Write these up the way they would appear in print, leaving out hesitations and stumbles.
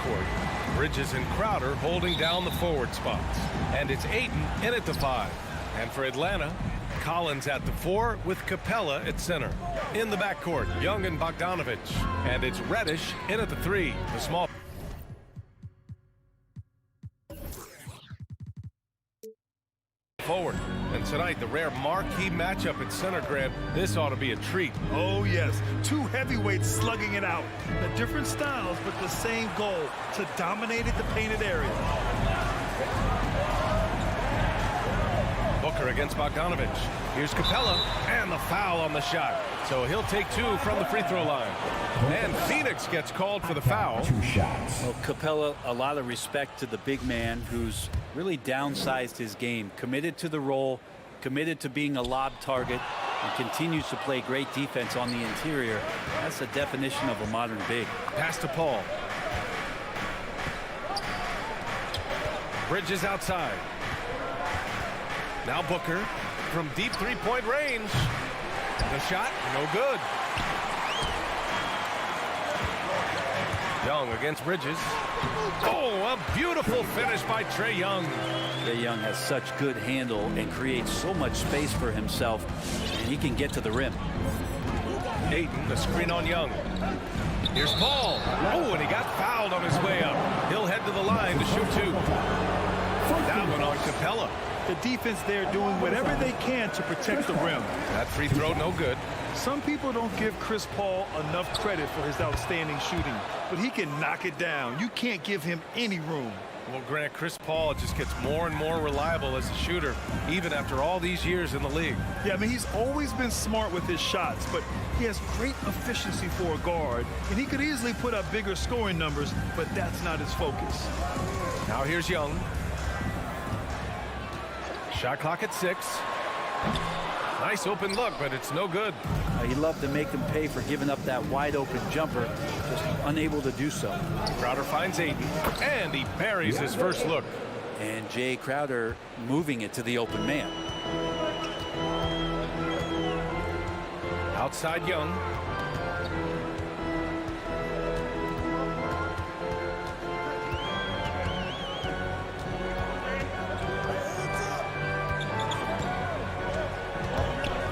backcourt. Bridges and Crowder holding down the forward spots. And it's Ayton in at the 5. And for Atlanta, Collins at the 4 with Capella at center. In the backcourt, Young and Bogdanovich. And it's Reddish in at the 3. The small forward. And tonight, the rare marquee matchup at center, Grant. This ought to be a treat. Oh, yes. Two heavyweights slugging it out. The different styles, but the same goal, to dominate the painted area. Booker against Bogdanovich. Here's Capella, and the foul on the shot. So he'll take 2 from the free throw line. And Phoenix gets called for the foul. 2 shots. Well, Capella, a lot of respect to the big man who's really downsized his game, committed to the role, committed to being a lob target, and continues to play great defense on the interior. That's the definition of a modern big. Pass to Paul. Bridges outside. Now Booker from deep three-point range. The shot, no good. Young against Bridges. Oh, a beautiful finish by Trae Young. Trae Young has such good handle and creates so much space for himself, and he can get to the rim. Ayton, the screen on Young. Here's Paul. Oh, and he got fouled on his way up. He'll head to the line to shoot 2. That one on Capella. The defense there doing whatever they can to protect the rim. That free throw, no good. Some people don't give Chris Paul enough credit for his outstanding shooting, but he can knock it down. You can't give him any room. Well, Grant, Chris Paul just gets more and more reliable as a shooter, even after all these years in the league. Yeah, I mean, he's always been smart with his shots, but he has great efficiency for a guard, and he could easily put up bigger scoring numbers, but that's not his focus. Now here's Young. Shot clock at 6. Nice open look, but it's no good. He'd love to make them pay for giving up that wide open jumper, just unable to do so. Crowder finds Ayton, and he buries his first look. And Jay Crowder moving it to the open man. Outside Young.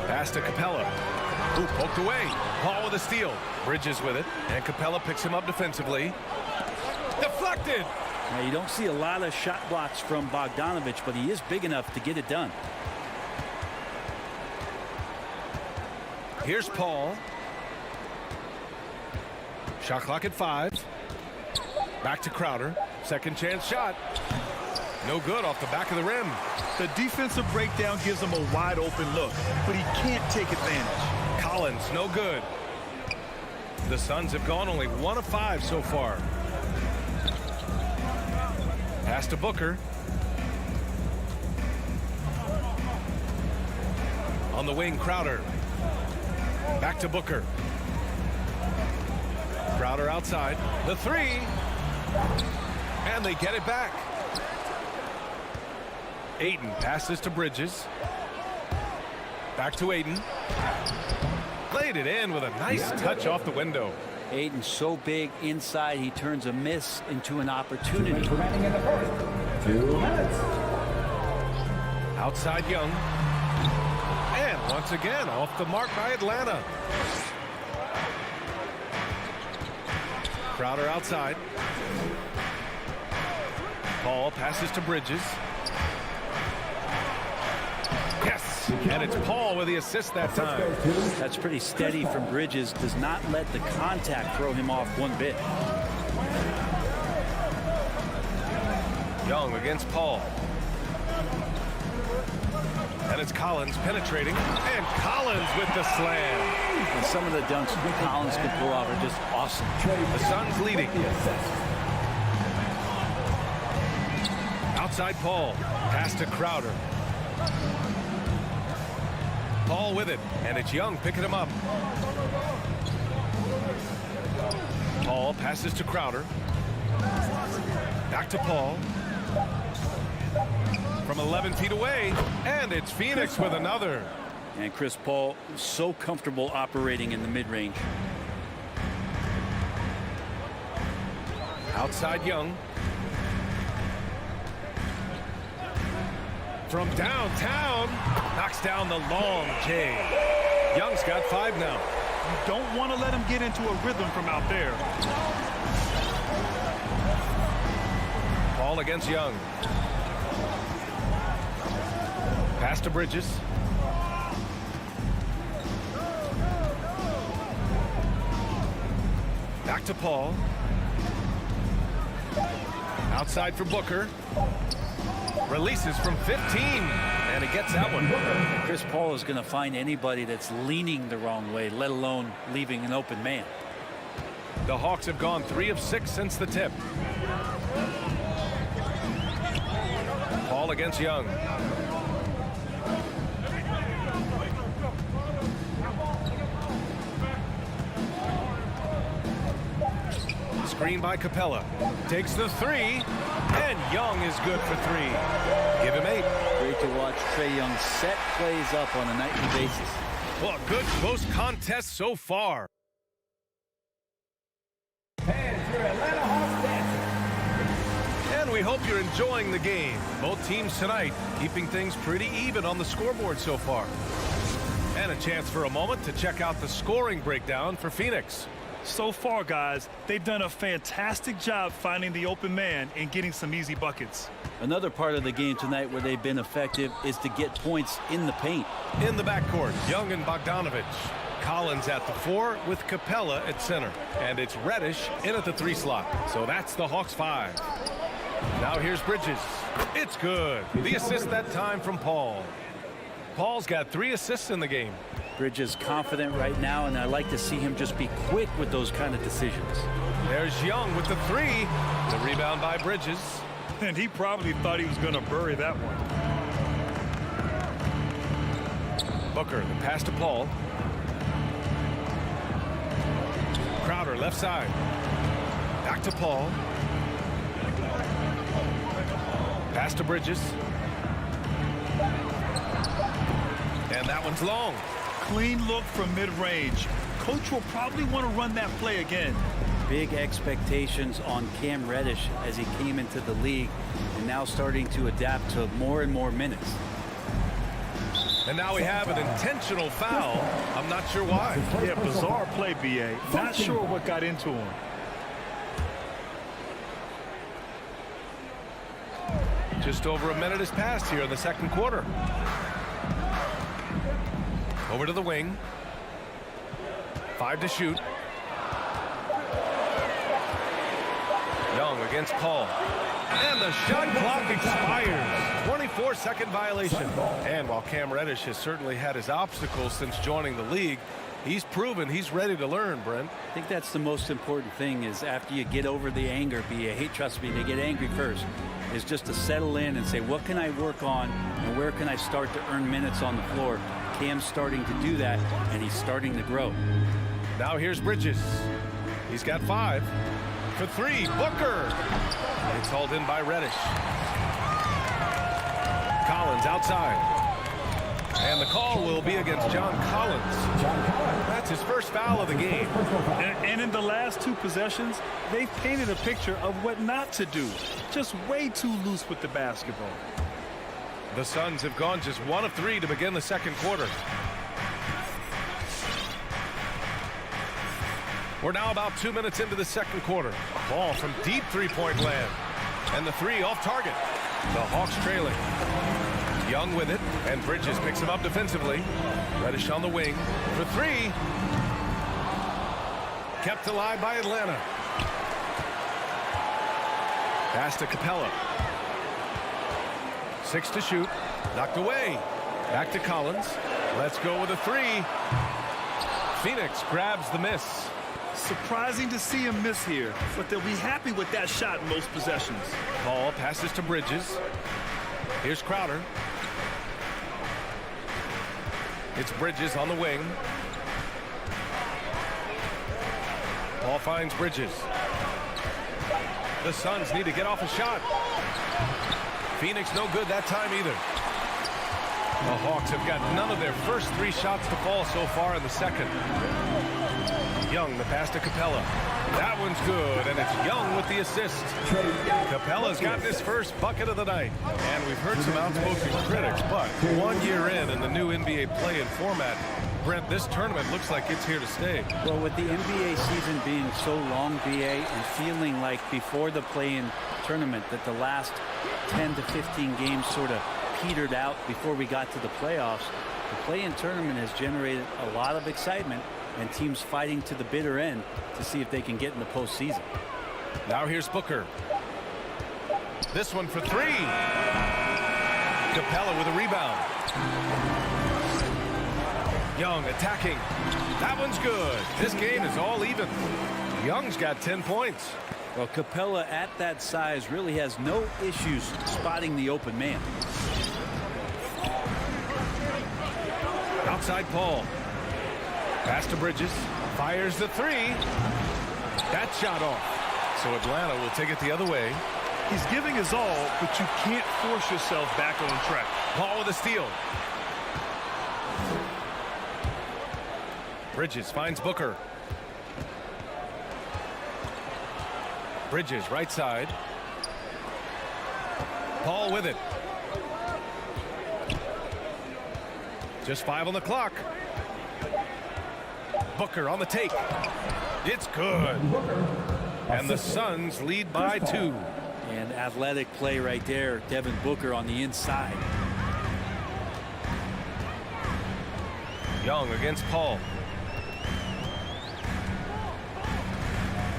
Pass to Capella, who poked away. Paul with a steal. Bridges with it, and Capella picks him up defensively. Deflected. Now, you don't see a lot of shot blocks from Bogdanovich, but he is big enough to get it done. Here's Paul. Shot clock at 5. Back to Crowder. Second chance shot. No good off the back of the rim. The defensive breakdown gives him a wide open look, but he can't take advantage. Collins, no good. The Suns have gone only 1 of 5 so far. Pass to Booker. On the wing, Crowder. Back to Booker. Crowder outside. The 3. And they get it back. Ayton passes to Bridges. Back to Ayton. Laid it in with a nice touch off the window. Ayton's so big inside, he turns a miss into an opportunity. Remaining in the first. 2 minutes. Outside Young. And once again, off the mark by Atlanta. Crowder outside. Paul passes to Bridges. Yes, and it's Paul with the assist that time. That's pretty steady from Bridges. Does not let the contact throw him off one bit. Young against Paul. And it's Collins penetrating. And Collins with the slam. And some of the dunks Collins can pull off are just awesome. The Suns leading. Outside Paul. Pass to Crowder. Paul with it, and it's Young picking him up. Paul passes to Crowder. Back to Paul. From 11 feet away, and it's Phoenix with another. And Chris Paul so comfortable operating in the mid-range. Outside Young. From downtown, knocks down the long J. Young's got 5 now. You don't want to let him get into a rhythm from out there. Ball against Young. Pass to Bridges. Back to Paul. Outside for Booker. Releases from 15, and he gets that one. Chris Paul is going to find anybody that's leaning the wrong way, let alone leaving an open man. The Hawks have gone 3 of 6 since the tip. Paul against Young. Screen by Capella. Takes the 3, and Young is good for 3. Give him 8. Great to watch Trae Young set plays up on a nightly basis. Well, a good close contest so far. Fans, your Atlanta Hawks dancing. And we hope you're enjoying the game. Both teams tonight keeping things pretty even on the scoreboard so far. And a chance for a moment to check out the scoring breakdown for Phoenix. So far, guys, they've done a fantastic job finding the open man and getting some easy buckets. Another part of the game tonight where they've been effective is to get points in the paint. In the backcourt, Young and Bogdanovich. Collins at the 4 with Capella at center. And it's Reddish in at the 3 slot. So that's the Hawks 5. Now here's Bridges. It's good. The assist that time from Paul. Paul's got 3 assists in the game. Bridges confident right now, and I like to see him just be quick with those kind of decisions. There's Young with the 3. The rebound by Bridges. And he probably thought he was going to bury that one. Booker, the pass to Paul. Crowder, left side. Back to Paul. Pass to Bridges. And that one's long. Clean look from mid-range. Coach will probably want to run that play again. Big expectations on Cam Reddish as he came into the league and now starting to adapt to more and more minutes. And now we have an intentional foul. I'm not sure why. Yeah, bizarre play, B.A. Not sure what got into him. Just over a minute has passed here in the second quarter. Over to the wing. 5 to shoot. Young against Paul. And the shot clock expires. 24-second violation. And while Cam Reddish has certainly had his obstacles since joining the league, he's proven he's ready to learn, Brent. I think that's the most important thing is after you get over the anger, B.A. Trust me, they get angry first, is just to settle in and say, what can I work on and where can I start to earn minutes on the floor? Cam's starting to do that, and he's starting to grow. Now here's Bridges. He's got 5. For 3, Booker. It's hauled in by Reddish. Collins outside. And the call will be against John Collins. That's his first foul of the game. And in the last 2 possessions, they've painted a picture of what not to do. Just way too loose with the basketball. The Suns have gone just 1 of 3 to begin the second quarter. We're now about 2 minutes into the second quarter. Ball from deep three-point land. And the 3 off target. The Hawks trailing. Young with it, and Bridges picks him up defensively. Reddish on the wing for 3. Kept alive by Atlanta. Pass to Capella. 6 to shoot. Knocked away. Back to Collins. Let's go with a 3. Phoenix grabs the miss. Surprising to see him miss here, but they'll be happy with that shot in most possessions. Paul passes to Bridges. Here's Crowder. It's Bridges on the wing. Paul finds Bridges. The Suns need to get off a shot. Phoenix no good that time either. The Hawks have got none of their first 3 shots to fall so far in the second. Young, the pass to Capella. That one's good, and it's Young with the assist. Capella's gotten his first bucket of the night. And we've heard some outspoken critics, but 1 year in the new NBA play-in format, Brent, this tournament looks like it's here to stay. Well, with the NBA season being so long, BA, and feeling like before the play-in tournament that the last 10 to 15 games sort of petered out before we got to the playoffs, the play-in tournament has generated a lot of excitement and teams fighting to the bitter end to see if they can get in the postseason. Now here's Booker. This one for three. Capella with a rebound. Young attacking. That one's good. This game is all even. Young's got 10 points. Well, Capella at that size really has no issues spotting the open man. Outside Paul. Pass to Bridges. Fires the three. That shot off. So Atlanta will take it the other way. He's giving his all, but you can't force yourself back on track. Paul with a steal. Bridges finds Booker. Bridges right side. Paul with it. Just 5 on the clock. Booker on the take. It's good. And the Suns lead by 2. And athletic play right there. Devin Booker on the inside. Young against Paul.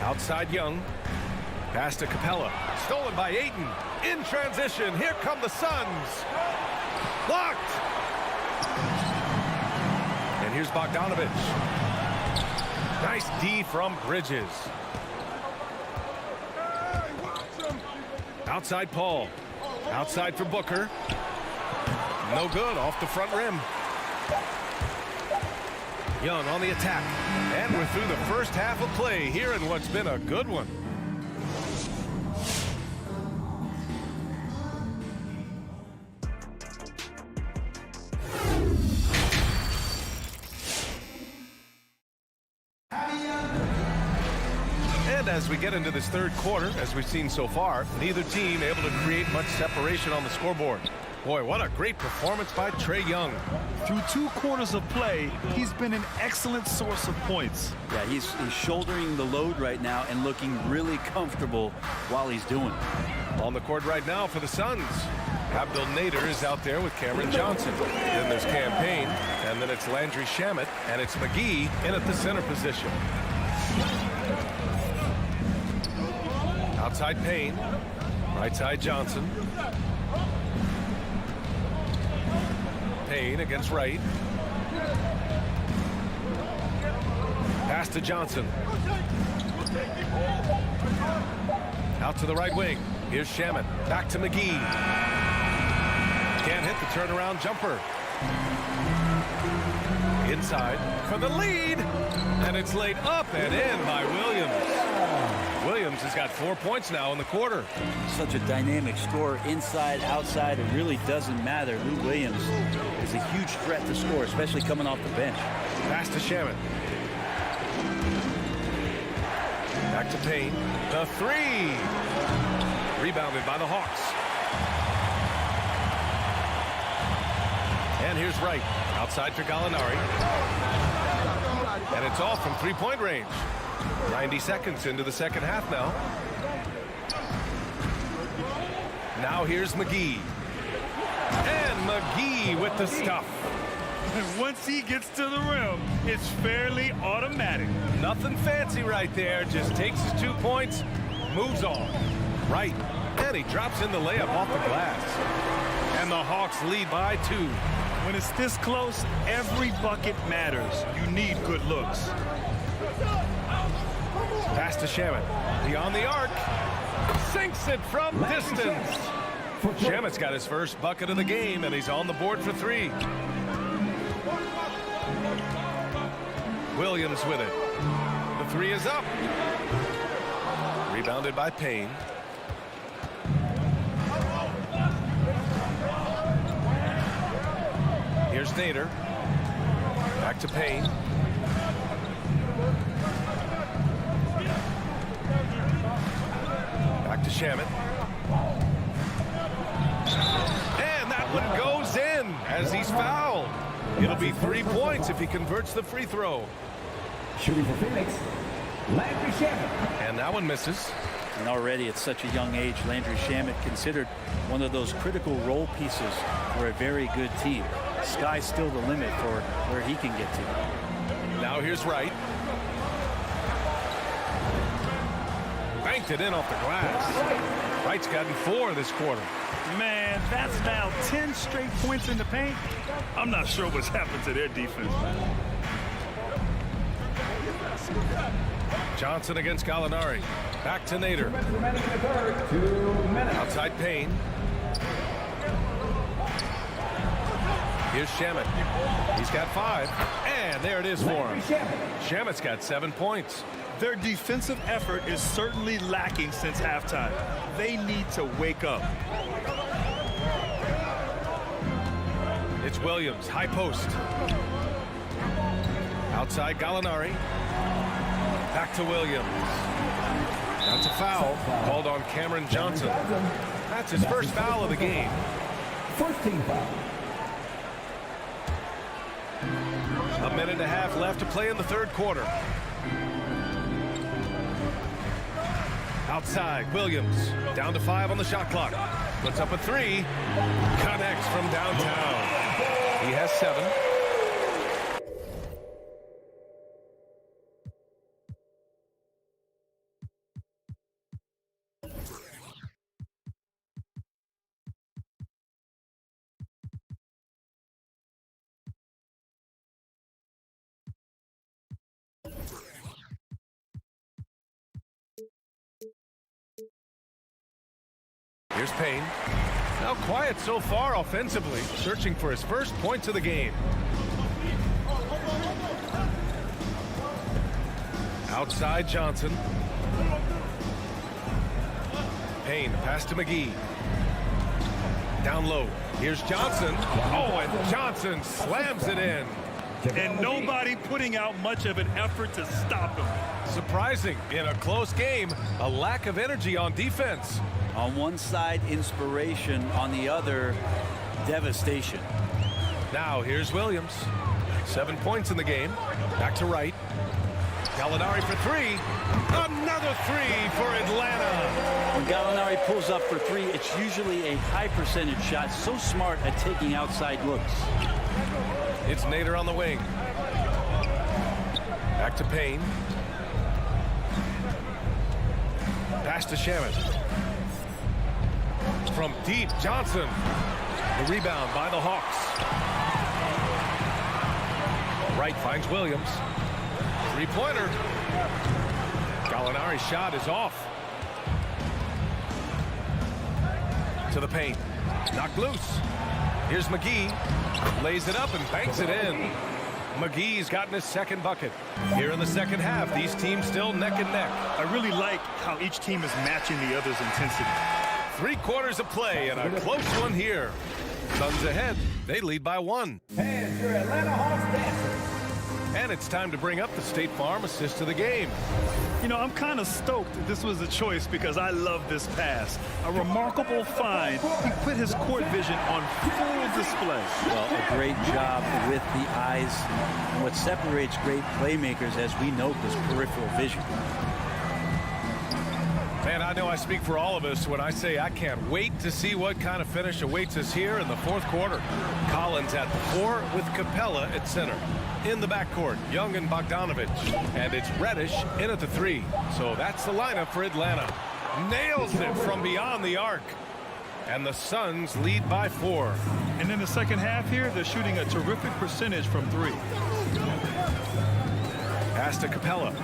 Outside Young. Pass to Capella. Stolen by Ayton. In transition. Here come the Suns. Blocked. And here's Bogdanovich. Nice D from Bridges. Outside Paul. Outside for Booker. No good. Off the front rim. Young on the attack. And we're through the first half of play here in what's been a good one. And as we get into this third quarter, as we've seen so far, neither team able to create much separation on the scoreboard. Boy, what a great performance by Trae Young. Through 2 quarters of play, he's been an excellent source of points. Yeah, he's shouldering the load right now and looking really comfortable while he's doing it. On the court right now for the Suns, Abdel Nader is out there with Cameron Johnson. Then there's Cam Payne, and then it's Landry Shamet, and it's McGee in at the center position. Outside Payne, right side Johnson. Payne against Wright. Pass to Johnson. Out to the right wing. Here's Shamet. Back to McGee. Can't hit the turnaround jumper. Inside for the lead. And it's laid up and in by Williams. Williams has got 4 points now in the quarter. Such a dynamic scorer, inside, outside. It really doesn't matter. Lou Williams is a huge threat to score, especially coming off the bench. Pass to Shamet. Back to Payne. The three. Rebounded by the Hawks. And here's Wright. Outside for Gallinari. And it's off from three-point range. 90 seconds into the second half now. Now here's McGee. And McGee with the stuff. And once he gets to the rim, it's fairly automatic. Nothing fancy right there. Just takes his 2 points, moves on. Right. And he drops in the layup off the glass. And the Hawks lead by 2. When it's this close, every bucket matters. You need good looks. Pass to Shamet. Beyond the arc. Sinks it from distance. Shamet's got his first bucket of the game, and he's on the board for 3. Williams with it. The 3 is up. Rebounded by Payne. Here's Nader. Back to Payne. Back to Shamet. And that one goes in as he's fouled. It'll be 3 points if he converts the free throw. Shooting for Phoenix, Landry Shamet. And that one misses. And already at such a young age, Landry Shamet considered one of those critical role pieces for a very good team. Sky's still the limit for where he can get to. Now here's Wright. Banked it in off the glass. Wright's gotten 4 this quarter. Man, that's now 10 straight points in the paint. I'm not sure what's happened to their defense, man. Johnson against Gallinari. Back to Nader. Outside Payne. Here's Shamet. He's got 5. And there it is for him. Shamet's got 7 points. Their defensive effort is certainly lacking since halftime. They need to wake up. It's Williams, high post. Outside Gallinari. Back to Williams. That's a foul called on Cameron Johnson. That's his first foul of the game. First team foul. A minute and a half left to play in the third quarter. Outside, Williams. Down to 5 on the shot clock. Puts up a 3. Connects from downtown. He has 7. Here's Payne. Now quiet so far offensively, searching for his first points of the game. Outside Johnson. Payne, pass to McGee. Down low. Here's Johnson. Oh, and Johnson slams it in. And nobody putting out much of an effort to stop him. Surprising in a close game, a lack of energy on defense. On one side, inspiration. On the other, devastation. Now here's Williams. 7 points in the game. Back to Wright. Gallinari for 3. Another 3 for Atlanta. When Gallinari pulls up for 3, it's usually a high percentage shot. So smart at taking outside looks. It's Nader on the wing. Back to Payne. Pass to Shamet. From deep, Johnson. The rebound by the Hawks. Wright finds Williams. Three-pointer. Gallinari's shot is off. To the paint. Knocked loose. Here's McGee. Lays it up and banks it in. McGee's gotten his second bucket. Here in the second half, these teams still neck and neck. I really like how each team is matching the other's intensity. 3 quarters of play and a close one here. Suns ahead. They lead by 1. And your Atlanta Hawks dancers. And it's time to bring up the State Farm assist of the game. You know, I'm kind of stoked that this was a choice because I love this pass. A remarkable find. He put his court vision on full display. Well, a great job with the eyes. And what separates great playmakers, as we note, is peripheral vision. Man, I know I speak for all of us when I say I can't wait to see what kind of finish awaits us here in the fourth quarter. Collins at the 4 with Capella at center. In the backcourt, Young and Bogdanovich. And it's Reddish in at the 3. So that's the lineup for Atlanta. Nails it from beyond the arc. And the Suns lead by 4. And in the second half here, they're shooting a terrific percentage from 3. Pass to Capella.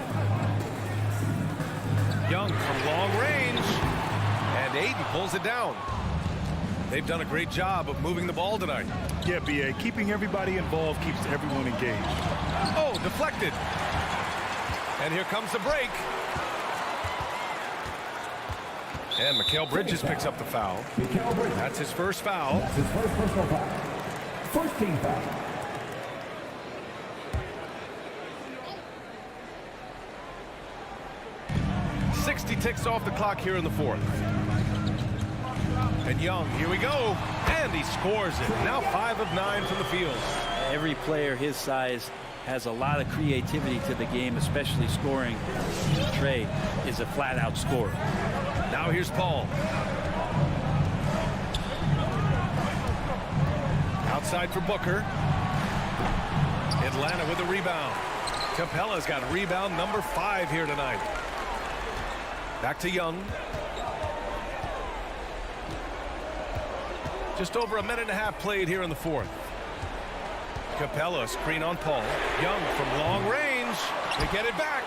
Young from long range. And Aiden pulls it down. They've done a great job of moving the ball tonight. Yeah, B.A. Keeping everybody involved keeps everyone engaged. Oh, deflected. And here comes the break. And Mikal Bridges picks up the foul. That's his first foul. That's his first personal foul. First team foul. 60 ticks off the clock here in the fourth. And Young, here we go. And he scores it. Now 5 of 9 from the field. Every player his size has a lot of creativity to the game, especially scoring. Trey is a flat-out scorer. Now here's Paul. Outside for Booker. Atlanta with a rebound. Capella's got rebound number 5 here tonight. Back to Young. Just over a minute and a half played here in the fourth. Capella screen on Paul. Young from long range. They get it back.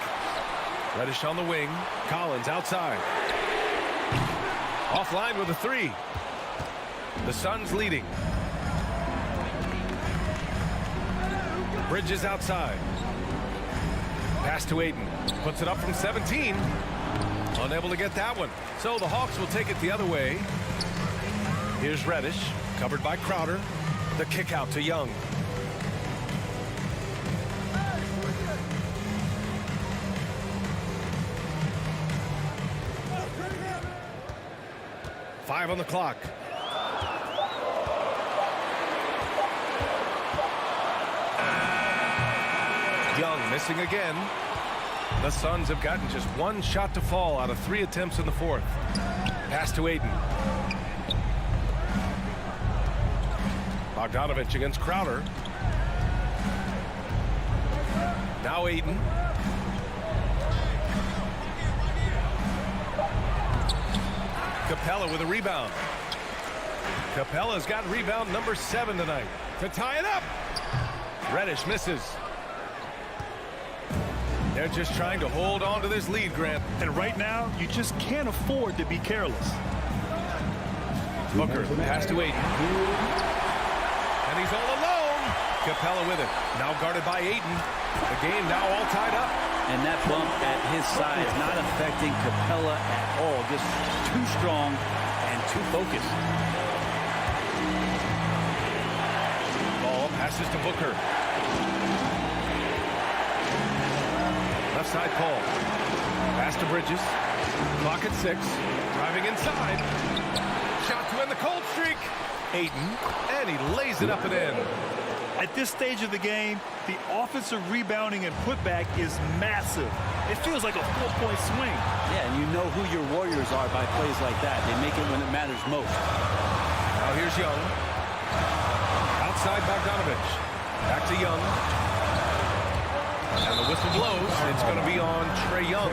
Reddish on the wing. Collins outside. Offline with a 3. The Suns leading. Bridges outside. Pass to Ayton. Puts it up from 17. Unable to get that one. So the Hawks will take it the other way. Here's Reddish. Covered by Crowder. The kick out to Young. Five on the clock. Young missing again. The Suns have gotten just 1 shot to fall out of 3 attempts in the fourth. Pass to Ayton. Bogdanovich against Crowder. Now Ayton. Capella with a rebound. Capella's got rebound number 7 tonight to tie it up. Reddish misses. They're just trying to hold on to this lead, Grant. And right now, you just can't afford to be careless. Booker pass to Ayton. And he's all alone. Capella with it. Now guarded by Ayton. The game now all tied up. And that bump at his side is not affecting Capella at all. Just too strong and too focused. Ball passes to Booker. Left side Paul. Pass to Bridges. Clock at 6. Driving inside. Shot to end the cold streak. Ayton. And he lays it up and in. At this stage of the game, the offensive rebounding and putback is massive. It feels like a 4-point swing. Yeah, and you know who your warriors are by plays like that. They make it when it matters most. Now here's Young. Outside Bogdanovich. Back to Young. And the whistle blows. It's going to be on Trae Young.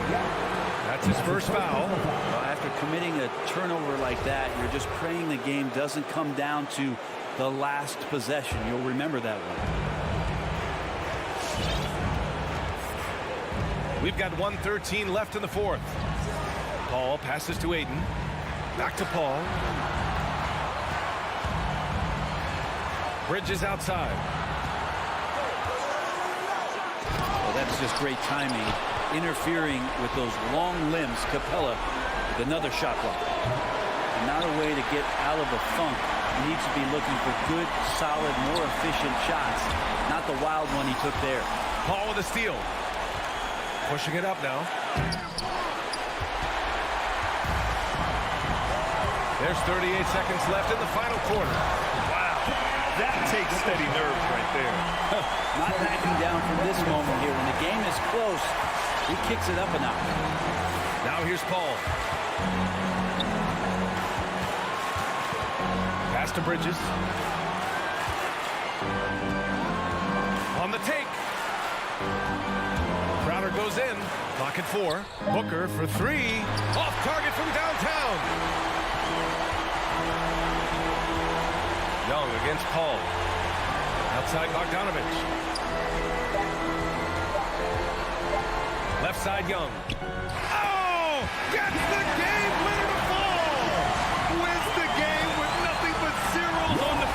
That's his first foul. Well, after committing a turnover like that, you're just praying the game doesn't come down to the last possession. You'll remember that one. We've got 1:13 left in the fourth. Paul passes to Ayton. Back to Paul. Bridges outside. Well, that's just great timing. Interfering with those long limbs. Capella with another shot block. And not a way to get out of the funk. He needs to be looking for good, solid, more efficient shots. Not the wild one he took there. Paul with a steal. Pushing it up now. There's 38 seconds left in the final quarter. Wow. That takes steady nerves right there. Not backing down from this moment here. When the game is close, he kicks it up a notch. Now here's Paul. Pass to Bridges. On the take. Crowder goes in. Clock at 4. Booker for 3. Off target from downtown. Young against Paul. Outside Bogdanovich. Left side Young. Oh! Gets the game winner to fall! Wins the game with nothing but zeros on the...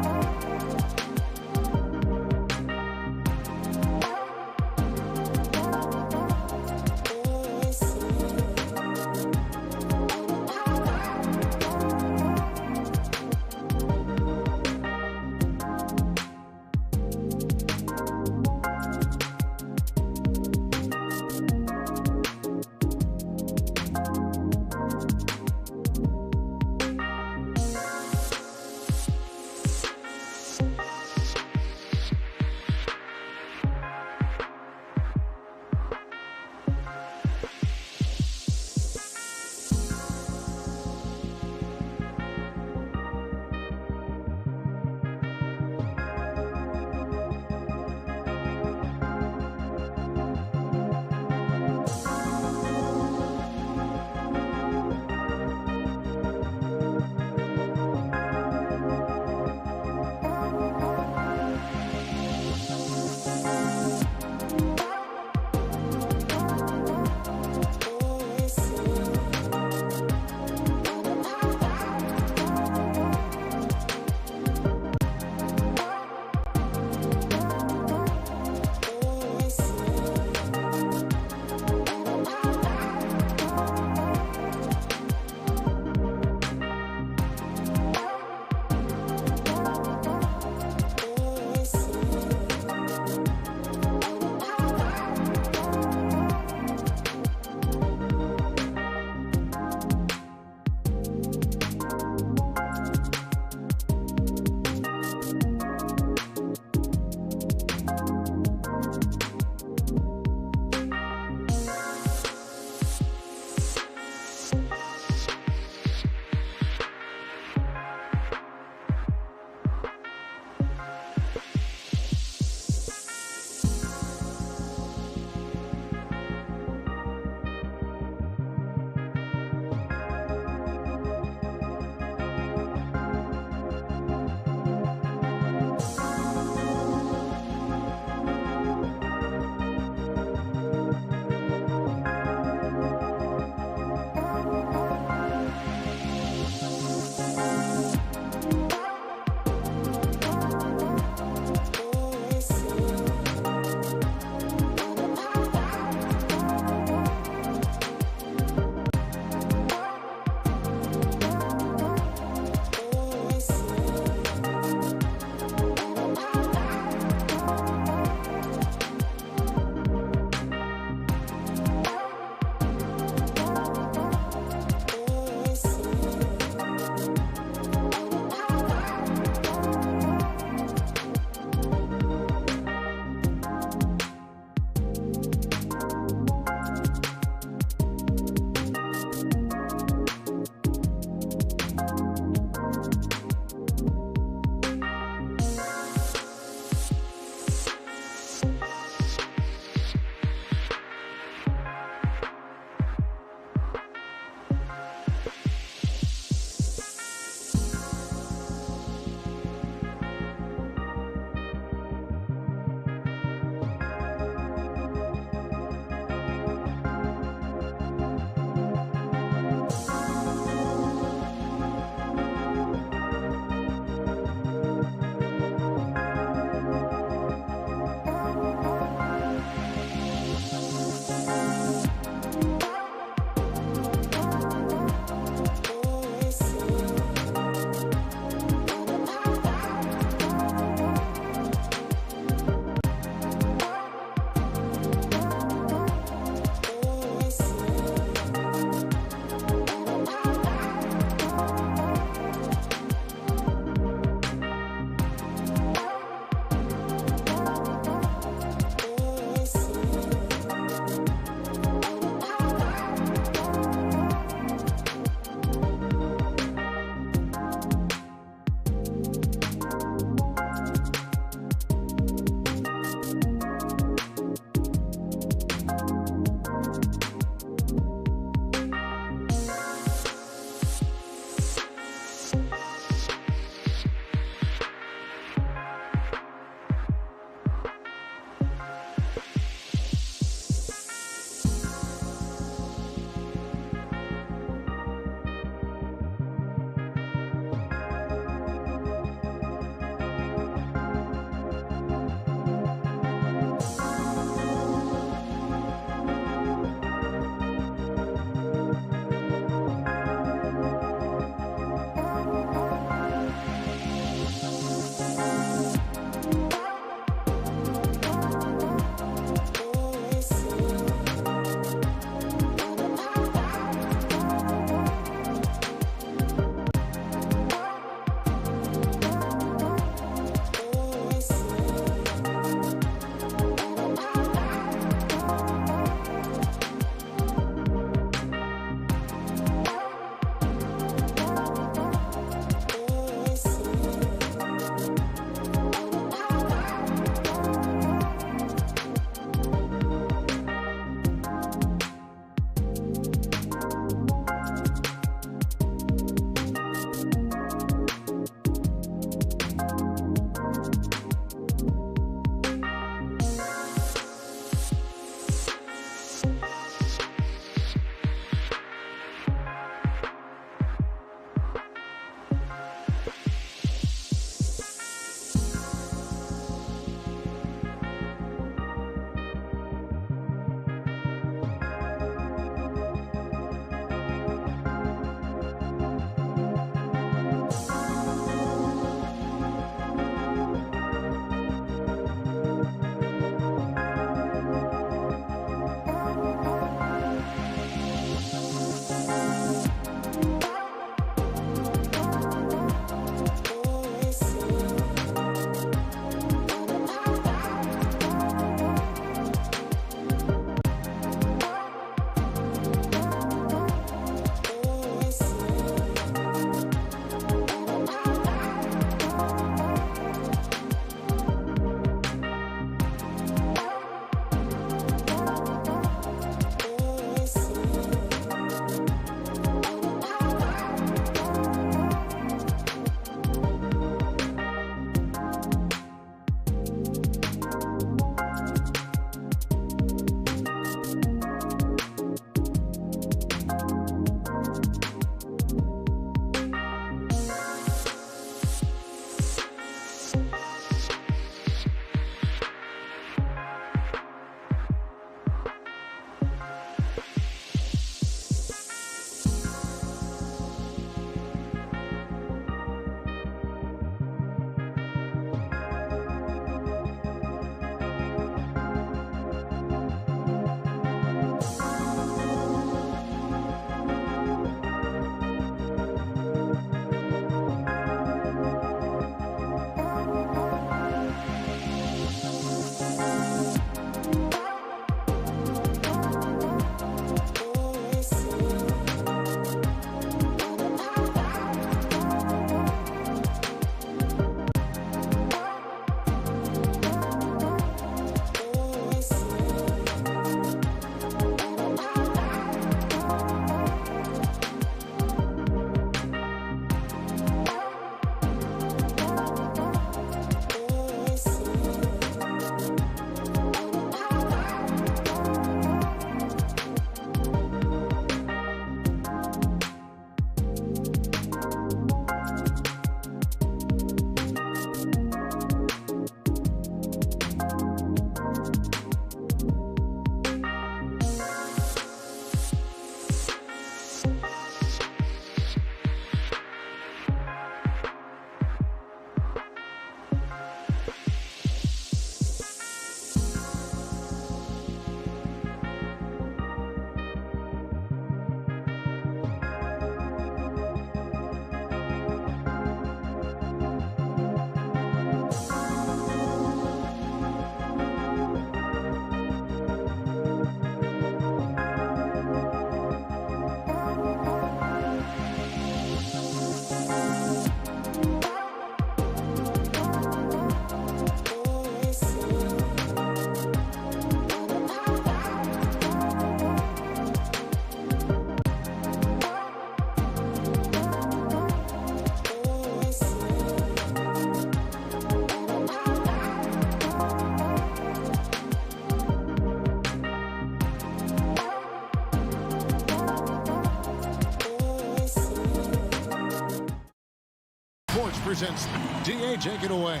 presents DA. Take it away.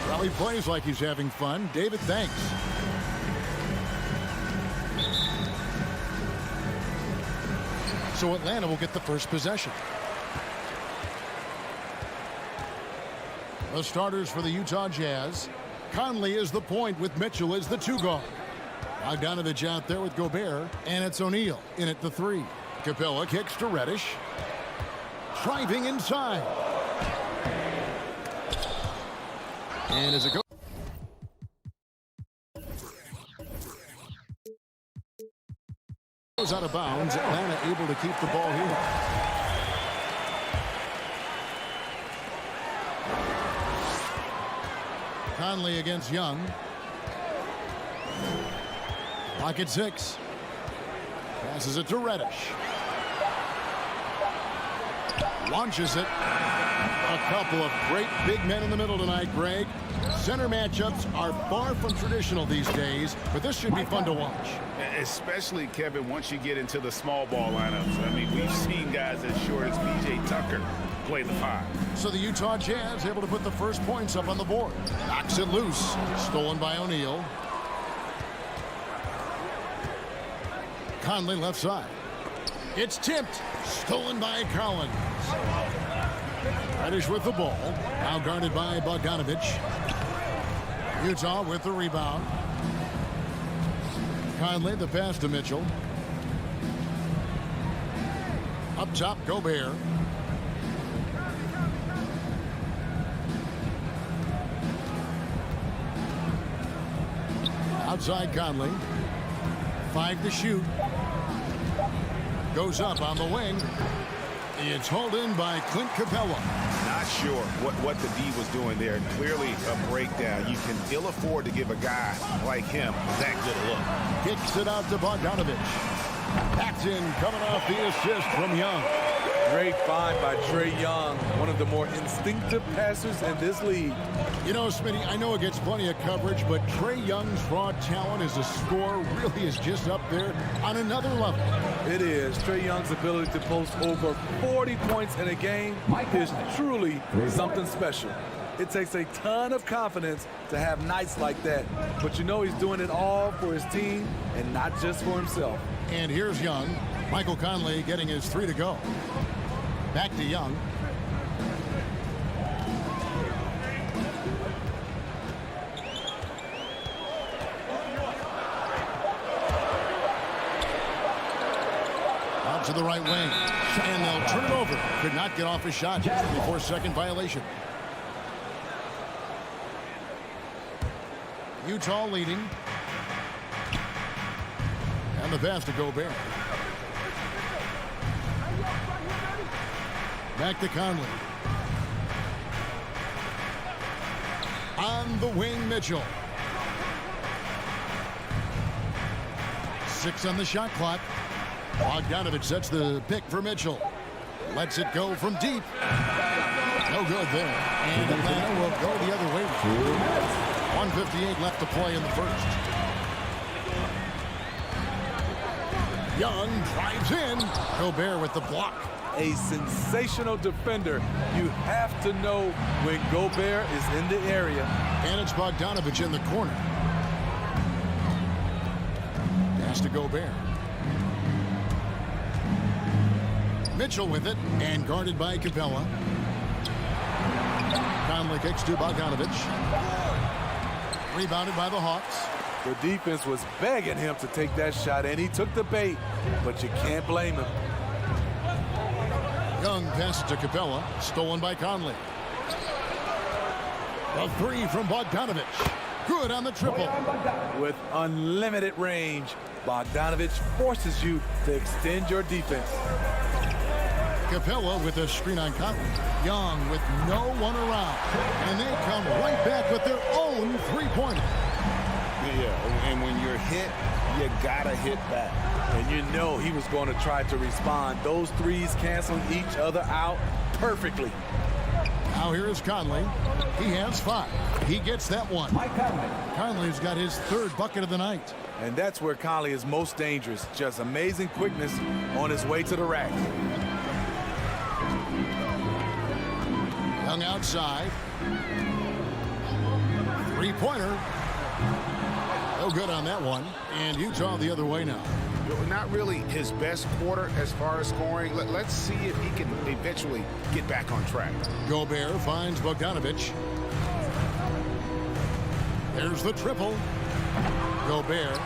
Well, he plays like he's having fun. David, thanks. So Atlanta will get the first possession. The starters for the Utah Jazz. Conley is the point with Mitchell as the 2 guard. Bogdanovich out there with Gobert, and it's O'Neal in at the 3. Capella kicks to Reddish. Driving inside. And as it goes out of bounds, Atlanta able to keep the ball here. Conley against Young. Pocket 6. Passes it to Reddish. Launches it. A couple of great big men in the middle tonight, Greg. Center matchups are far from traditional these days, but this should be fun to watch. Especially, Kevin, once you get into the small ball lineups. I mean, we've seen guys as short as P.J. Tucker play the 5. So the Utah Jazz able to put the first points up on the board. Knocks it loose. Stolen by O'Neal. Conley left side. It's tipped. Stolen by Collins. Reddish with the ball. Now guarded by Bogdanovich. Utah with the rebound. Conley the pass to Mitchell. Up top, Gobert. Outside Conley. 5 to shoot. Goes up on the wing. It's hauled in by Clint Capella. Not sure what the D was doing there. Clearly a breakdown. You can ill afford to give a guy like him that good a look. Kicks it out to Bogdanovich. That's in, coming off the assist from Young. Great find by Trae Young, one of the more instinctive passers in this league. You know, Smitty, I know it gets plenty of coverage, but Trae Young's raw talent as a scorer really is just up there on another level. It is. Trae Young's ability to post over 40 points in a game is truly something special. It takes a ton of confidence to have nights like that, but you know he's doing it all for his team and not just for himself. And here's Young. Michael Conley getting his 3 to go. Back to Young. Out to the right wing. And they'll turn it over. Could not get off his shot. 24-second violation. Utah leading. And the pass to Gobert. Back to Conley. On the wing, Mitchell. 6 on the shot clock. Bogdanovich sets the pick for Mitchell. Lets it go from deep. No good there. And Atlanta will go the other way. 1:58 left to play in the first. Young drives in. Gobert with the block. A sensational defender. You have to know when Gobert is in the area. And it's Bogdanovich in the corner. Pass to Gobert. Mitchell with it and guarded by Capella. Conley kicks to Bogdanovich. Rebounded by the Hawks. The defense was begging him to take that shot, and he took the bait, but you can't blame him. Young passes to Capella, stolen by Conley. A 3 from Bogdanovich. Good on the triple. With unlimited range, Bogdanovich forces you to extend your defense. Capella with a screen on Conley. Young with no one around. And they come right back with their own three-pointer. Yeah, and when you're hit, you gotta hit back. And you know he was going to try to respond. Those threes canceling each other out perfectly. Now here is Conley. He has 5. He gets that one. Conley's got his 3rd bucket of the night. And that's where Conley is most dangerous. Just amazing quickness on his way to the rack. Young outside. Three-pointer. No good on that one. And Utah the other way now. Not really his best quarter as far as scoring. Let's see if he can eventually get back on track. Gobert finds Bogdanovic. There's the triple. Gobert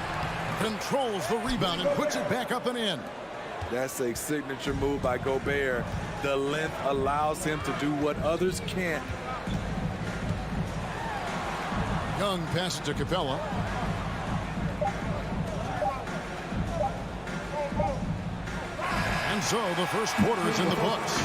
controls the rebound and puts it back up and in. That's a signature move by Gobert. The length allows him to do what others can't. Young passes to Capella. And so the first quarter is in the books.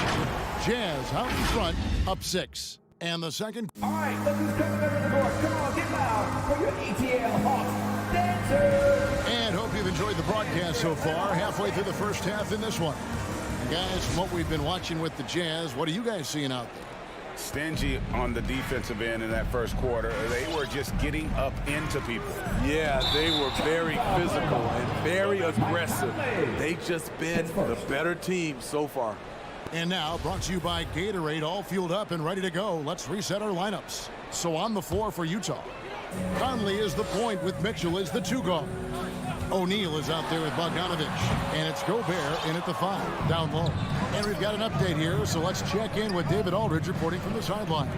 Jazz out in front, up 6. And the second. All right, look who's coming over the court. Come on, get loud for your ATL Hawks dancers. And hope you've enjoyed the broadcast so far. Halfway through the first half in this one. And guys, from what we've been watching with the Jazz, what are you guys seeing out there? Stingy on the defensive end in that first quarter. They were just getting up into people. Yeah, they were very physical and very aggressive. They've just been the better team so far. And now, brought to you by Gatorade, all fueled up and ready to go. Let's reset our lineups. So on the floor for Utah, Conley is the point with Mitchell as the 2 guard. O'Neal is out there with Bogdanovic. And it's Gobert in at the 5, down low. And we've got an update here, so let's check in with David Aldridge reporting from the sideline.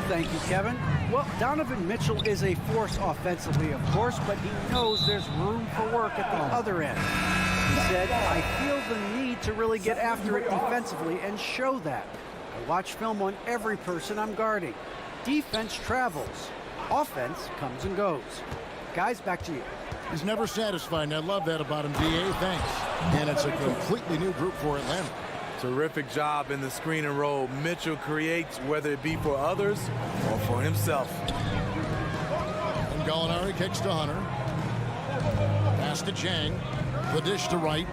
Thank you, Kevin. Well, Donovan Mitchell is a force offensively, of course, but he knows there's room for work at the other end. He said, I feel the need to really get after it defensively and show that. I watch film on every person I'm guarding. Defense travels. Offense comes and goes. Guys, back to you. He's never satisfied, and I love that about him, D.A. Thanks. And it's a completely new group for Atlanta. Terrific job in the screen and roll. Mitchell creates, whether it be for others or for himself. And Gallinari kicks to Hunter. Pass to Chang. The dish to Wright.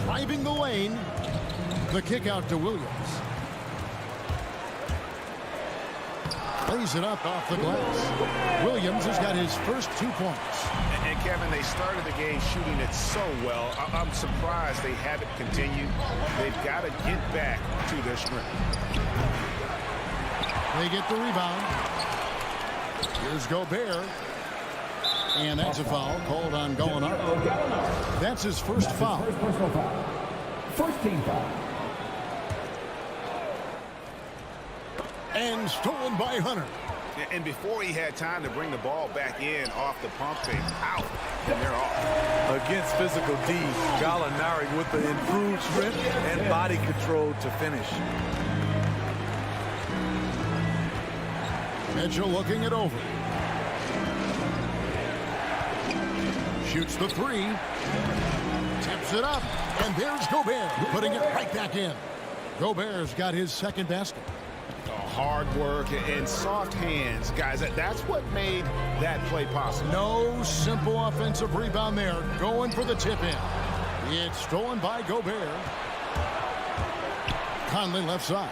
Driving the lane. The kick out to Williams. Lays it up off the glass. Williams has got his first 2 points. And Kevin, they started the game shooting it so well. I'm surprised they haven't continued. They've got to get back to their strength. They get the rebound. Here's Gobert. And that's a foul called on Gallinari. That's his first foul. First personal foul. First team foul. And stolen by Hunter. And before he had time to bring the ball back in off the pump fake, out, and they're off. Against physical D, Gallinari with the improved strength and body control to finish. Mitchell looking it over. Shoots the 3. Tips it up. And there's Gobert putting it right back in. Gobert's got his second basket. Hard work and soft hands, guys. That's what made that play possible. No simple offensive rebound there. Going for the tip in. It's stolen by Gobert. Conley left side.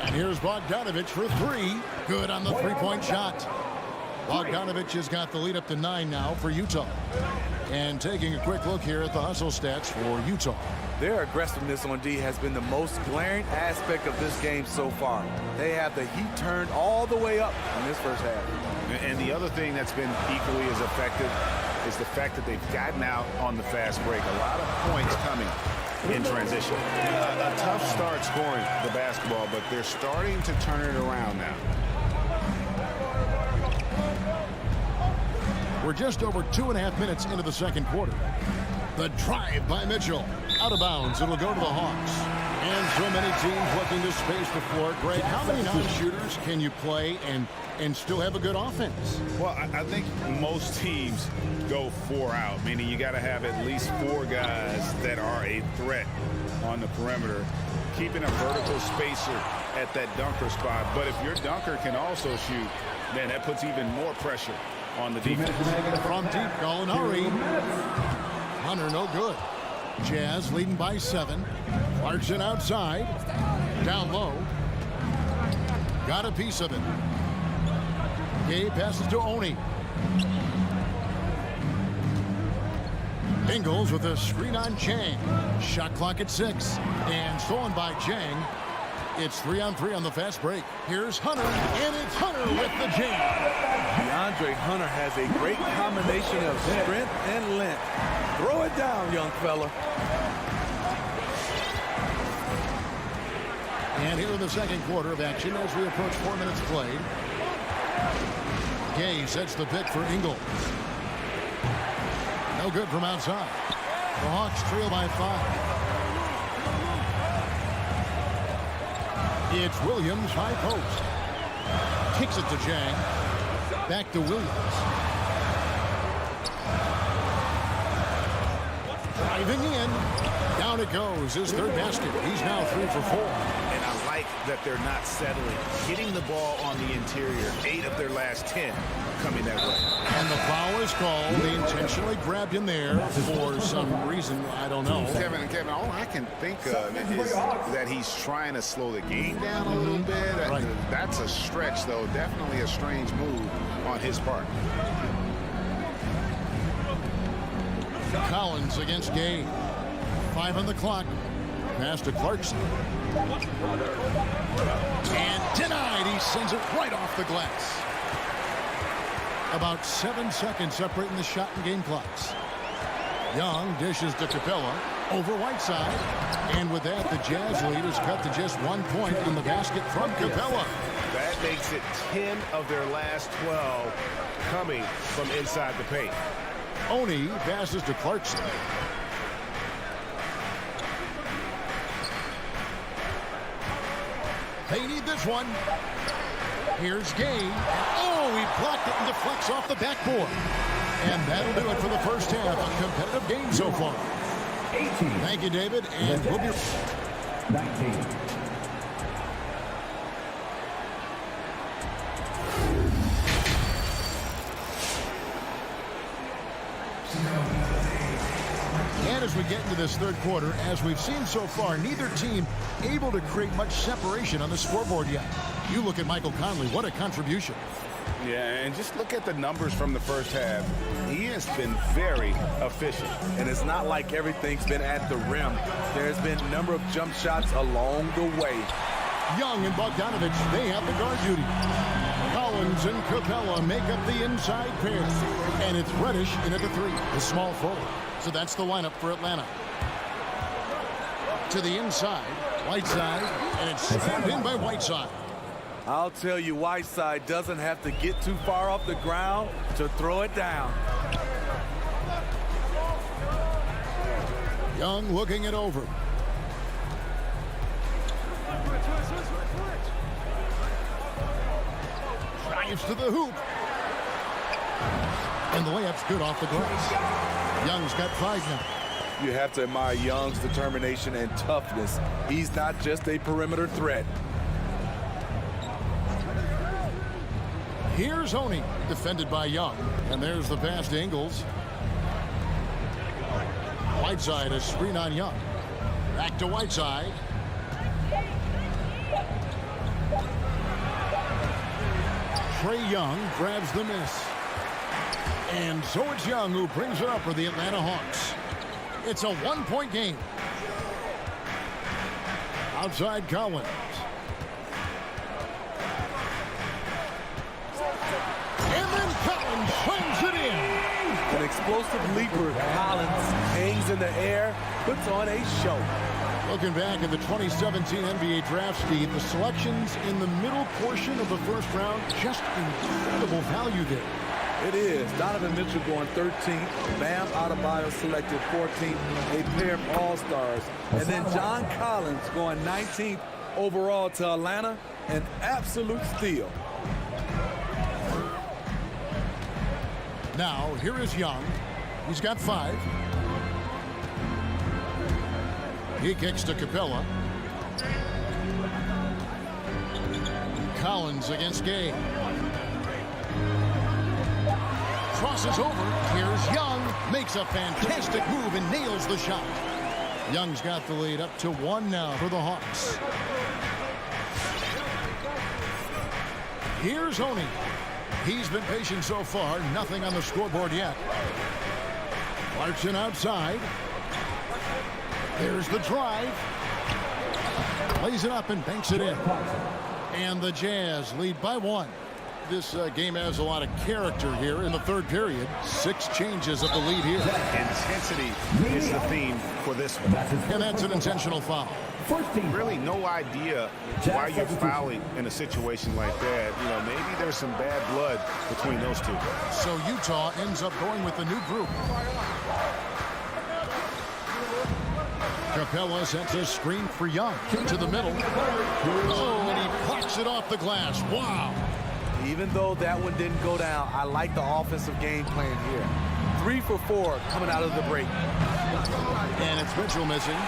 And here's Bogdanovic for 3. Good on the 3-point shot. Bogdanovic has got the lead up to 9 now for Utah. And taking a quick look here at the hustle stats for Utah. Their aggressiveness on D has been the most glaring aspect of this game so far. They have the heat turned all the way up in this first half. And the other thing that's been equally as effective is the fact that they've gotten out on the fast break. A lot of points coming in transition. A tough start scoring the basketball, but they're starting to turn it around now. We're just over 2.5 minutes into the second quarter. The drive by Mitchell. Out of bounds. It'll go to the Hawks. And so many teams looking to space the floor. Greg, how many non-shooters can you play and still have a good offense? Well, I think most teams go 4 out, meaning you got to have at least 4 guys that are a threat on the perimeter, keeping a vertical spacer at that dunker spot. But if your dunker can also shoot, man, that puts even more pressure on the defense. From deep, Gallinari. Hunter, no good. Jazz leading by 7. Clarkson outside. Down low. Got a piece of it. Gabe passes to Oni. Ingles with a screen on Chang. Shot clock at 6. And stolen by Chang. It's 3-on-3 on the fast break. Here's Hunter, and it's Hunter with the jam. DeAndre Hunter has a great combination of strength and length. Throw it down, young fella. And here in the second quarter of action as we approach 4 minutes played. Gay sets the pick for Ingles. No good from outside. The Hawks trail by 5. It's Williams, high post. Kicks it to Chang. Back to Williams. Driving in. Down it goes. His third basket. He's now 3 for 4. And I like that they're not settling. Getting the ball on the interior. 8 of their last 10 coming that way. And the foul is called. They intentionally grabbed him there for some reason. I don't know. Kevin, all I can think of is that he's trying to slow the game down a little bit. Right. That's a stretch, though. Definitely a strange move on his part. Collins against Gay. 5 on the clock. Pass to Clarkson. And denied. He sends it right off the glass. About 7 seconds separating the shot and game clocks. Young dishes to Capella over Whiteside. And with that, the Jazz lead is cut to just 1 point in the basket from Capella. That makes it 10 of their last 12 coming from inside the paint. Oni passes to Clarkson. They need this one. Here's Gay. Oh, he blocked it and deflects off the backboard. And that'll do it for the first half. A competitive game so far. 18. Thank you, David. And we'll be 19. And as we get into this third quarter, as we've seen so far, neither team able to create much separation on the scoreboard yet. You look at Michael Conley, what a contribution. Yeah, and just look at the numbers from the first half. He has been very efficient. And it's not like everything's been at the rim. There's been a number of jump shots along the way. Young and Bogdanovich, they have the guard duty. Collins and Capella make up the inside pair. And it's Reddish in at the 3, the small forward. So that's the lineup for Atlanta. To the inside, Whiteside, and it's slammed in by Whiteside. I'll tell you, Whiteside doesn't have to get too far off the ground to throw it down. Young looking it over. Drives to the hoop. And the layup's good off the glass. Young's got 5 now. You have to admire Young's determination and toughness. He's not just a perimeter threat. Here's Oni, defended by Young. And there's the pass to Ingles. Whiteside, a screen on Young. Back to Whiteside. Trae Young grabs the miss. And so it's Young who brings it up for the Atlanta Hawks. It's a 1-point game. Outside Collins. And then Collins slams it in. An explosive leaper, Collins hangs in the air, puts on a show. Looking back at the 2017 NBA draft, Steve, the selections in the middle portion of the first round, just incredible value there. It is. Donovan Mitchell going 13th. Bam Adebayo selected 14th. A pair of all-stars. And then John Collins going 19th overall to Atlanta. An absolute steal. Now, here is Young. He's got 5. He kicks to Capella. Collins against Gay. Crosses over. Here's Young. Makes a fantastic move and nails the shot. Young's got the lead up to 1 now for the Hawks. Here's Oni. He's been patient so far. Nothing on the scoreboard yet. Clarkson outside. There's the drive. Lays it up and banks it in. And the Jazz lead by 1. This game has a lot of character here in the third period. 6 changes of the lead here. Intensity is the theme for this one. And that's an intentional foul. Really no idea why you're fouling in a situation like that. You know, maybe there's some bad blood between those two. So Utah ends up going with the new group. Capella sets a screen for Young to the middle. Oh, and he plucks it off the glass. Wow. Even though that one didn't go down, I like the offensive game plan here. 3 for 4 coming out of the break. And it's Mitchell missing.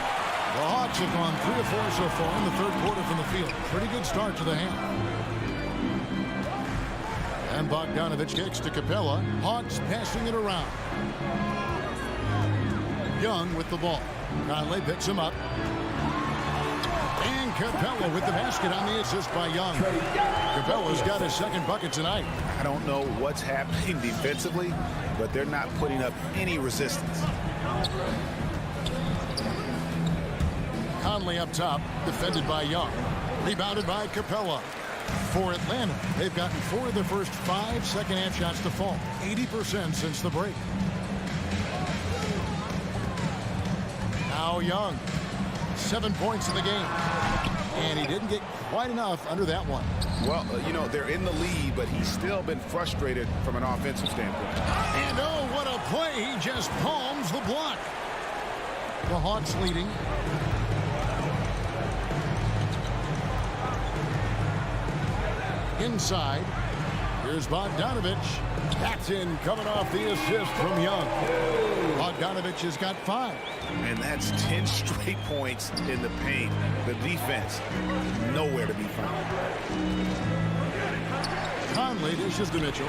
The Hawks have gone 3 of 4 so far in the third quarter from the field. Pretty good start to the half. And Bogdanovich kicks to Capella. Hawks passing it around. Young with the ball. Conley picks him up. And Capella with the basket on the assist by Young. Capella's got his second bucket tonight. I don't know what's happening defensively, but they're not putting up any resistance. Conley up top, defended by Young. Rebounded by Capella. For Atlanta, they've gotten 4 of their first 5 second-half shots to fall. 80% since the break. Now Young. 7 points in the game. And he didn't get quite enough under that one. Well, you know, they're in the lead, but he's still been frustrated from an offensive standpoint. And oh, what a play. He just palms the block. The Hawks leading. Inside. Here's Bogdanovich. That's in, coming off the assist from Young. Bogdanovich has got 5. And that's 10 straight points in the paint. The defense, nowhere to be found. Conley dishes to Mitchell.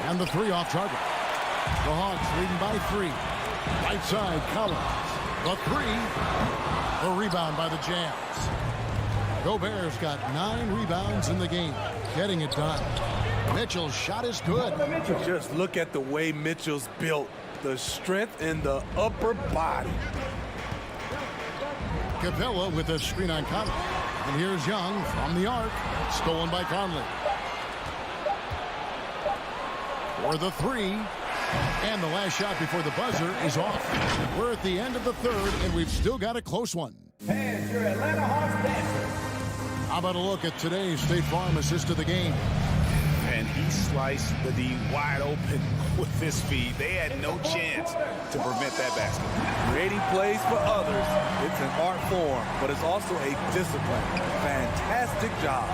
And the 3 off target. The Hawks leading by 3. Right side, Collins. The 3. The rebound by the Jazz. Gobert's got 9 rebounds in the game. Getting it done. Mitchell's shot is good. Just look at the way Mitchell's built. The strength in the upper body. Capella with a screen on Conley. And here's Young from the arc. Stolen by Conley. For the 3. And the last shot before the buzzer is off. We're at the end of the third, and we've still got a close one. And your Atlanta Hawks dancer. How about a look at today's State Farm assist of the game? And he sliced the D wide open with his feet. They had no chance to prevent that basket. Creating plays for others, it's an art form, but it's also a discipline. Fantastic job.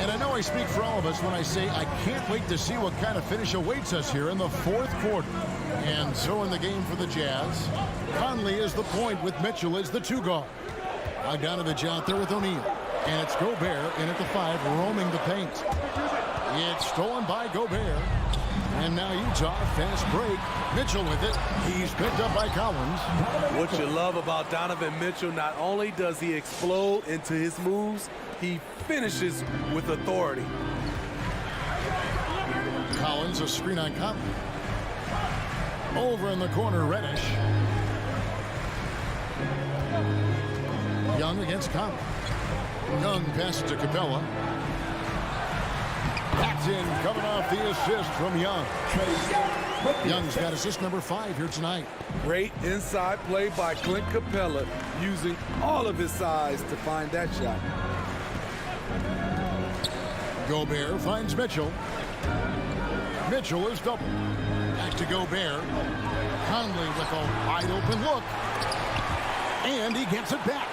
And I know I speak for all of us when I say I can't wait to see what kind of finish awaits us here in the fourth quarter. And so in the game for the Jazz, Conley is the point with Mitchell as the 2 guard. Bogdanovich out there with O'Neal. And it's Gobert in at the 5, roaming the paint. It's stolen by Gobert. And now Utah, fast break. Mitchell with it. He's picked up by Collins. What you love about Donovan Mitchell, not only does he explode into his moves, he finishes with authority. Collins, a screen on Conley. Over in the corner, Reddish. Young against Conley. Young passes to Capella. That's in, coming off the assist from Young. Young's got assist number 5 here tonight. Great inside play by Clint Capella, using all of his size to find that shot. Gobert finds Mitchell. Mitchell is doubled. Back to Gobert. Conley with a wide open look. And he gets it back.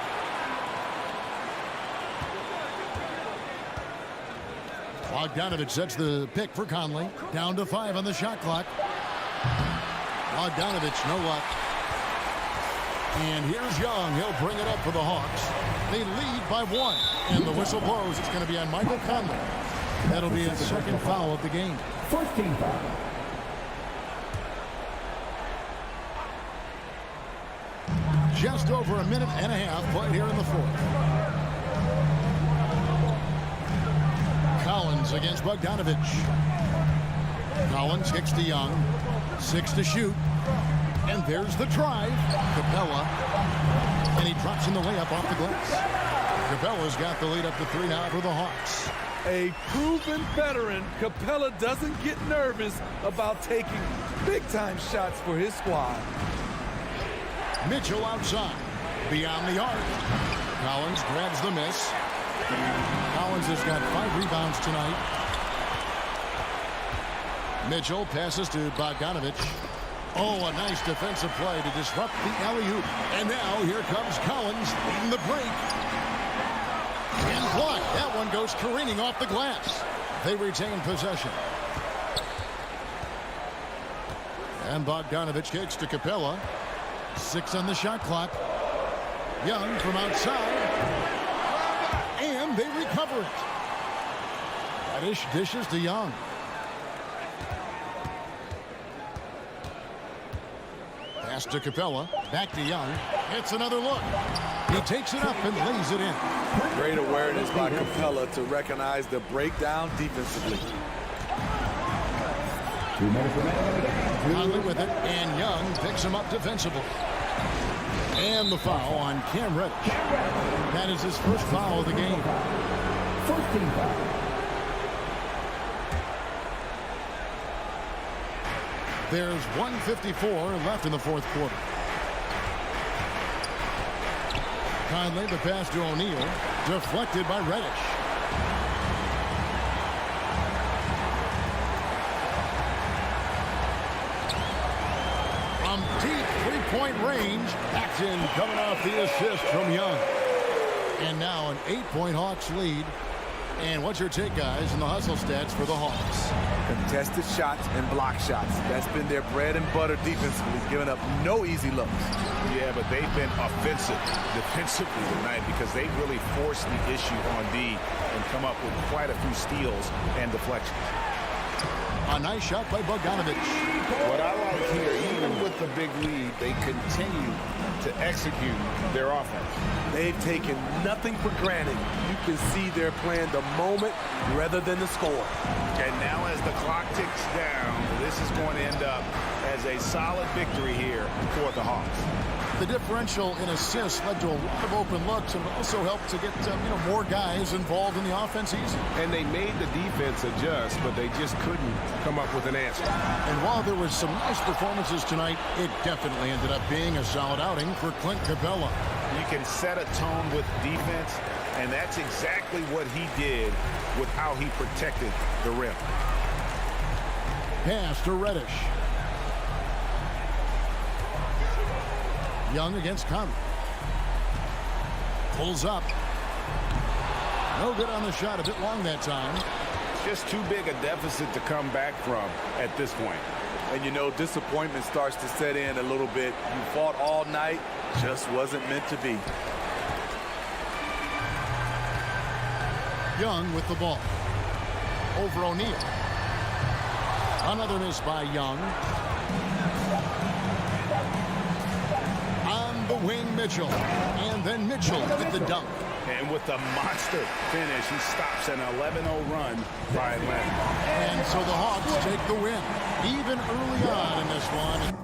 Bogdanovich sets the pick for Conley. Down to 5 on the shot clock. Bogdanovich, no luck. And here's Young. He'll bring it up for the Hawks. They lead by 1. And the whistle blows. It's going to be on Michael Conley. That'll be his second foul of the game. First team foul. Just over a minute and a half played here in the fourth. Collins against Bogdanovich. Collins kicks to Young. 6 to shoot. And there's the drive. Capella. And he drops in the layup off the glass. Capella's got the lead up to 3 now for the Hawks. A proven veteran, Capella doesn't get nervous about taking big-time shots for his squad. Mitchell outside. Beyond the arc. Collins grabs the miss. Collins has got 5 rebounds tonight. Mitchell passes to Bogdanovich. Oh, a nice defensive play to disrupt the alley-oop. And now here comes Collins leading the break. And blocked. That one goes careening off the glass. They retain possession. And Bogdanovich kicks to Capella. 6 on the shot clock. Young from outside. And they recover it. Reddish dishes to Young. Pass to Capella. Back to Young. It's another look. He takes it up and lays it in. Great awareness by Capella to recognize the breakdown defensively. Conley with it, and Young picks him up defensively. And the foul on Cam Reddish. That is his first foul of the game. First team foul. There's 1:54 left in the fourth quarter. Conley, the pass to O'Neal, deflected by Reddish. From deep three-point range, Paxton coming off the assist from Young. And now an 8-point Hawks lead. And what's your take, guys, in the hustle stats for the Hawks? Contested shots and block shots. That's been their bread and butter defensively, giving up no easy looks. Yeah, but they've been offensive defensively tonight because they really forced the issue on D and come up with quite a few steals and deflections. A nice shot by Bogdanovich. What I like here, even with the big lead, they continue to execute their offense. They've taken nothing for granted. You can see they're playing the moment rather than the score. And now as the clock ticks down, this is going to end up as a solid victory here for the Hawks. The differential in assists led to a lot of open looks and also helped to get more guys involved in the offense easy. And they made the defense adjust, but they just couldn't come up with an answer. And while there was some nice performances tonight, it definitely ended up being a solid outing for Clint Capella. You can set a tone with defense, and that's exactly what he did with how he protected the rim. Pass to Reddish. Young against Conley. Pulls up. No good on the shot. A bit long that time. Just too big a deficit to come back from at this point. And you know, disappointment starts to set in a little bit. You fought all night, just wasn't meant to be. Young with the ball. Over O'Neal. Another miss by Young. On the wing, Mitchell. And then Mitchell with the dunk. And with the monster finish, he stops an 11-0 run by Atlanta. And so the Hawks take the win. Even early on in this one.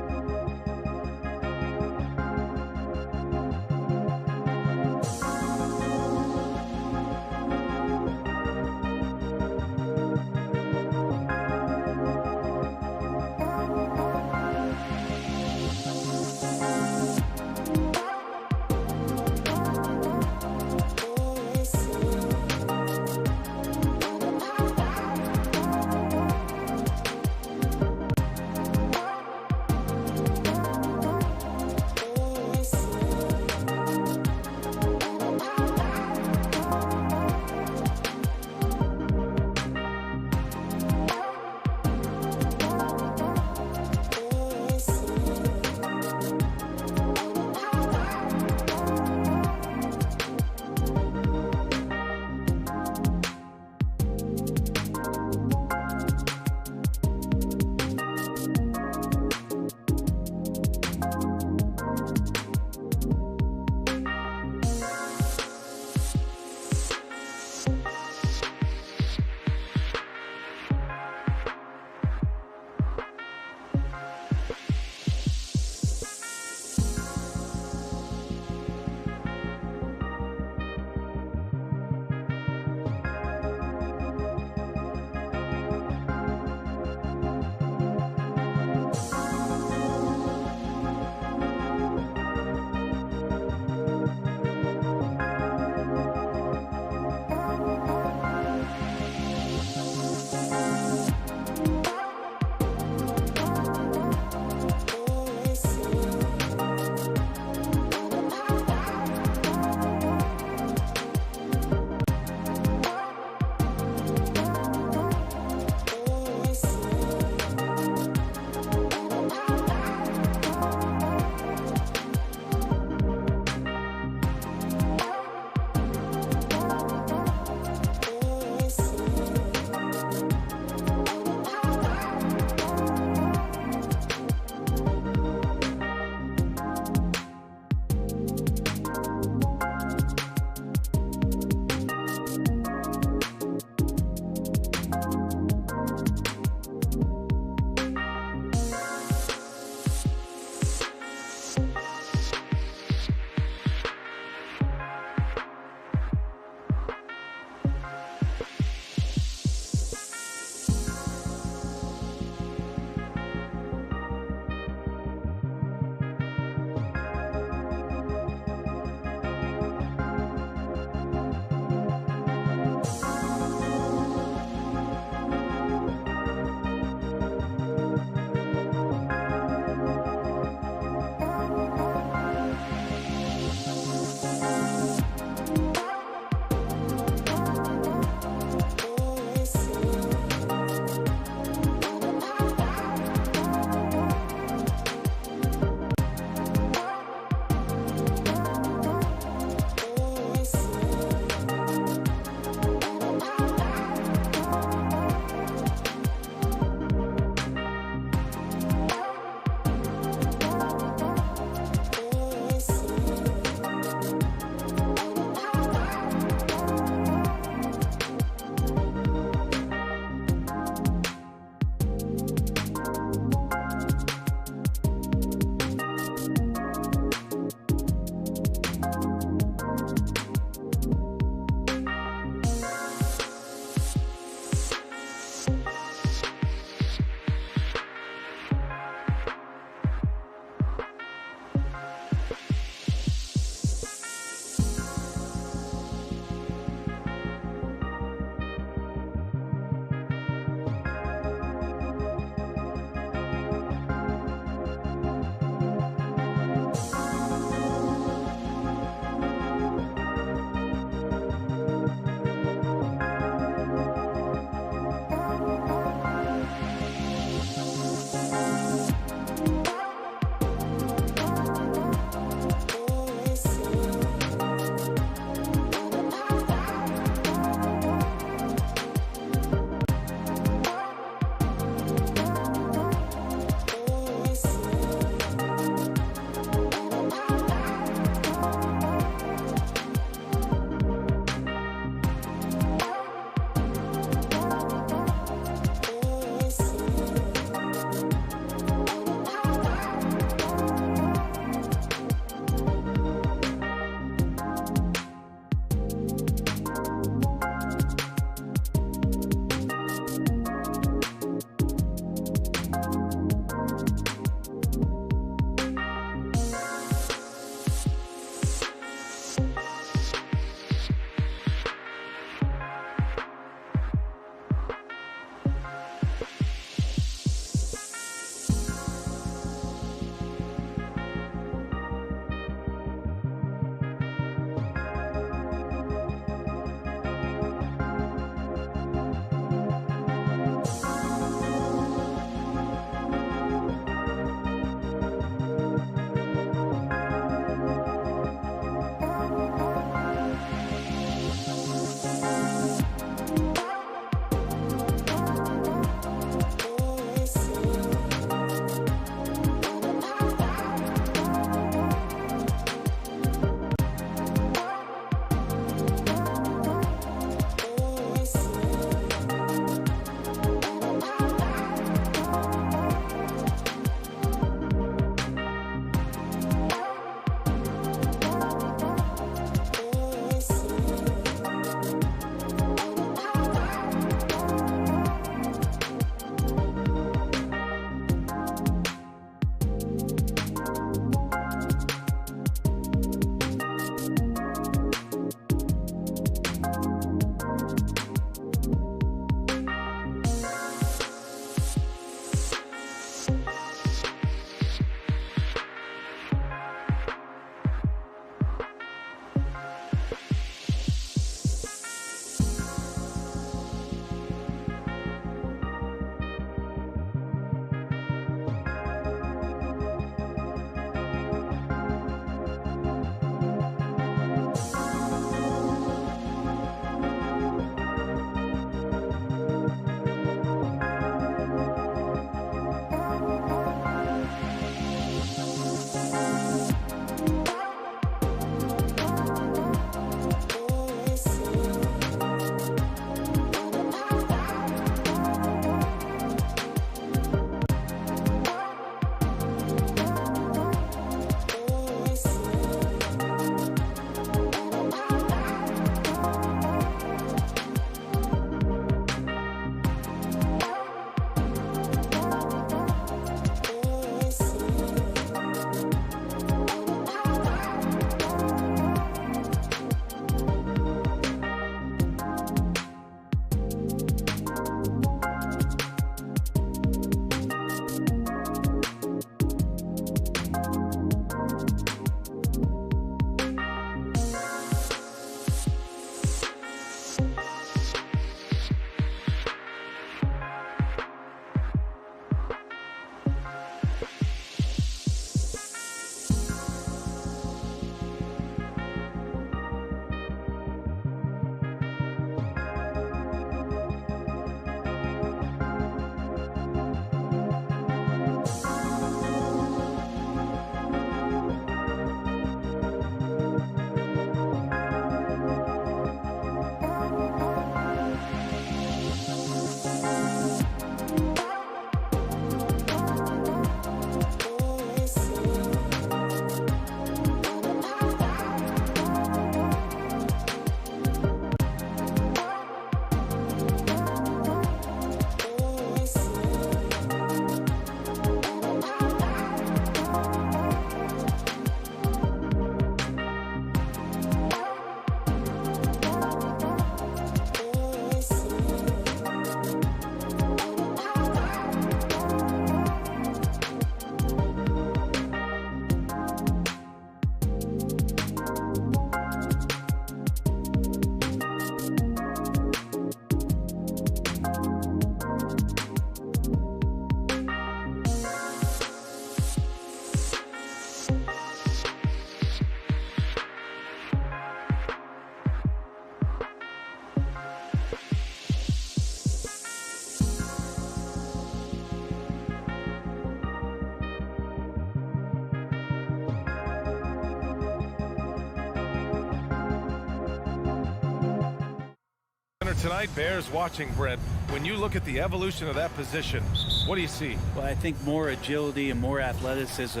tonight bears watching, Brent. When you look at the evolution of that position, what do you see? Well, I think more agility and more athleticism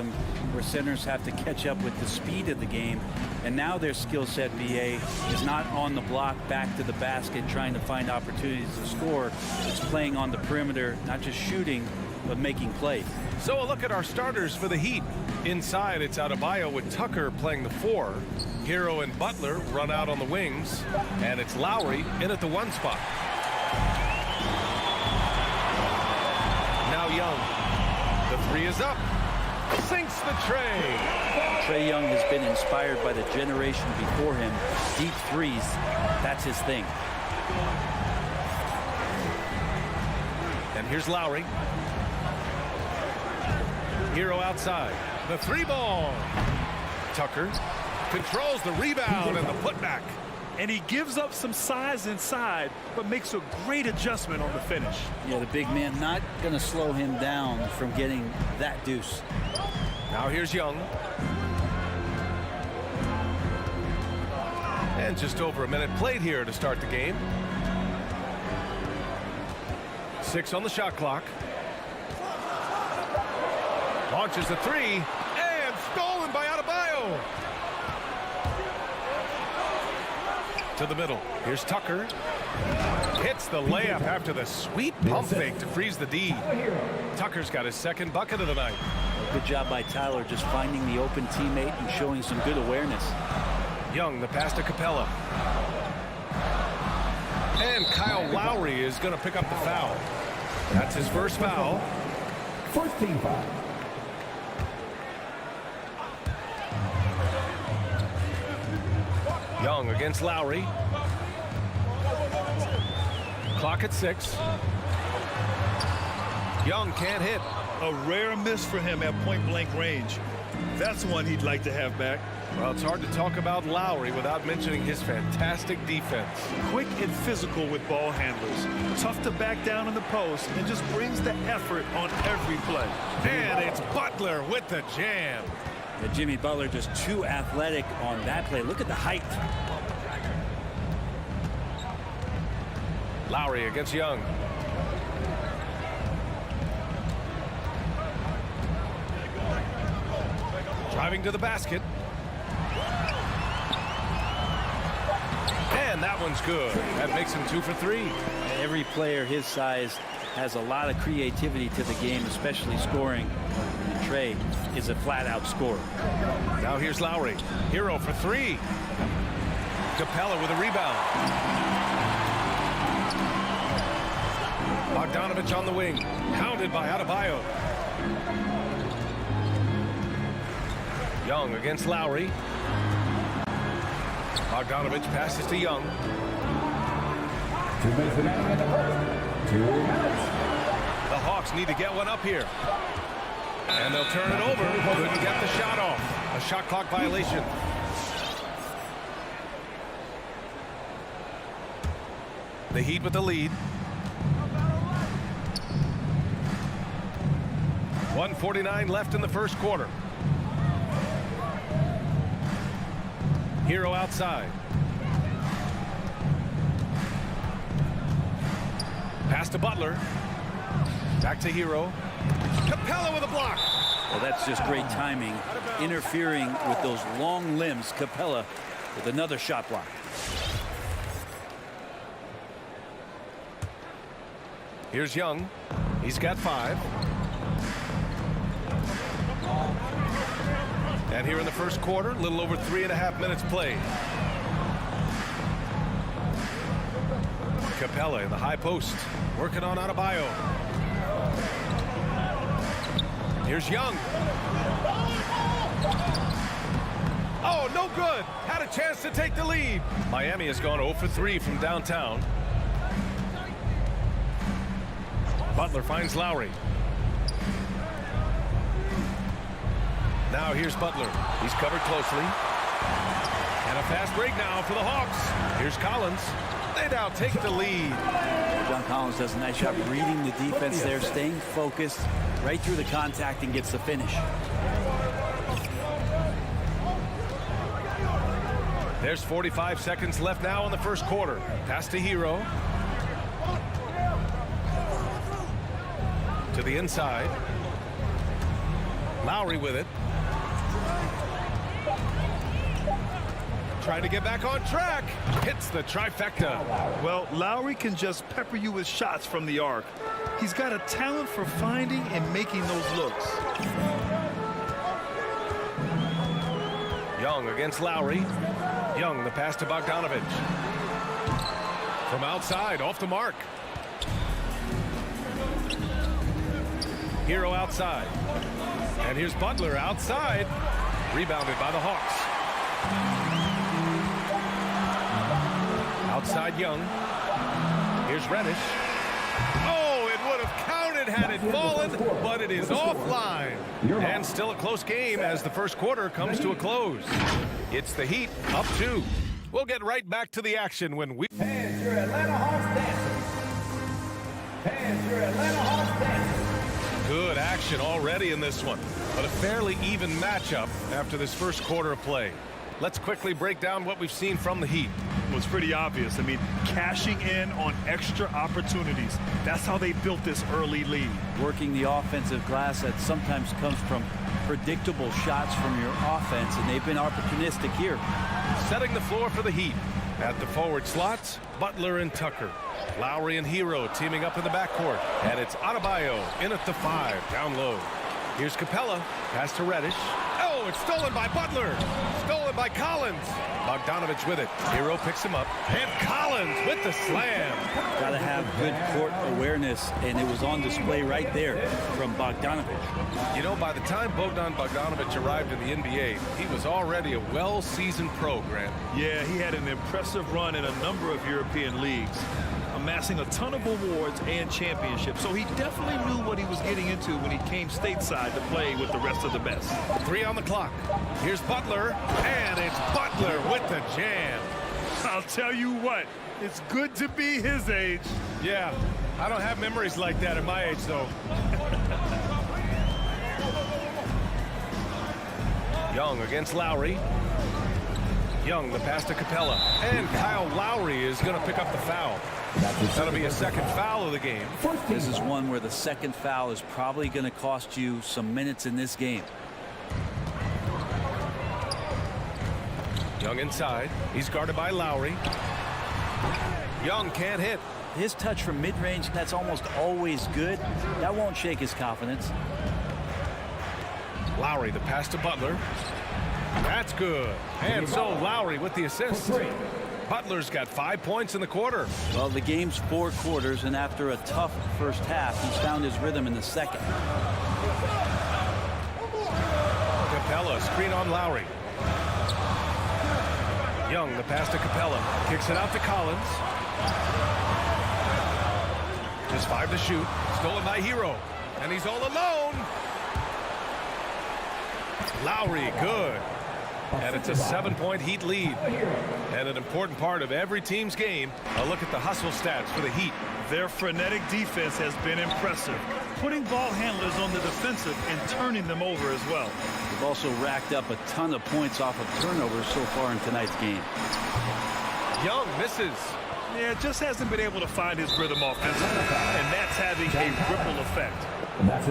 where centers have to catch up with the speed of the game. And now their skill set, BA, is not on the block back to the basket trying to find opportunities to score. It's playing on the perimeter, not just shooting, but making plays. So a look at our starters for the Heat. Inside, it's Adebayo with Tucker playing the 4. Hero and Butler run out on the wings. And it's Lowry in at the 1 spot. Now Young. The 3 is up. Sinks the tray. Trae Young has been inspired by the generation before him. Deep threes, that's his thing. And here's Lowry. Hero outside. The 3-ball. Tucker controls the rebound and the putback. And he gives up some size inside, but makes a great adjustment on the finish. Yeah, the big man not going to slow him down from getting that deuce. Now here's Young. And just over a minute played here to start the game. 6 on the shot clock. Launches the 3 and stolen by Adebayo. To the middle. Here's Tucker. Hits the layup after the sweet pump fake to freeze the D. Tucker's got his 2nd bucket of the night. Good job by Tyler just finding the open teammate and showing some good awareness. Young, the pass to Capella. And Kyle Lowry is going to pick up the foul. That's his first foul. First team foul. Young against Lowry. Clock at 6. Young can't hit. A rare miss for him at point-blank range. That's one he'd like to have back. Well, it's hard to talk about Lowry without mentioning his fantastic defense. Quick and physical with ball handlers. Tough to back down in the post and just brings the effort on every play. And it's Butler with the jam. Yeah, Jimmy Butler just too athletic on that play. Look at the height. Lowry against Young. Driving to the basket. And that one's good. That makes him 2 for 3. Every player his size has a lot of creativity to the game, especially scoring. And Trae is a flat-out scorer. Now here's Lowry. Hero for 3. Capella with a rebound. Bogdanovich on the wing. Pounded by Adebayo. Young against Lowry. Bogdanovich passes to Young. 2 minutes remaining in the first. 2 minutes. The Hawks need to get one up here. And they'll turn it over. Couldn't get the shot off. A shot clock violation. The Heat with the lead. 1:49 left in the first quarter. Hero outside. Pass to Butler. Back to Hero. Capella with a block. Well, that's just great timing. Interfering with those long limbs. Capella with another shot block. Here's Young. He's got 5. And here in the first quarter, a little over 3.5 minutes played. Capella in the high post, working on Adebayo. Here's Young. Oh, no good. Had a chance to take the lead. Miami has gone 0 for 3 from downtown. Butler finds Lowry. Now here's Butler. He's covered closely. And a fast break now for the Hawks. Here's Collins. They now take the lead. John Collins does a nice job reading the defense there, staying focused right through the contact and gets the finish. There's 45 seconds left now in the first quarter. Pass to Hero. To the inside. Lowry with it. Trying to get back on track. Hits the trifecta. Well, Lowry can just pepper you with shots from the arc. He's got a talent for finding and making those looks. Young against Lowry. Young, the pass to Bogdanovich. From outside, off the mark. Hero outside. And here's Butler outside. Rebounded by the Hawks. Outside Young. Here's Reddish. Oh, it would have counted had it fallen, but it is offline. And still a close game as the first quarter comes to a close. It's the Heat up 2. We'll get right back to the action when we... Fans, your Atlanta Hawks dancers. Fans, your Atlanta Hawks dancers. Good action already in this one, but a fairly even matchup after this first quarter of play. Let's quickly break down what we've seen from the Heat. Well, it's pretty obvious. I mean, cashing in on extra opportunities. That's how they built this early lead. Working the offensive glass that sometimes comes from predictable shots from your offense, and they've been opportunistic here. Setting the floor for the Heat. At the forward slots, Butler and Tucker. Lowry and Hero teaming up in the backcourt. And it's Adebayo in at the 5, down low. Here's Capella, pass to Reddish. Oh, it's stolen by Butler. Stolen by Collins. Bogdanovich with it. Hero picks him up. And Collins with the slam. Got to have good court awareness, and it was on display right there from Bogdanovich. You know, by the time Bogdanovich arrived in the NBA, he was already a well-seasoned pro, Grant. Yeah, he had an impressive run in a number of European leagues, amassing a ton of awards and championships. So he definitely knew what he was getting into when he came stateside to play with the rest of the best. 3 on the clock. Here's Butler, and it's Butler with the jam. I'll tell you what, it's good to be his age. Yeah, I don't have memories like that at my age, though. Young against Lowry. Young, the pass to Capella. And Kyle Lowry is going to pick up the foul. That'll be a second foul of the game. This is one where the second foul is probably going to cost you some minutes in this game. Young inside. He's guarded by Lowry. Young can't hit. His touch from mid-range, that's almost always good. That won't shake his confidence. Lowry, the pass to Butler. That's good. And so Lowry with the assist. Butler's got 5 points in the quarter. Well, the game's 4 quarters, and after a tough first half, he's found his rhythm in the second. Capella, screen on Lowry. Young, the pass to Capella. Kicks it out to Collins. Just 5 to shoot. Stolen by Hero. And he's all alone. Lowry, good. And it's a 7-point Heat lead. And an important part of every team's game, a look at the hustle stats for the Heat. Their frenetic defense has been impressive, putting ball handlers on the defensive and turning them over as well. They've also racked up a ton of points off of turnovers so far in tonight's game. Young misses. Yeah, just hasn't been able to find his rhythm offensively, and that's having a ripple effect.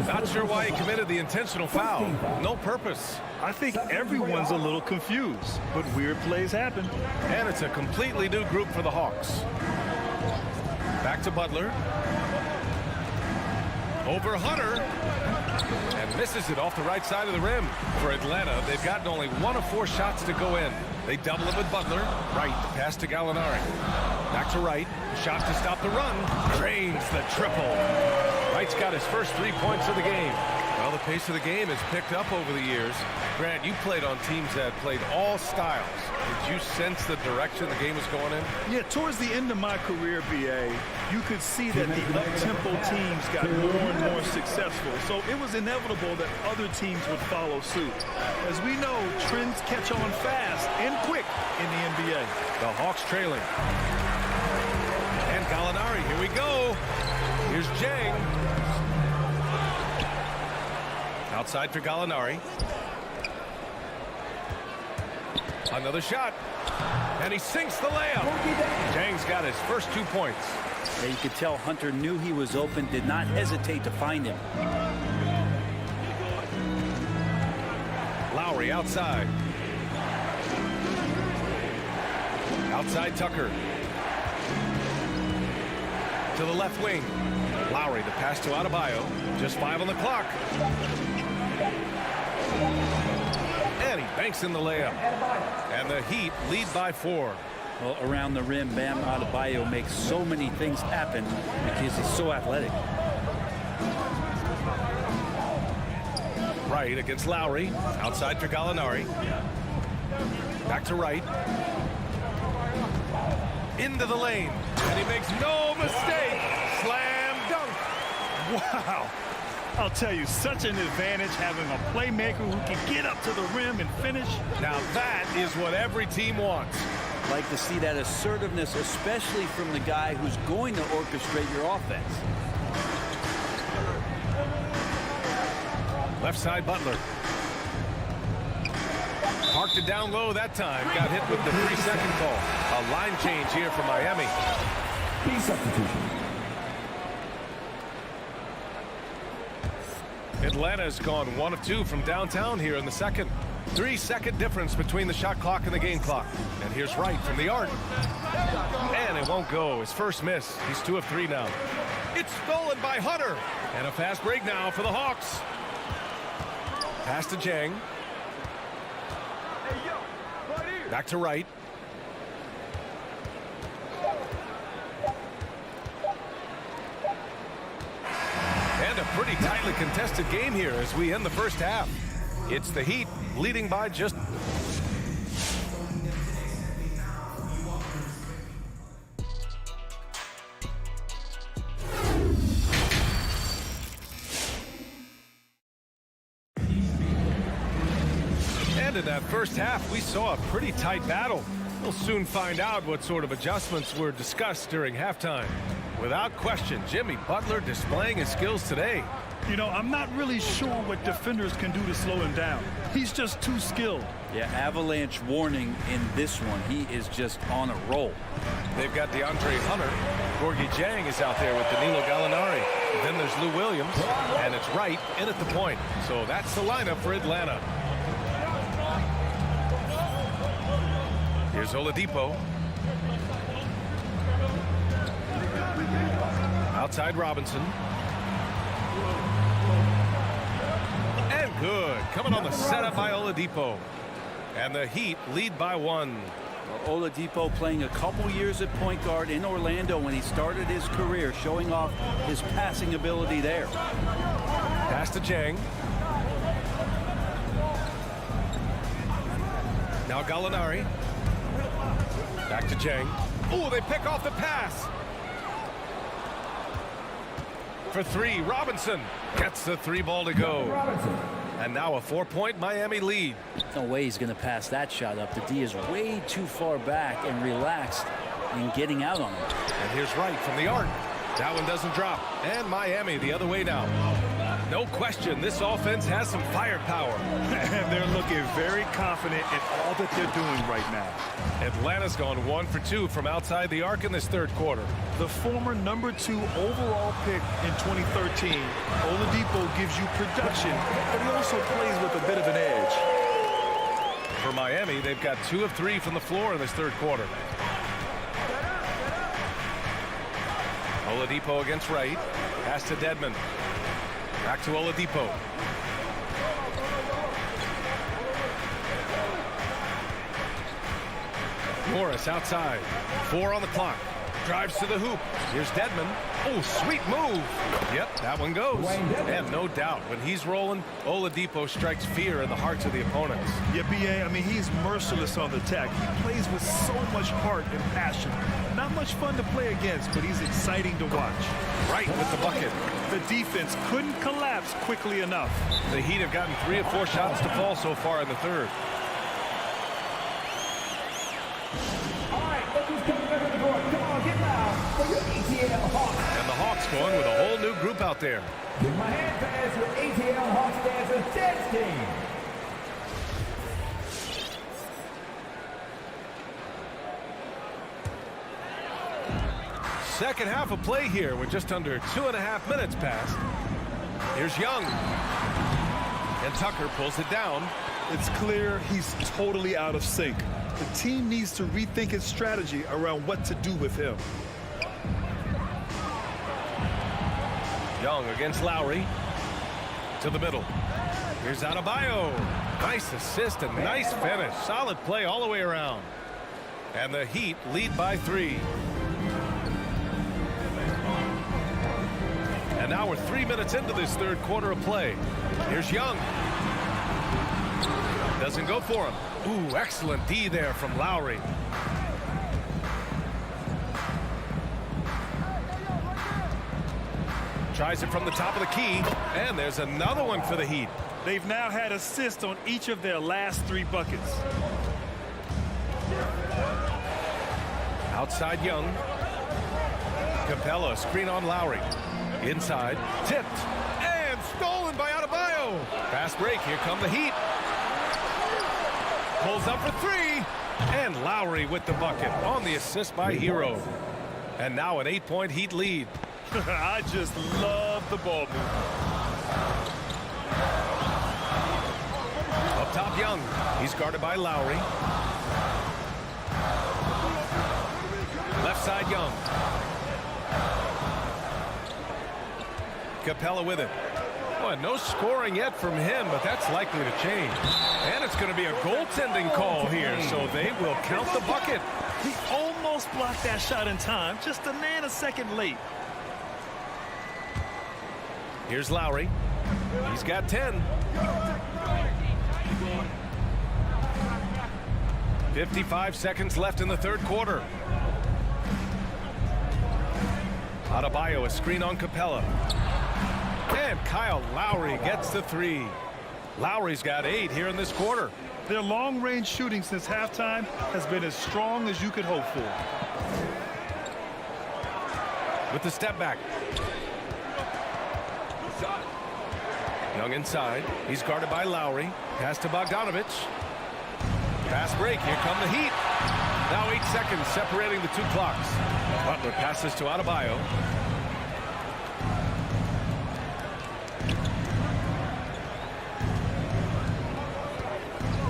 Not sure why he committed the intentional foul. No purpose. I think everyone's a little confused, but weird plays happen. And it's a completely new group for the Hawks. Back to Butler. Over Hunter. And misses it off the right side of the rim. For Atlanta, they've gotten only 1 of 4 shots to go in. They double it with Butler. Wright, the pass to Gallinari. Back to Wright. Shot to stop the run. Drains the triple. Wright's got his first 3 points of the game. Well, the pace of the game has picked up over the years. Grant, you played on teams that played all styles. Did you sense the direction the game was going in? Yeah, towards the end of my career, BA, you could see that the up-tempo teams got more and more successful. So it was inevitable that other teams would follow suit. As we know, trends catch on fast and quick in the NBA. The Hawks trailing. And Gallinari, here we go. Here's Jang. Outside for Gallinari. Another shot. And he sinks the layup. Jang's got his first 2 points. Yeah, you could tell Hunter knew he was open, did not hesitate to find him. Lowry outside. Outside Tucker. To the left wing. Lowry, the pass to Adebayo. Just 5 on the clock. And he banks in the layup. And the Heat lead by 4. Well, around the rim, Bam Adebayo makes so many things happen because he's so athletic. Wright against Lowry. Outside for Gallinari. Back to Wright. Into the lane. And he makes no mistake. Slam dunk. Wow. I'll tell you, such an advantage having a playmaker who can get up to the rim and finish. Now that is what every team wants. Like to see that assertiveness, especially from the guy who's going to orchestrate your offense. Left side Butler. Parked it down low that time. Got hit with the 3-second call. A line change here for Miami. B substitution. Atlanta's gone 1 of 2 from downtown here in the second. 3-second difference between the shot clock and the game clock. And here's Wright from the arc. And it won't go. His first miss. He's 2 of 3 now. It's stolen by Hunter. And a fast break now for the Hawks. Pass to Jang. Back to Wright. And a pretty tightly contested game here as we end the first half. It's the Heat leading by just... And in that first half, we saw a pretty tight battle. We'll soon find out what sort of adjustments were discussed during halftime. Without question, Jimmy Butler displaying his skills today. You know, I'm not really sure what defenders can do to slow him down. He's just too skilled. Yeah, avalanche warning in this one. He is just on a roll. They've got DeAndre Hunter. Gorgie Jang is out there with Danilo Gallinari. Then there's Lou Williams, and it's Wright in at the point. So that's the lineup for Atlanta. Here's Oladipo. Outside Robinson. And good. Coming on the setup by Oladipo. And the Heat lead by 1. Well, Oladipo playing a couple years at point guard in Orlando when he started his career, showing off his passing ability there. Pass to Jang. Now Gallinari. Back to Jang. Oh, they pick off the pass. For 3, Robinson gets the 3 ball to go. And now a 4-point Miami lead. No way he's going to pass that shot up. The D is way too far back and relaxed in getting out on it. And here's Wright from the arc. That one doesn't drop. And Miami the other way now. No question, this offense has some firepower. And they're looking very confident in all that they're doing right now. Atlanta's gone 1 for 2 from outside the arc in this third quarter. The former #2 overall pick in 2013, Oladipo gives you production, but he also plays with a bit of an edge. For Miami, they've got 2 of 3 from the floor in this third quarter. Oladipo against Wright. Pass to Dedmon. Back to Oladipo. Morris outside. 4 on the clock. Drives to the hoop. Here's Dedmon. Oh, sweet move. Yep, that one goes. And no doubt, when he's rolling, Oladipo strikes fear in the hearts of the opponents. Yeah, B.A., I mean, he's merciless on the attack. He plays with so much heart and passion. Not much fun to play against, but he's exciting to watch. Right with the bucket. The defense couldn't collapse quickly enough. The Heat have gotten 3 of 4 shots to fall so far in the third. All right, look who's coming over the board. Come on, get loud for your ATL Hawks. And the Hawks going with a whole new group out there. Give my hand pass with ATL Hawks dancers dance team. Second half of play here with just under 2.5 minutes passed. Here's Young. And Tucker pulls it down. It's clear he's totally out of sync. The team needs to rethink its strategy around what to do with him. Young against Lowry. To the middle. Here's Adebayo. Nice assist and nice finish. Solid play all the way around. And the Heat lead by 3. And now we're 3 minutes into this third quarter of play. Here's Young. Doesn't go for him. Ooh, excellent D there from Lowry. Tries it from the top of the key. And there's another one for the Heat. They've now had assists on each of their last 3 buckets. Outside Young. Capella, screen on Lowry. Inside, tipped, and stolen by Adebayo. Fast break, here come the Heat. Pulls up for 3, and Lowry with the bucket on the assist by Hero. And now an 8-point Heat lead. I just love the ball move. Up top, Young. He's guarded by Lowry. Left side, Young. Capella with it. Boy, no scoring yet from him, but that's likely to change. And it's going to be a goaltending call here, so they will count the bucket. He almost blocked that shot in time, just a nanosecond late. Here's Lowry. He's got 10. 55 seconds left in the third quarter. Adebayo, a screen on Capella. And Kyle Lowry gets the 3. Lowry's got 8 here in this quarter. Their long-range shooting since halftime has been as strong as you could hope for. With the step back. Young inside. He's guarded by Lowry. Pass to Bogdanovich. Fast break. Here come the Heat. Now 8 seconds separating the 2 clocks. Butler passes to Adebayo.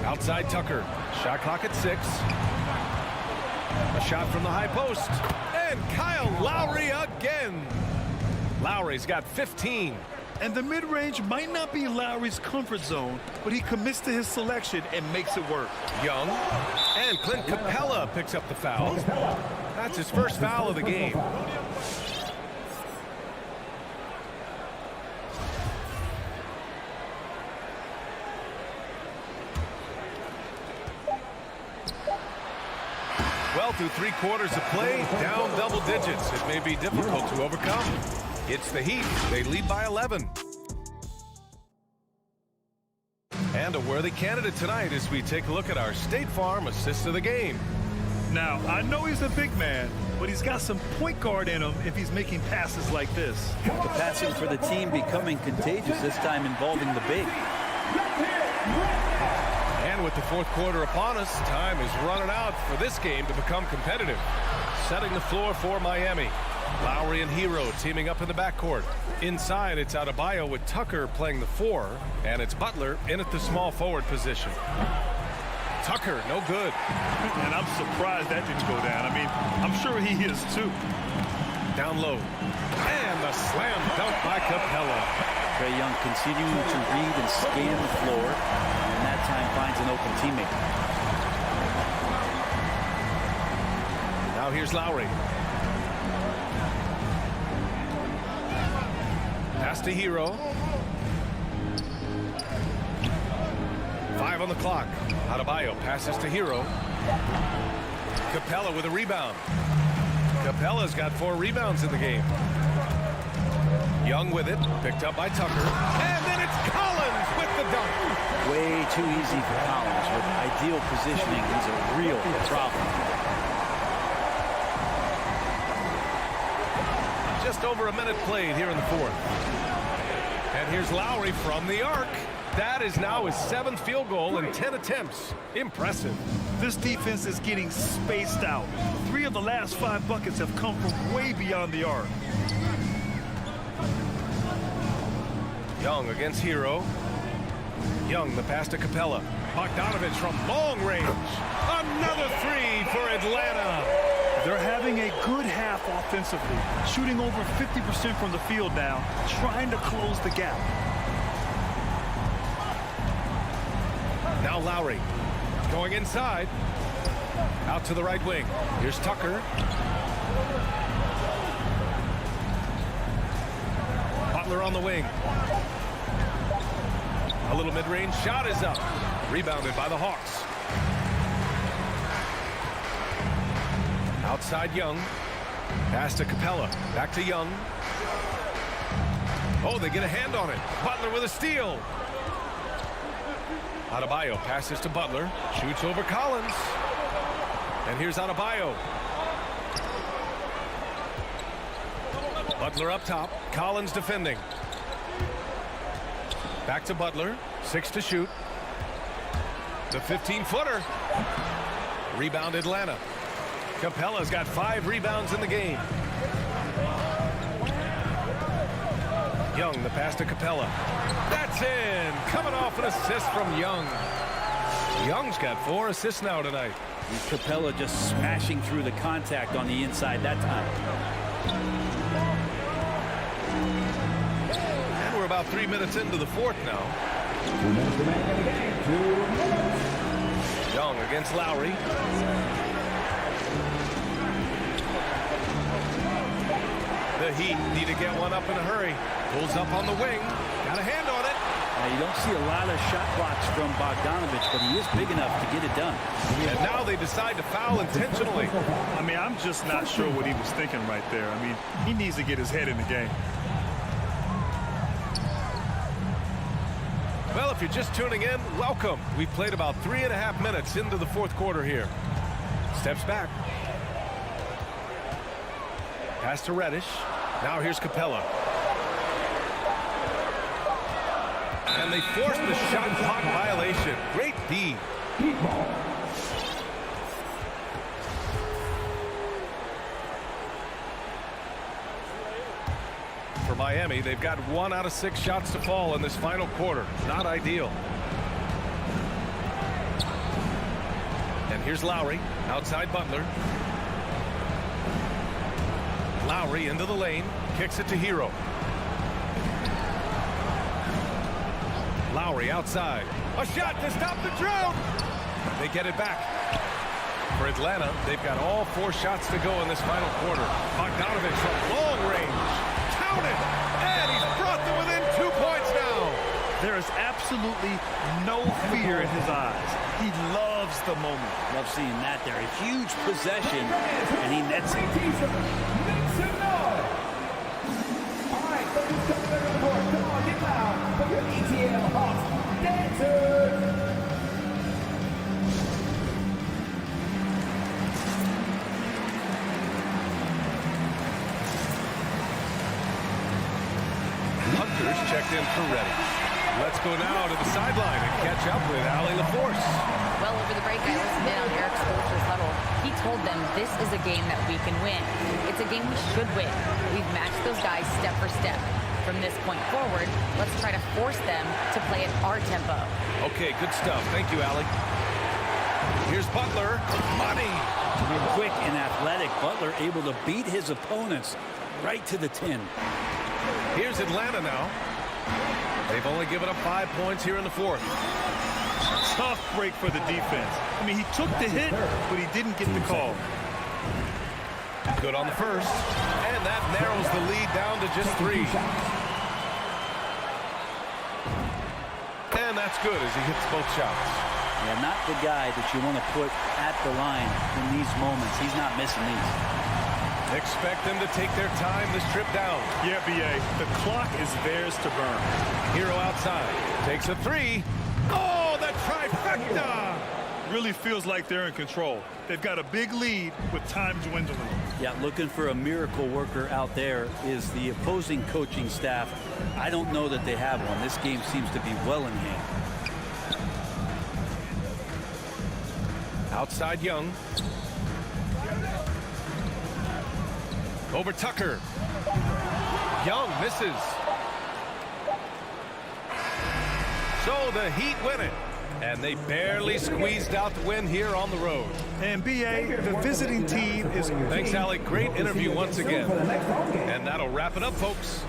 Outside Tucker. Shot clock at 6. A shot from the high post. And Kyle Lowry again. Lowry's got 15. And the mid-range might not be Lowry's comfort zone, but he commits to his selection and makes it work. Young. And Clint Capella picks up the foul. That's his first foul of the game. Well, through 3 quarters of play, down double digits. It may be difficult to overcome. It's the Heat. They lead by 11. And a worthy candidate tonight as we take a look at our State Farm assist of the game. Now, I know he's a big man, but he's got some point guard in him if he's making passes like this. The passing for the team becoming contagious, this time involving the big. And with the fourth quarter upon us, time is running out for this game to become competitive. Setting the floor for Miami. Lowry and Hero teaming up in the backcourt. Inside, it's Adebayo with Tucker playing the 4, and it's Butler in at the small forward position. Tucker, no good. And I'm surprised that didn't go down. I mean, I'm sure he is too. Down low. And the slam dunk by Capella. Trae Young continuing to read and scan the floor, and that time finds an open teammate. Now here's Lowry. Pass to Hero. 5 on the clock. Adebayo passes to Hero. Capella with a rebound. Capella's got 4 rebounds in the game. Young with it, picked up by Tucker. And then it's Collins with the dunk. Way too easy for Collins. With ideal positioning, he's a real problem. Just over a minute played here in the fourth. And here's Lowry from the arc. That is now his 7th field goal in 10 attempts. Impressive. This defense is getting spaced out. 3 of the last 5 buckets have come from way beyond the arc. Young against Hero. Young, the pass to Capella. Bogdanovich from long range. Another 3 for Atlanta. They're having a good half offensively, shooting over 50% from the field now, trying to close the gap. Now Lowry going inside. Out to the right wing. Here's Tucker. Butler on the wing. A little mid-range shot is up. Rebounded by the Hawks. Outside Young. Pass to Capella. Back to Young. Oh, they get a hand on it. Butler with a steal. Adebayo passes to Butler. Shoots over Collins. And here's Adebayo. Butler up top. Collins defending. Back to Butler. 6 to shoot. The 15-footer. Rebound Atlanta. Capella's got 5 rebounds in the game. Young, the pass to Capella. That's in. Coming off an assist from Young. Young's got 4 assists now tonight. And Capella just smashing through the contact on the inside that time. And we're about 3 minutes into the fourth now. Young against Lowry. The Heat need to get one up in a hurry. Pulls up on the wing. Got a hand on it. Now, you don't see a lot of shot blocks from Bogdanovich, but he is big enough to get it done. And now they decide to foul intentionally. I mean, I'm just not sure what he was thinking right there. I mean, he needs to get his head in the game. Well, if you're just tuning in, welcome. We've played about 3.5 minutes into the fourth quarter here. Steps back. Pass to Reddish. Now here's Capella. And they force the shot clock violation. Great D. For Miami, they've got 1 out of 6 shots to fall in this final quarter. Not ideal. And here's Lowry. Outside Butler. Lowry into the lane. Kicks it to Hero. Lowry outside. A shot to stop the drought. They get it back. For Atlanta, they've got all 4 shots to go in this final quarter. Bogdanovich from long range. Count it. And he's brought them within 2 points now. There is absolutely no fear in his eyes. He loves the moment. Love seeing that there. A huge possession, and he nets it. Make some noise. All right, so just come to the court. Come on, get loud for your ATL Hawks dancers. Hunter's checked in for Reddish. Let's go now to the sideline and catch up with Allie LaForce. Well, over the break, I listened in on Eric Spoelstra's huddle. He told them this is a game that we can win. It's a game we should win. We've matched those guys step for step. From this point forward, let's try to force them to play at our tempo. Okay, good stuff. Thank you, Allie. Here's Butler. Money. Quick and athletic, Butler able to beat his opponents right to the 10. Here's Atlanta now. They've only given up 5 points here in the fourth. Tough break for the defense. I mean, he took the hit, but he didn't get the call. Good on the first. And that narrows the lead down to just 3. And that's good as he hits both shots. Yeah, not the guy that you want to put at the line in these moments. He's not missing these. Expect them to take their time this trip down. Yeah, B.A., the clock is theirs to burn. Hero outside. Takes a 3. Oh, the trifecta! Really feels like they're in control. They've got a big lead with time dwindling. Yeah, looking for a miracle worker out there is the opposing coaching staff. I don't know that they have one. This game seems to be well in hand. Outside Young. Over Tucker. Young misses. So the Heat win it. And they barely squeezed out the win here on the road. And BA, the visiting team is... Thanks, Alec. Great interview once again. And that'll wrap it up, folks.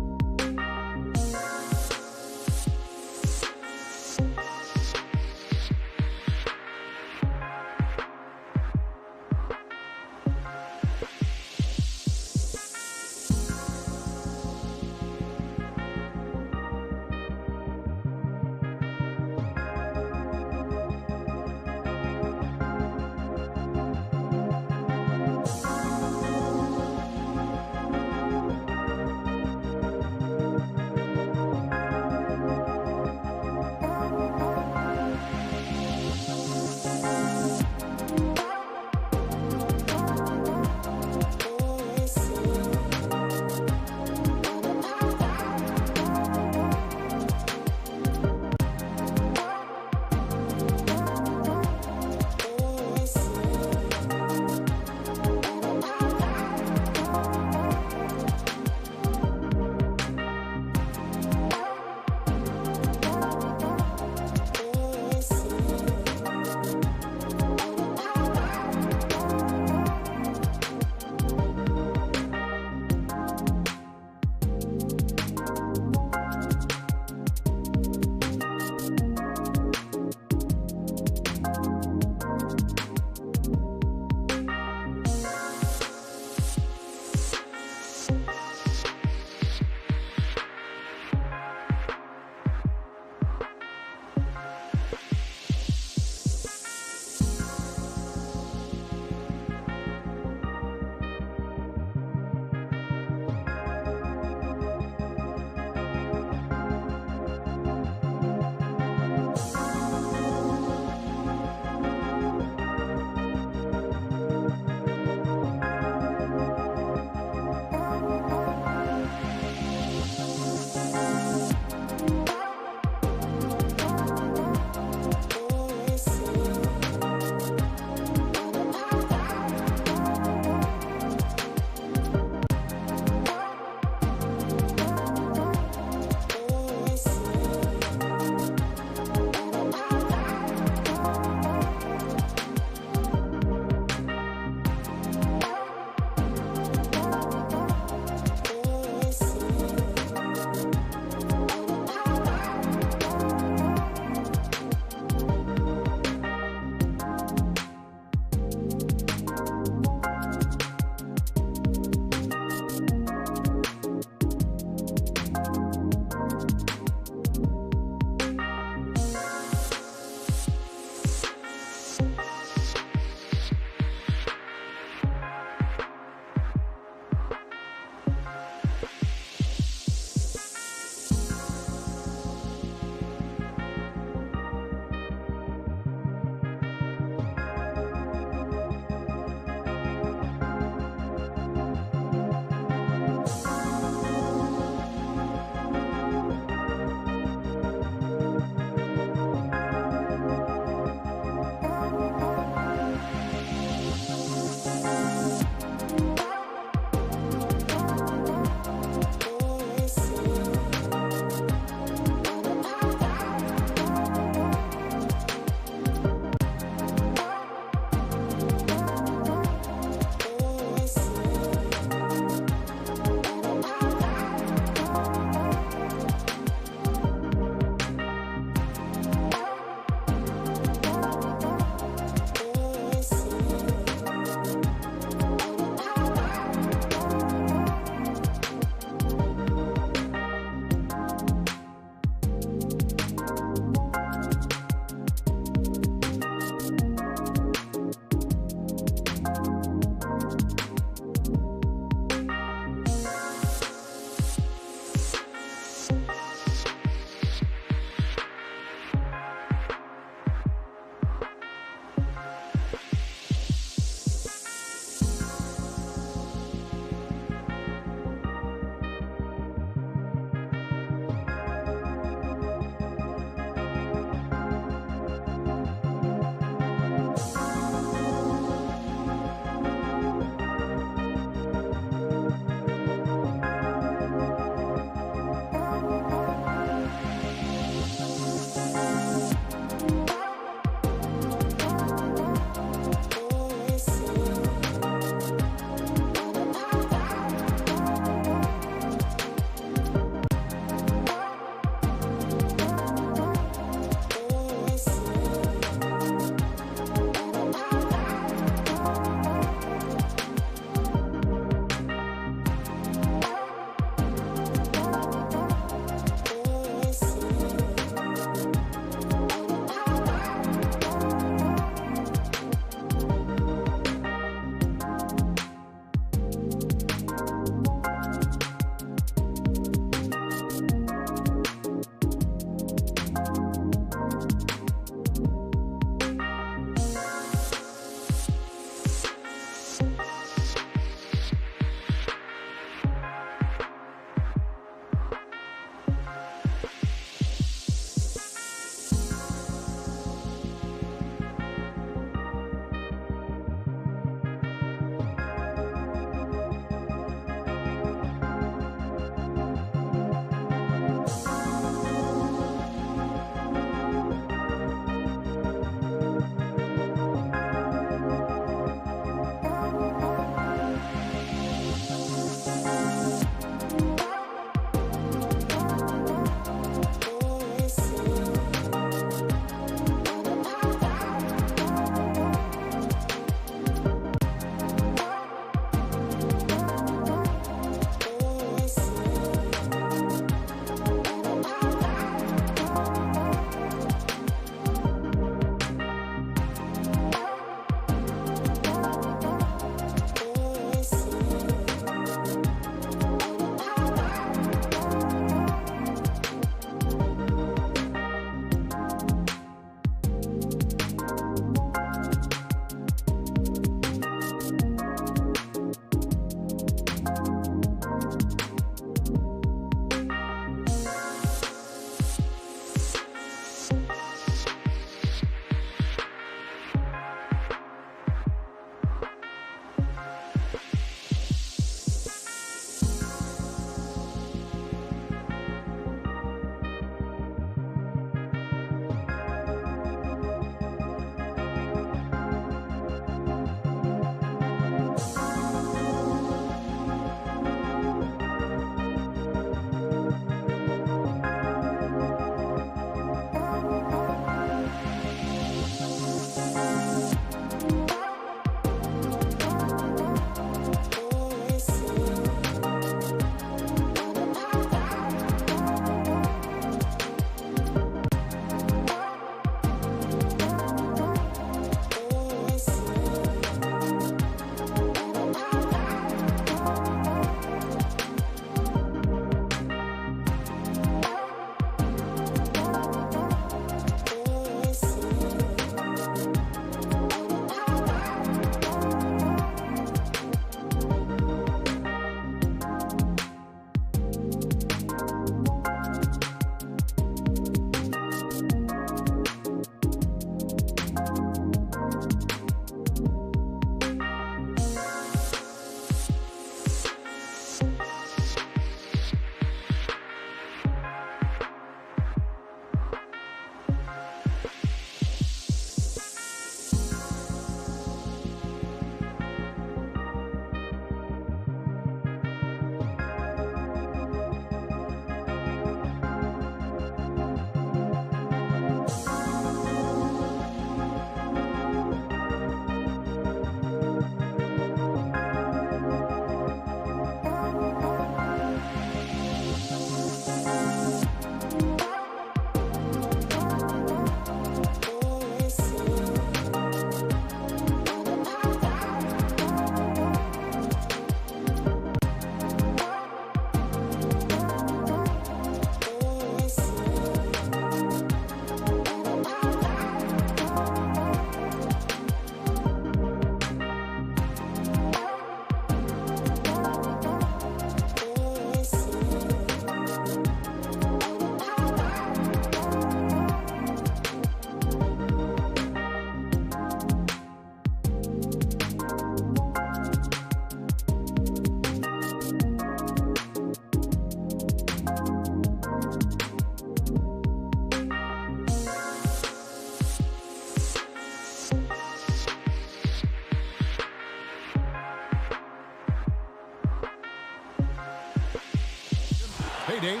Dave.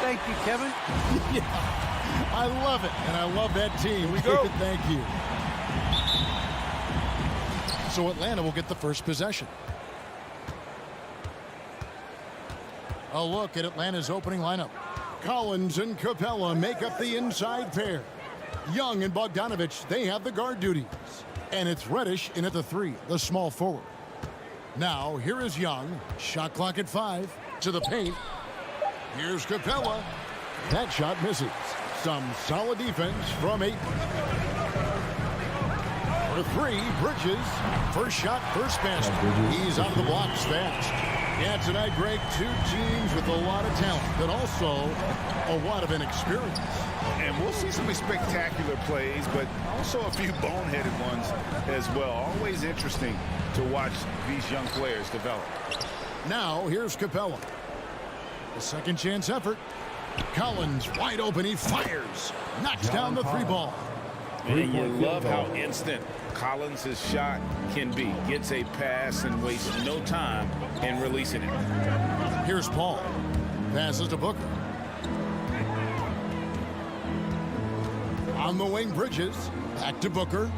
Thank you, Kevin. Yeah, I love it, and I love that team. Here we go. Thank you. So Atlanta will get the first possession. A look at Atlanta's opening lineup. Collins and Capella make up the inside pair. Young and Bogdanovich, they have the guard duties. And it's Reddish in at the 3, the small forward. Now, here is Young. Shot clock at 5. To the paint. Here's Capella. That shot misses. Some solid defense from 8. For 3, Bridges. First shot, first basket. He's out of the blocks fast. Yeah, tonight, Greg, 2 teams with a lot of talent, but also a lot of inexperience. And we'll see some spectacular plays, but also a few boneheaded ones as well. Always interesting to watch these young players develop. Now, here's Capella. A second chance effort. Collins wide open. He fires. Knocks down the 3 ball. And you love how instant Collins' shot can be. Gets a pass and wastes no time in releasing it. Here's Paul. Passes to Booker. On the wing, Bridges. Back to Booker.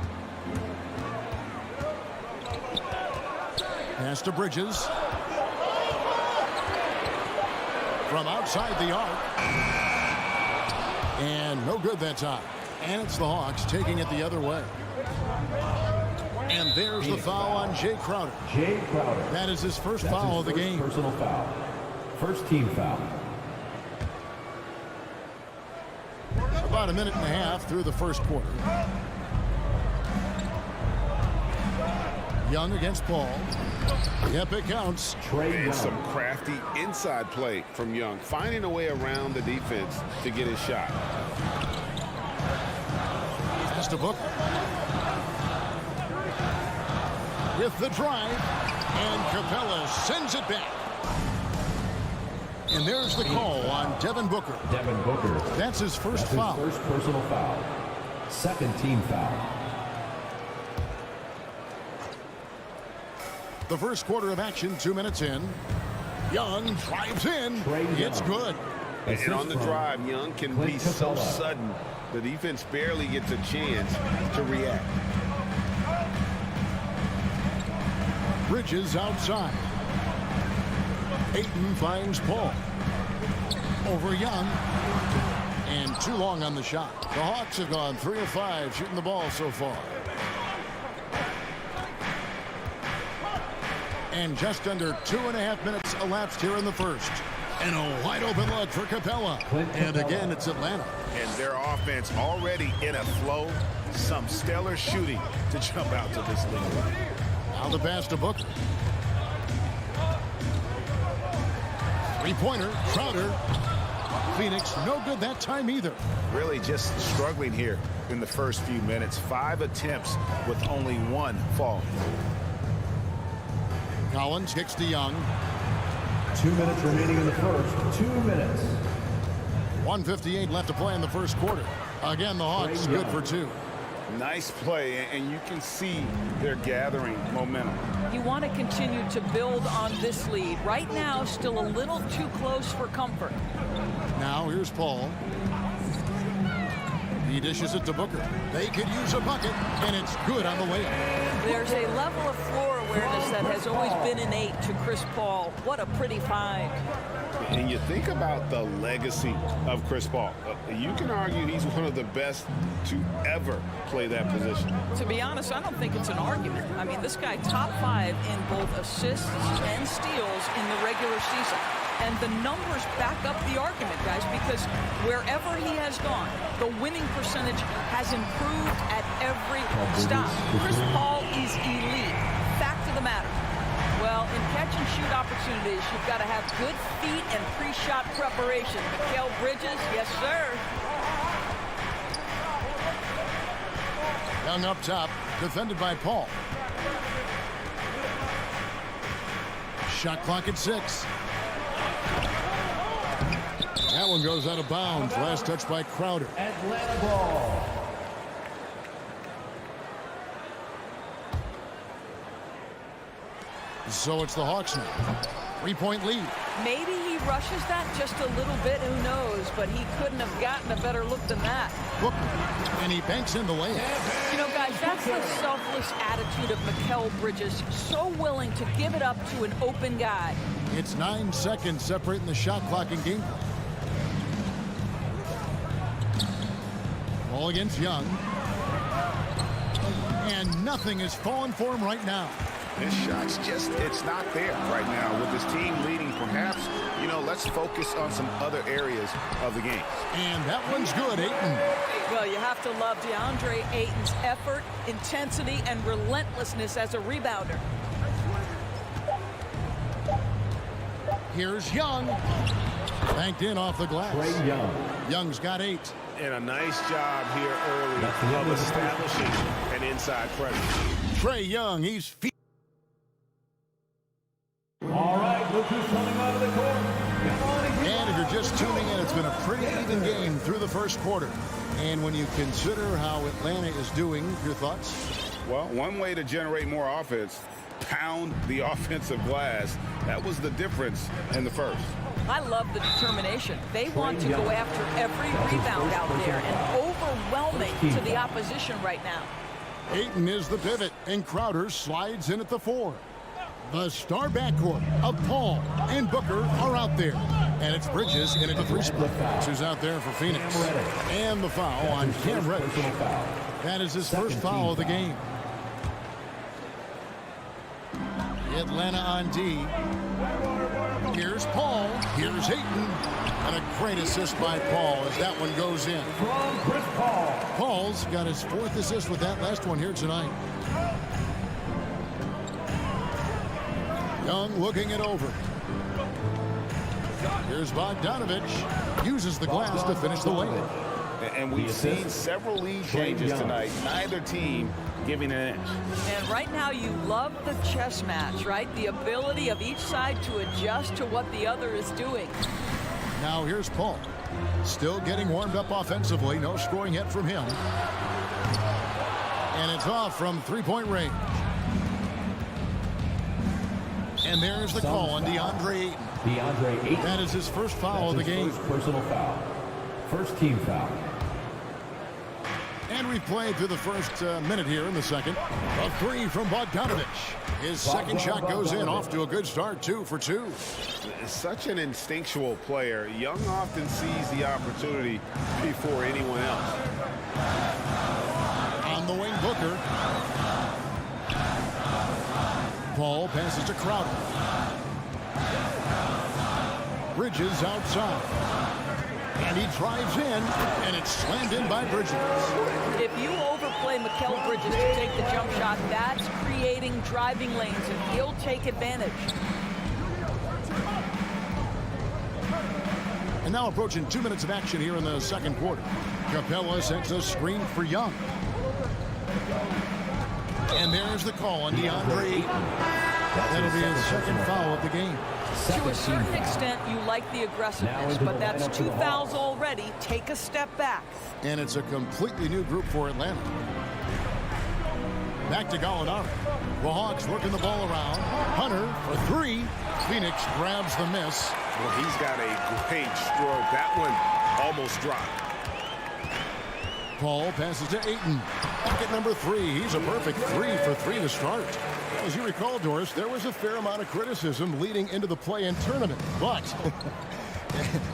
Pass to Bridges. From outside the arc. And no good that time. And it's the Hawks taking it the other way. And there's the foul on Jay Crowder. Jay Crowder. That is his first foul of the game. Personal foul. First team foul. About a minute and a half through the first quarter. Young against Paul. Yep, it counts. And some crafty inside play from Young, finding a way around the defense to get his shot. Pass to Booker. With the drive, and Capella sends it back. And there's the call on Devin Booker. Devin Booker. That's his first That's foul. His first personal foul. Second team foul. The first quarter of action, 2 minutes in. Young drives in. It's good. And on the drive, Young can be so sudden. The defense barely gets a chance to react. Bridges outside. Ayton finds Paul. Over Young. And too long on the shot. The Hawks have gone 3 of 5 shooting the ball so far. And just under 2.5 minutes elapsed here in the first. And a wide open look for Capella. And again, it's Atlanta. And their offense already in a flow. Some stellar shooting to jump out to this lead. Now the pass to Booker. 3-pointer, Crowder. Phoenix, no good that time either. Really just struggling here in the first few minutes. 5 attempts with only 1 fall. Collins kicks to Young. 2 minutes remaining in the first. 2 minutes. 1:58 left to play in the first quarter. Again, the Hawks good for 2. Nice play, and you can see they're gathering momentum. You want to continue to build on this lead. Right now, still a little too close for comfort. Now here's Paul. He dishes it to Booker. They could use a bucket, and it's good on the way. There's a level of floor awareness that has always been innate to Chris Paul. What a pretty find. And you think about the legacy of Chris Paul. You can argue he's one of the best to ever play that position. To be honest, I don't think it's an argument. I mean, this guy top 5 in both assists and steals in the regular season. And the numbers back up the argument, guys, because wherever he has gone, the winning percentage has improved at every stop. Chris Paul is elite. Fact of the matter. Well, in catch-and-shoot opportunities, you've got to have good feet and pre-shot preparation. Mikal Bridges, yes, sir. Young up top, defended by Paul. Shot clock at 6. That one goes out of bounds. Last touch by Crowder. Atlanta ball. So it's the Hawks now. 3-point lead. Maybe he rushes that just a little bit, who knows, but he couldn't have gotten a better look than that. Booker, and he banks in the layup. You know, guys, that's the selfless attitude of Mikal Bridges, so willing to give it up to an open guy. It's 9 seconds separating the shot clock and game clock. Ball against Young. And nothing is falling for him right now. His shot's just, it's not there right now. With his team leading, perhaps, you know, let's focus on some other areas of the game. And that one's good, Ayton. Well, you have to love DeAndre Ayton's effort, intensity, and relentlessness as a rebounder. Here's Young. Banked in off the glass. Young's got 8. And a nice job here early of establishing an inside presence. Trae Young, he's feet. All right, look who's coming out of the court. Come on and And if you're just tuning in, it's been a pretty even game through the first quarter. And when you consider how Atlanta is doing, your thoughts? Well, one way to generate more offense, pound the offensive glass. That was the difference in the first. I love the determination. They want to go after every rebound out there and overwhelming to the opposition right now. Ayton is the pivot, and Crowder slides in at the 4. The star backcourt of Paul and Booker are out there. And it's Bridges in at the 3 spot. Who's out there for Phoenix. And the foul on Cam Reddish. That is his first foul of the game. Atlanta on D. Here's Paul. Here's Ayton. And a great assist by Paul as that one goes in. from Chris Paul. Paul's got his 4th assist with that last one here tonight. Young looking it over. Here's Bogdanovich. Uses the glass to finish the layup. And we've seen several lead changes tonight. Neither team giving an inch. And right now you love the chess match, right? The ability of each side to adjust to what the other is doing. Now here's Paul. Still getting warmed up offensively. No scoring yet from him. And it's off from 3-point range. And there's the call on DeAndre Ayton. DeAndre Ayton. That is his first foul of the game. First personal foul. First team foul. And we've played through the first minute here in the second. A 3 from Bogdanovich. His second shot goes in, off to a good start, 2 for 2. Such an instinctual player. Young often sees the opportunity before anyone else. On the wing, Booker. Paul passes to Crowder. Bridges outside. And he drives in, and it's slammed in by Bridges. If you overplay Mikal Bridges to take the jump shot, that's creating driving lanes, and he'll take advantage. And now approaching 2 minutes of action here in the second quarter. Capella sets a screen for Young. And there's the call on DeAndre Ayton. That'll be his second foul of the game. To a certain extent, you like the aggressiveness, but that's 2 fouls already. Take a step back. And it's a completely new group for Atlanta. Back to Gallinari. The Hawks working the ball around. Hunter for 3. Phoenix grabs the miss. Well, he's got a great stroke. That one almost dropped. Paul passes to Ayton. Bucket number 3. He's a perfect 3 for 3 to start. As you recall, Doris, there was a fair amount of criticism leading into the play-in tournament, but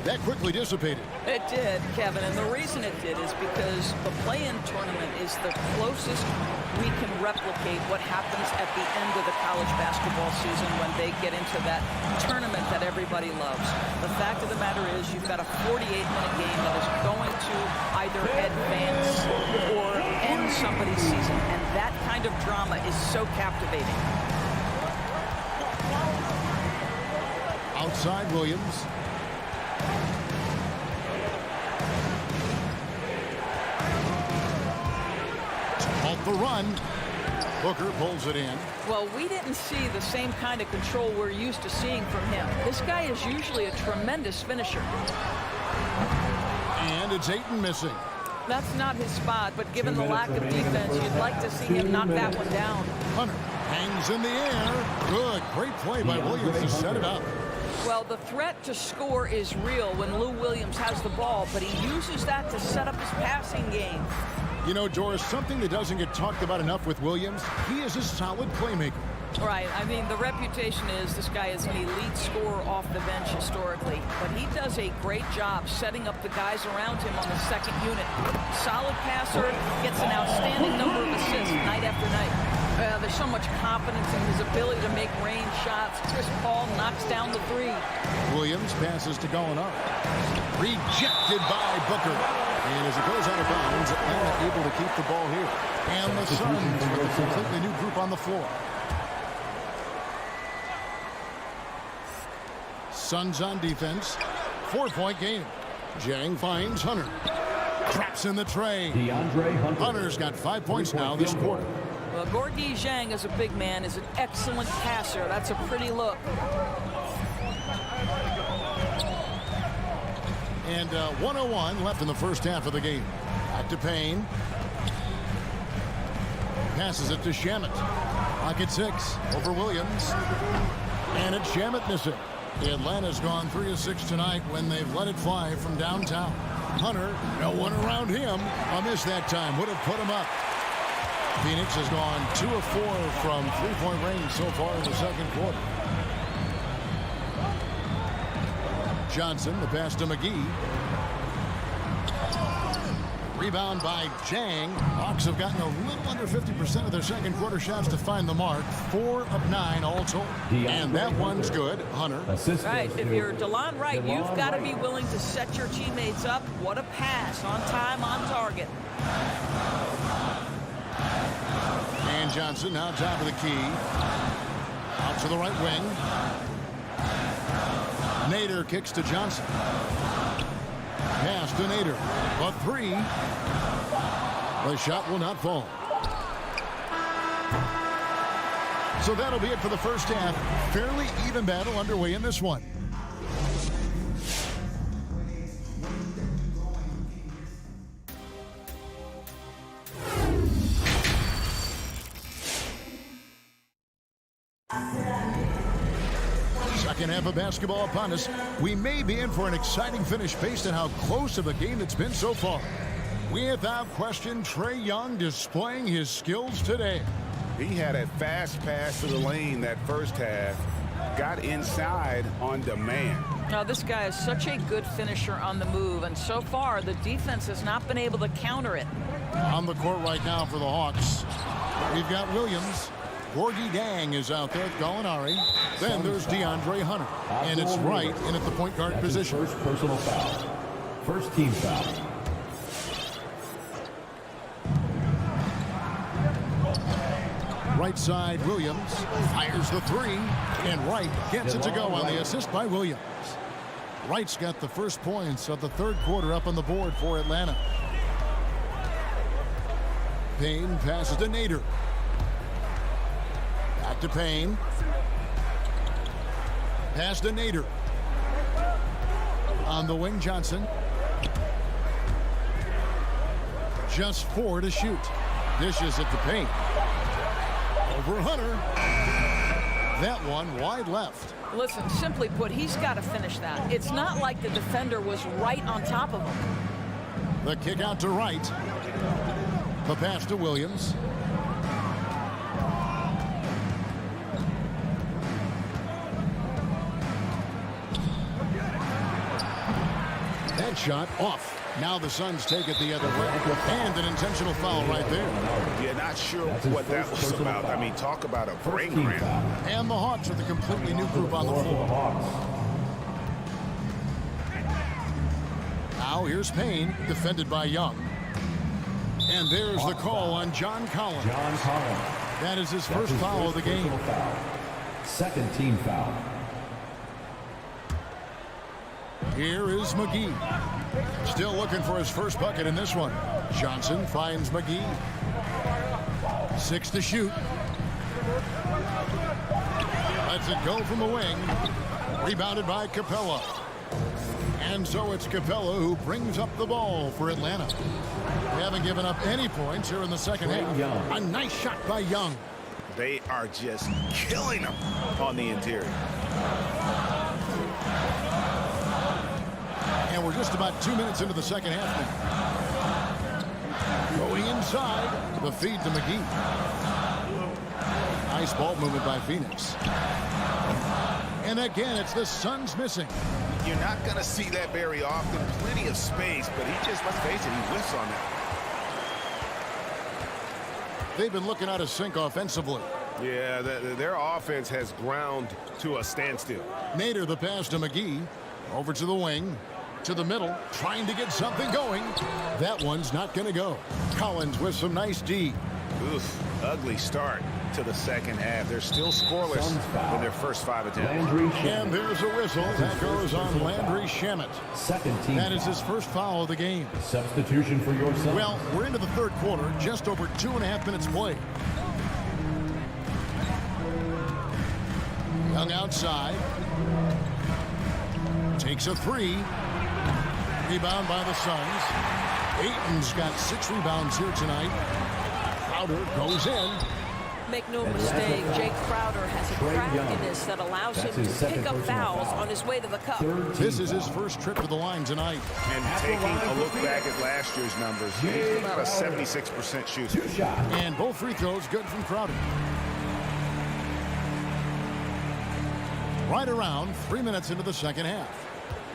that quickly dissipated. It did, Kevin, and the reason it did is because the play-in tournament is the closest we can replicate what happens at the end of the college basketball season when they get into that tournament that everybody loves. The fact of the matter is you've got a 48-minute game that is going to either advance or end somebody's season, and that kind of drama is so captivating. Outside Williams. Off the run. Booker pulls it in. Well, we didn't see the same kind of control we're used to seeing from him. This guy is usually a tremendous finisher. And it's Ayton missing. That's not his spot, but given the lack of defense, you'd like to see him knock that one down. Hunter Hangs in the air. Good. Great play by Williams to set it up. Well, the threat to score is real when Lou Williams has the ball, but he uses that to set up his passing game. You know, Doris, something that doesn't get talked about enough with Williams, he is a solid playmaker. Right. I mean, the reputation is this guy is an elite scorer off the bench historically, but he does a great job setting up the guys around him on the second unit. Solid passer, gets an outstanding number of assists night after night. There's so much confidence in his ability to make range shots. Chris Paul knocks down the three. Williams passes to Gallinari. Rejected by Booker. And as it goes out of bounds, Atlanta able to keep the ball here. And the Suns with a completely new group on the floor. Suns on defense. 4-point game. Jang finds Hunter. Traps in the tray. Hunter's got 5 points now this quarter. Well, Gorgui Dieng, as a big man, is an excellent passer. That's a pretty look. And 1:01 left in the first half of the game. Back to Payne. Passes it to Shamet. Pocket 6 over Williams. And it's Shamet missing. Atlanta's gone 3 of 6 tonight when they've let it fly from downtown. Hunter, no one around him. A miss that time. Would have put him up. Phoenix has gone 2 of 4 from 3-point range so far in the second quarter. Johnson, the pass to McGee. Rebound by Jang. Hawks have gotten a little under 50% of their second quarter shots to find the mark. 4 of 9 all told. And that one's good. Hunter. Right. If you're DeLon Wright, you've got to be willing to set your teammates up. What a pass. On time, on target. And Johnson now top of the key. Out to the right wing. Nader kicks to Johnson. Pass to Nader. A 3. The shot will not fall. So that'll be it for the first half. Fairly even battle underway in this one. Second half of basketball upon us. We may be in for an exciting finish based on how close of a game it's been so far. Without question, Trae Young displaying his skills today. He had a fast pass to the lane that first half. Got inside on demand. Now, this guy is such a good finisher on the move, and so far the defense has not been able to counter it. On the court right now for the Hawks, we've got Williams. Gorgui Dieng is out there with Gallinari. Then there's DeAndre Hunter. And it's Wright in at the point guard position. First personal foul. First team foul. Right side, Williams fires the 3. And Wright gets it to go on the assist by Williams. Wright's got the first points of the third quarter up on the board for Atlanta. Payne passes to Nader. Back to Payne. Pass to Nader. On the wing, Johnson. Just 4 to shoot. Dishes it to Payne. Over Hunter. That one wide left. Listen, simply put, he's got to finish that. It's not like the defender was right on top of him. The kick out to Wright. The pass to Williams. That shot off. Now the Suns take it the other way. And an intentional foul right there. Yeah, not sure what that was about. I mean, talk about a brain cramp. And the Hawks with a completely new group on the floor. Now here's Payne, defended by Young. And there's the call on John Collins. That is his first foul of the game. Second team foul. Here is McGee. Still looking for his first bucket in this one. Johnson finds McGee. 6 to shoot. Lets it go from the wing. Rebounded by Capella. And so it's Capella who brings up the ball for Atlanta. They haven't given up any points here in the second half. A nice shot by Young. They are just killing them on the interior. And we're just about 2 minutes into the second half now. Going inside, the feed to McGee. Nice ball movement by Phoenix. And again, it's the Suns missing. You're not going to see that very often. Plenty of space, but he just, let's face it, he whiffs on that. They've been looking out of sync offensively. Yeah, their offense has ground to a standstill. Nader the pass to McGee. Over to the wing. To the middle. Trying to get something going. That one's not going to go. Collins with some nice D. Oof, ugly start to the second half. They're still scoreless in their first 5 attempts. And there's a whistle. That goes on Landry Shamet. Second team. That is his first foul of the game. Substitution for your son. Well, we're into the third quarter. Just over 2.5 minutes played. Young outside. Takes a three. Rebound by the Suns. Ayton's got 6 rebounds here tonight. Crowder goes in. Make no mistake, Jake Crowder has a craftiness that allows him to pick up fouls on his way to the cup. This is his first trip to the line tonight. And taking a look back at last year's numbers, he's about a 76% shooter. And both free throws good from Crowder. Right around 3 minutes into the second half.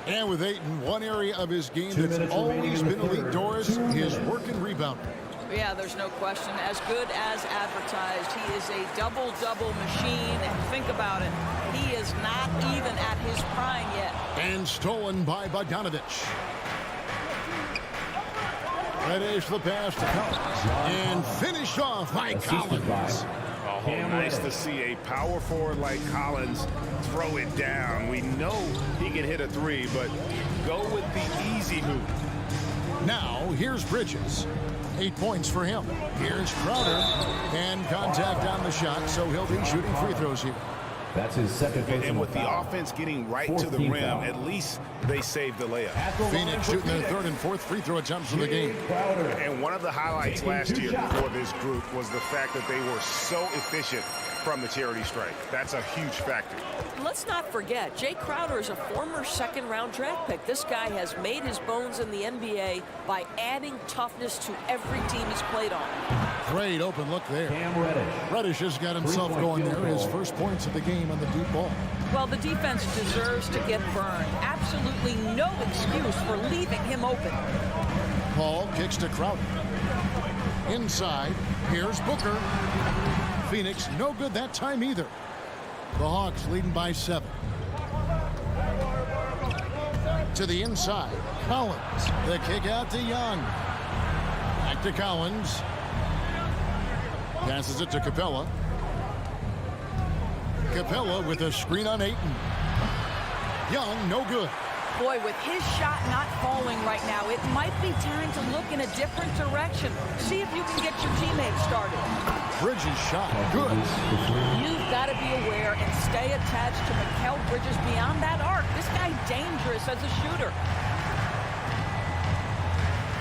And with Ayton, one area of his game that's always been elite, Doris, is work and rebounding. Yeah, there's no question. As good as advertised, he is a double-double machine. And think about it, he is not even at his prime yet. And stolen by Bogdanovich. Reddish the pass to Collins. And finished off by Collins. Oh, nice to see a power forward like Collins throw it down. We know he can hit a three, but go with the easy hoop. Now, here's Bridges. 8 points for him. Here's Crowder. And contact on the shot, so he'll be shooting free throws here. That's his second personal And with the foul. offense getting right to the rim, at least they saved the layup. Phoenix shooting their third and fourth free throw attempts of the game. And one of the highlights last year before this group was the fact that they were so efficient from the charity strike. That's a huge factor. Let's not forget, Jay Crowder is a former second-round draft pick. This guy has made his bones in the NBA by adding toughness to every team he's played on. Great open look there. Reddish. Reddish has got himself going there. His first points of the game on the deep ball. Well, the defense deserves to get burned. Absolutely no excuse for leaving him open. Paul kicks to Crowder. Inside, here's Booker. Phoenix, no good that time either. The Hawks leading by 7. To the inside, Collins. The kick out to Young. Back to Collins. Passes it to Capella. Capella with a screen on Ayton. Young, no good. Boy, with his shot not falling right now, it might be time to look in a different direction. See if you can get your teammates started. Bridges shot, good. You've got to be aware and stay attached to Mikal Bridges beyond that arc. This guy dangerous as a shooter.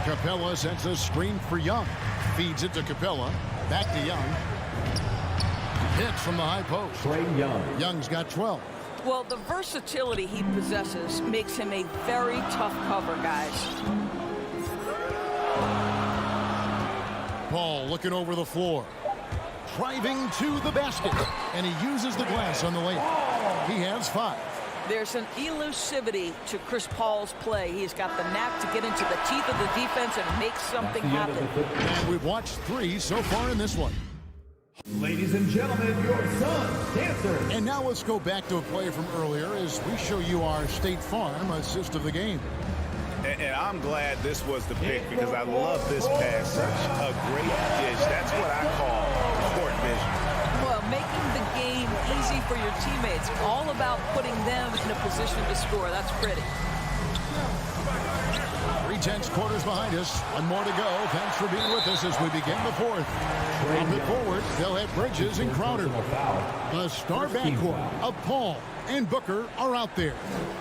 Capella sets a screen for Young. Feeds it to Capella. Back to Young. Hits from the high post. Young. Young's got 12. Well, the versatility he possesses makes him a very tough cover, guys. Paul looking over the floor. Driving to the basket. And he uses the glass on the layup. He has 5. There's an elusivity to Chris Paul's play. He's got the knack to get into the teeth of the defense and make something happen. And we've watched 3 so far in this one. Ladies and gentlemen, your son's dancer. And now let's go back to a play from earlier as we show you our State Farm assist of the game. And I'm glad this was the pick because I love this pass. Such a great dish. That's what I call court vision. Well, making the game easy for your teammates. All about putting them in a position to score. That's pretty. 3/10 quarters behind us. One more to go. Thanks for being with us as we begin the fourth. From the forward, they'll have Bridges and Crowder. The star backcourt of Paul and Booker are out there.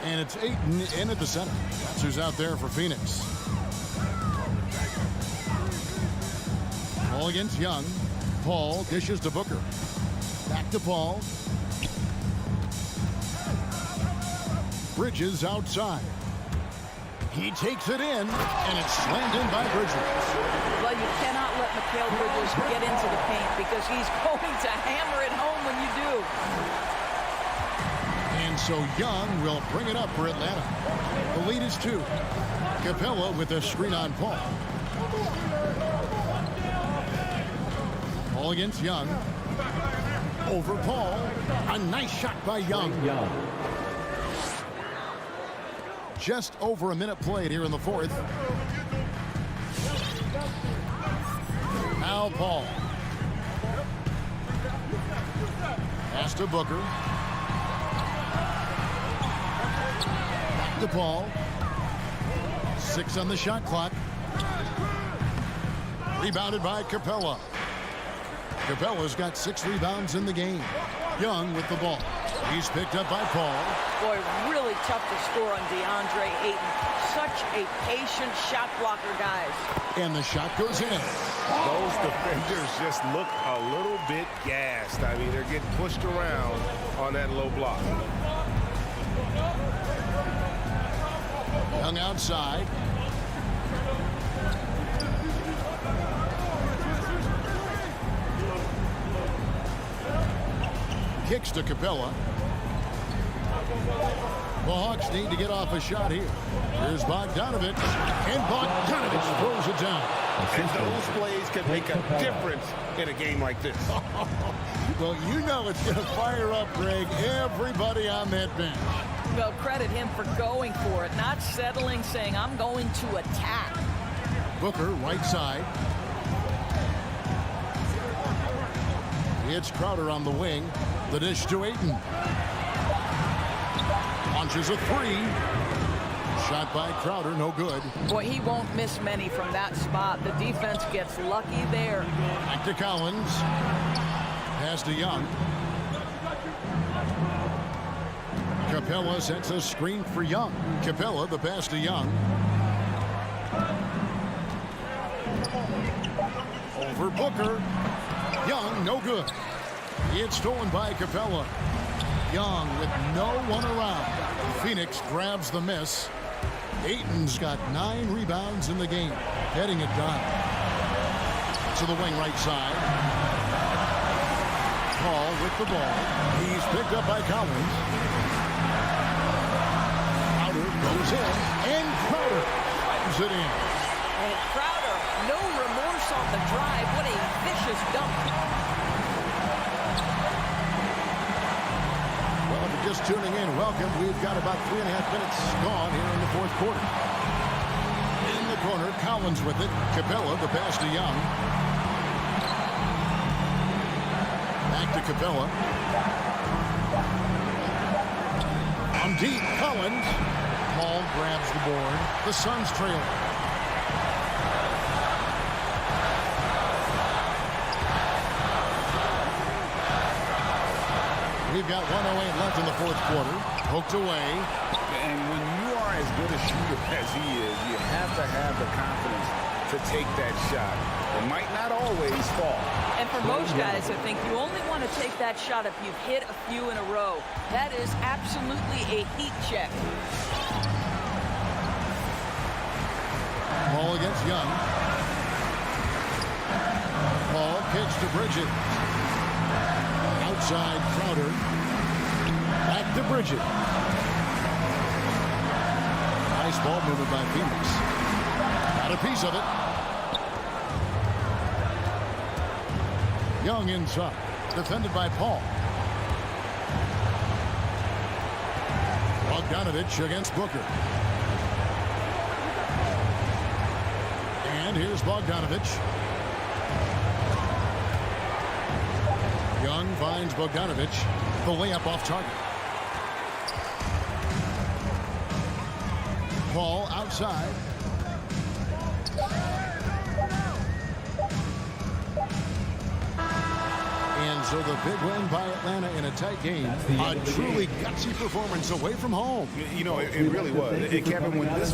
And it's Ayton in at the center. That's who's out there for Phoenix. Paul against Young. Paul dishes to Booker. Back to Paul. Bridges outside. He takes it in, and it's slammed in by Bridges. Well, you cannot let Mikal Bridges get into the paint because he's going to hammer it home when you do. And so Young will bring it up for Atlanta. The lead is 2. Capella with a screen on Paul. Paul against Young. Over Paul. A nice shot by Young. Just over a minute played here in the 4th. Now Paul. Pass to Booker. Back to Paul. 6 on the shot clock. Rebounded by Capella. Capella's got 6 rebounds in the game. Young with the ball. He's picked up by Paul. Boy, really tough to score on DeAndre Ayton. Such a patient shot blocker, guys. And the shot goes in. Those defenders just look a little bit gassed. I mean, they're getting pushed around on that low block. Young outside. Kicks to Capella. The Hawks need to get off a shot here. Here's Bogdanovich. And Bogdanovich throws it down. And those plays can make a difference in a game like this. Well, you know it's going to fire up, Greg, everybody on that bench. Well, credit him for going for it, not settling, saying, I'm going to attack. Booker, right side. It's Crowder on the wing. The dish to Ayton. Launches a 3. Shot by Crowder, no good. Boy, he won't miss many from that spot. The defense gets lucky there. Back to Collins. Pass to Young. Capella sets a screen for Young. Capella, the pass to Young. Over Booker. Young, no good. It's stolen by Capella. Young with no one around. Phoenix grabs the miss. Ayton's got 9 rebounds in the game. Heading it down. To the wing right side. Paul with the ball. He's picked up by Collins. Crowder goes in. And Crowder fires it in. And Crowder, no remorse on the drive. What a vicious dunk. Well, if you're just tuning in, welcome. We've got about 3.5 minutes gone here in the 4th quarter. In the corner, Collins with it. Capella, the pass to Young. Back to Capella. On deep, Collins. Paul grabs the board. The Suns trail. We've got 1:08 left in the 4th quarter. Poked away. And when you are as good a shooter as he is, you have to have the confidence to take that shot. It might not always fall. And for most guys, I think you only want to take that shot if you've hit a few in a row. That is absolutely a heat check. Paul against Young. Paul kicks to Bridges. Outside Crowder. Back to Bridges. Nice ball movement by Phoenix. Got a piece of it. Young inside. Defended by Paul. Bogdanovich against Booker. And here's Bogdanovich. Young finds Bogdanovich. The layup off target. Paul outside. And so the big win by Atlanta in a tight game. A truly gutsy performance away from home. You know, it really was. Kevin, when this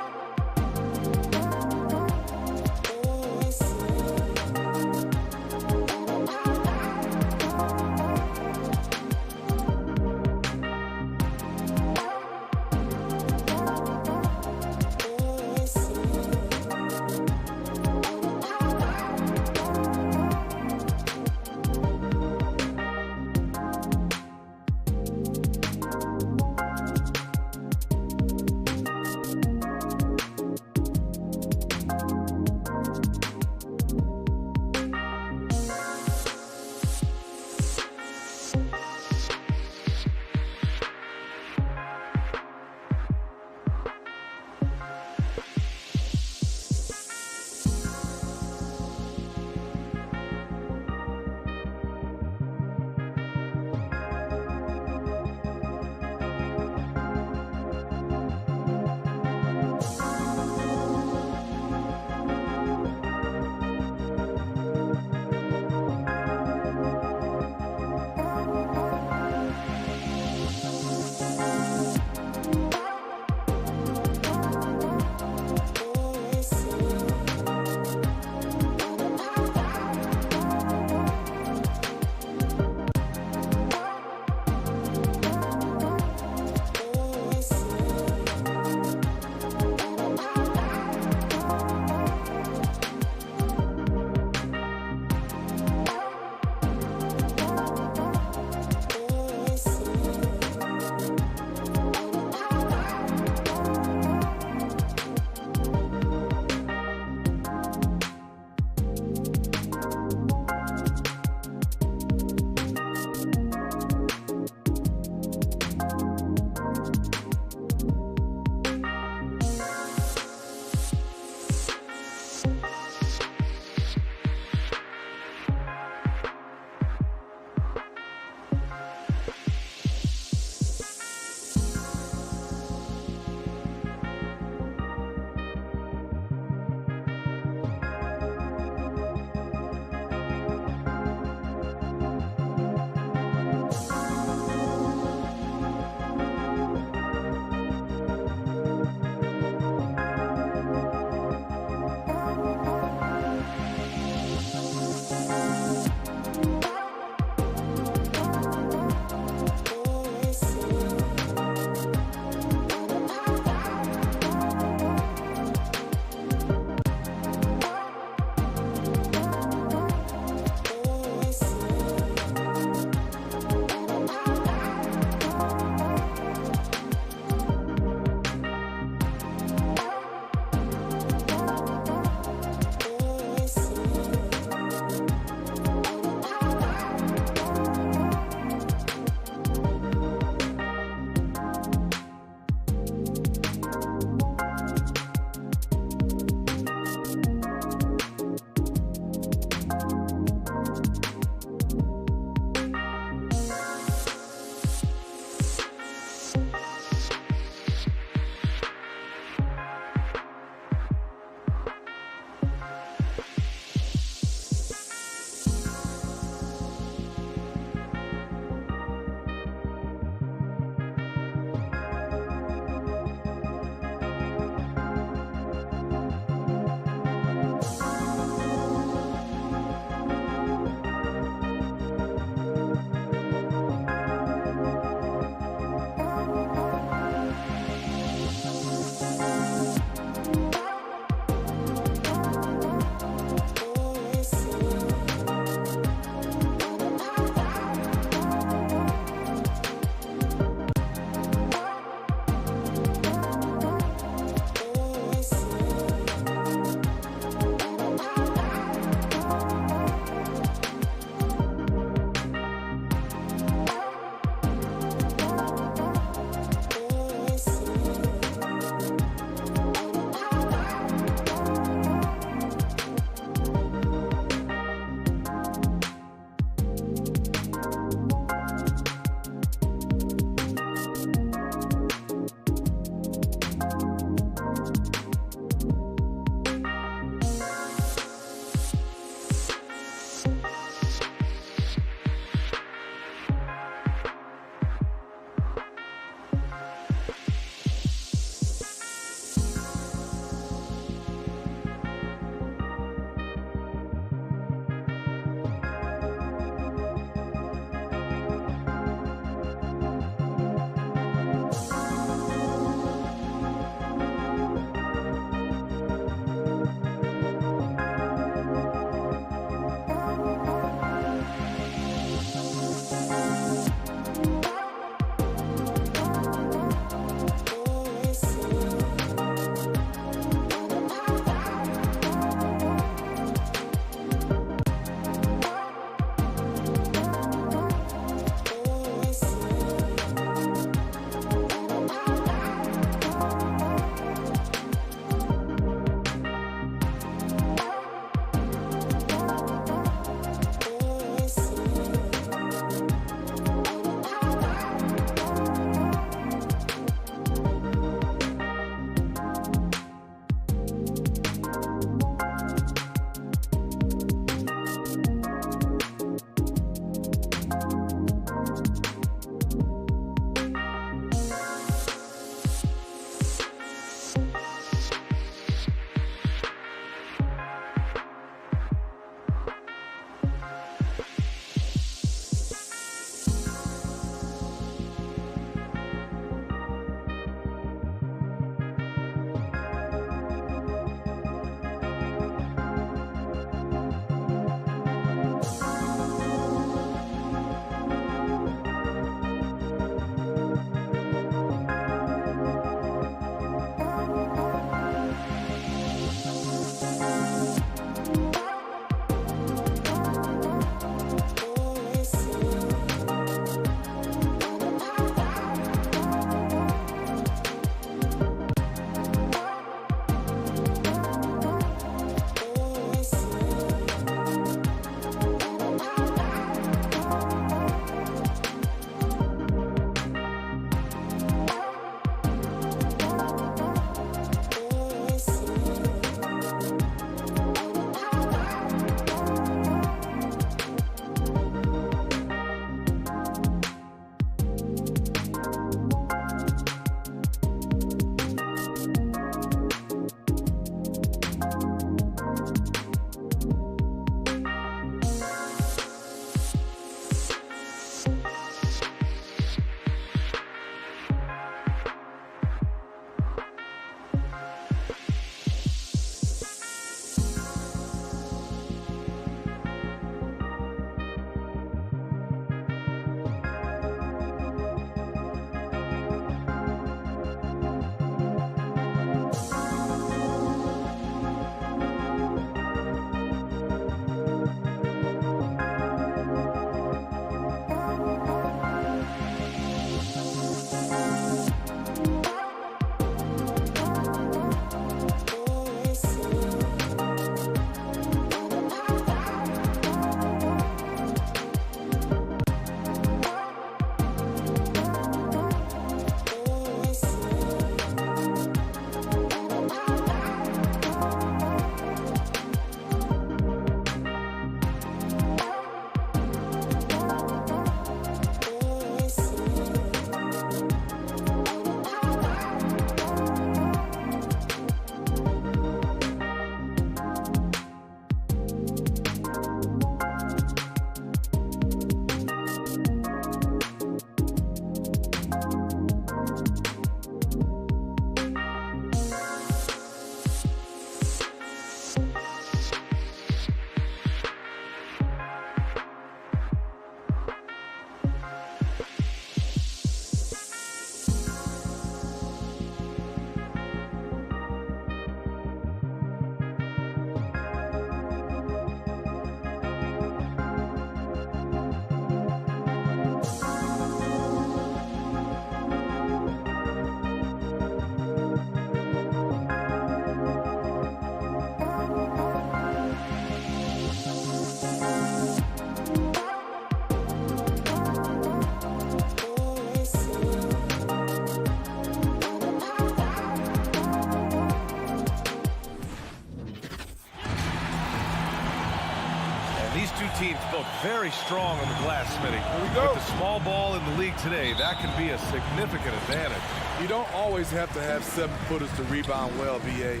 teams both very strong on the glass, Smitty. With the small ball in the league today, that can be a significant advantage. You don't always have to have 7-footers to rebound well, B.A.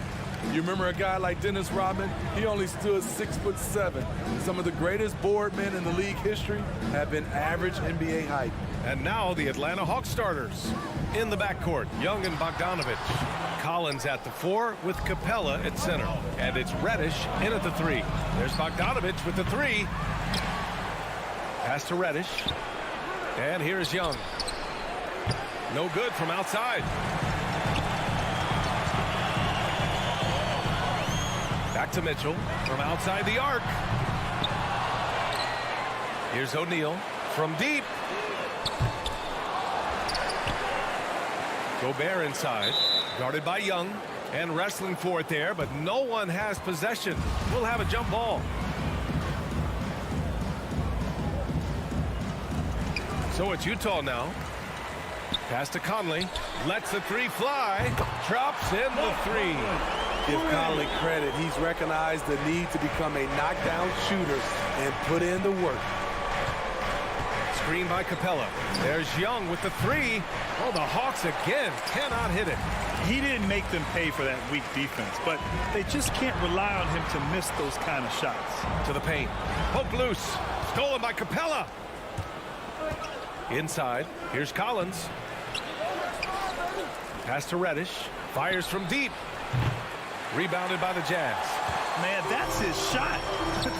You remember a guy like Dennis Rodman? He only stood 6'7". Some of the greatest board men in the league history have been average NBA height. And now the Atlanta Hawks starters. In the backcourt, Young and Bogdanovich. Collins at the 4 with Capella at center. And it's Reddish in at the 3. There's Bogdanovich with the 3. Pass to Reddish. And here's Young. No good from outside. Back to Mitchell from outside the arc. Here's O'Neal from deep. Gobert inside, guarded by Young, and wrestling for it there, but no one has possession. We'll have a jump ball. So it's Utah now. Pass to Conley, lets the 3 fly, drops in the 3. Give Conley credit. He's recognized the need to become a knockdown shooter and put in the work. Screen by Capella. There's Young with the 3. Oh, the Hawks again cannot hit it. He didn't make them pay for that weak defense, but they just can't rely on him to miss those kind of shots. To the paint. Poke loose. Stolen by Capella. Inside. Here's Collins. Pass to Reddish. Fires from deep. Rebounded by the Jazz. Man, that's his shot.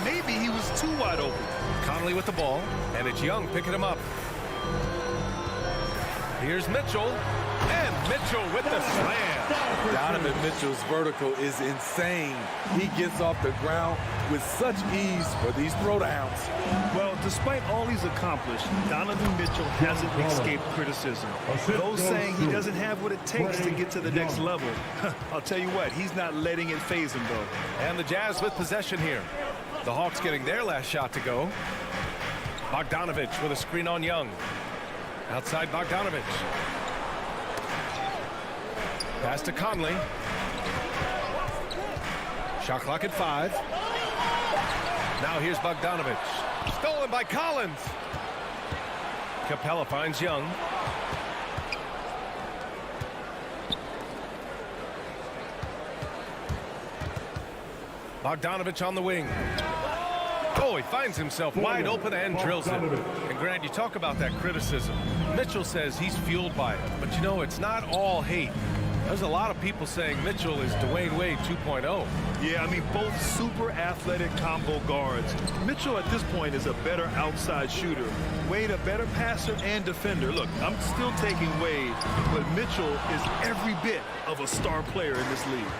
Maybe he was too wide open. Conley with the ball, and it's Young picking him up. Here's Mitchell, and Mitchell with the slam. Donovan Mitchell's vertical is insane. He gets off the ground with such ease for these throwdowns. Well, despite all he's accomplished, Donovan Mitchell hasn't escaped criticism. Those saying he doesn't have what it takes to get to the next level. I'll tell you what, he's not letting it faze him, though. And the Jazz with possession here. The Hawks getting their last shot to go. Bogdanovich with a screen on Young. Outside Bogdanovich. Pass to Conley. Shot clock at 5. Now here's Bogdanovich. Stolen by Collins. Capella finds Young. Bogdanovich on the wing. Oh, he finds himself wide open and drills it. And Grant, you talk about that criticism. Mitchell says he's fueled by it. But you know, it's not all hate. There's a lot of people saying Mitchell is Dwayne Wade 2.0. Yeah, I mean, both super athletic combo guards. Mitchell at this point is a better outside shooter. Wade a better passer and defender. Look, I'm still taking Wade, but Mitchell is every bit of a star player in this league.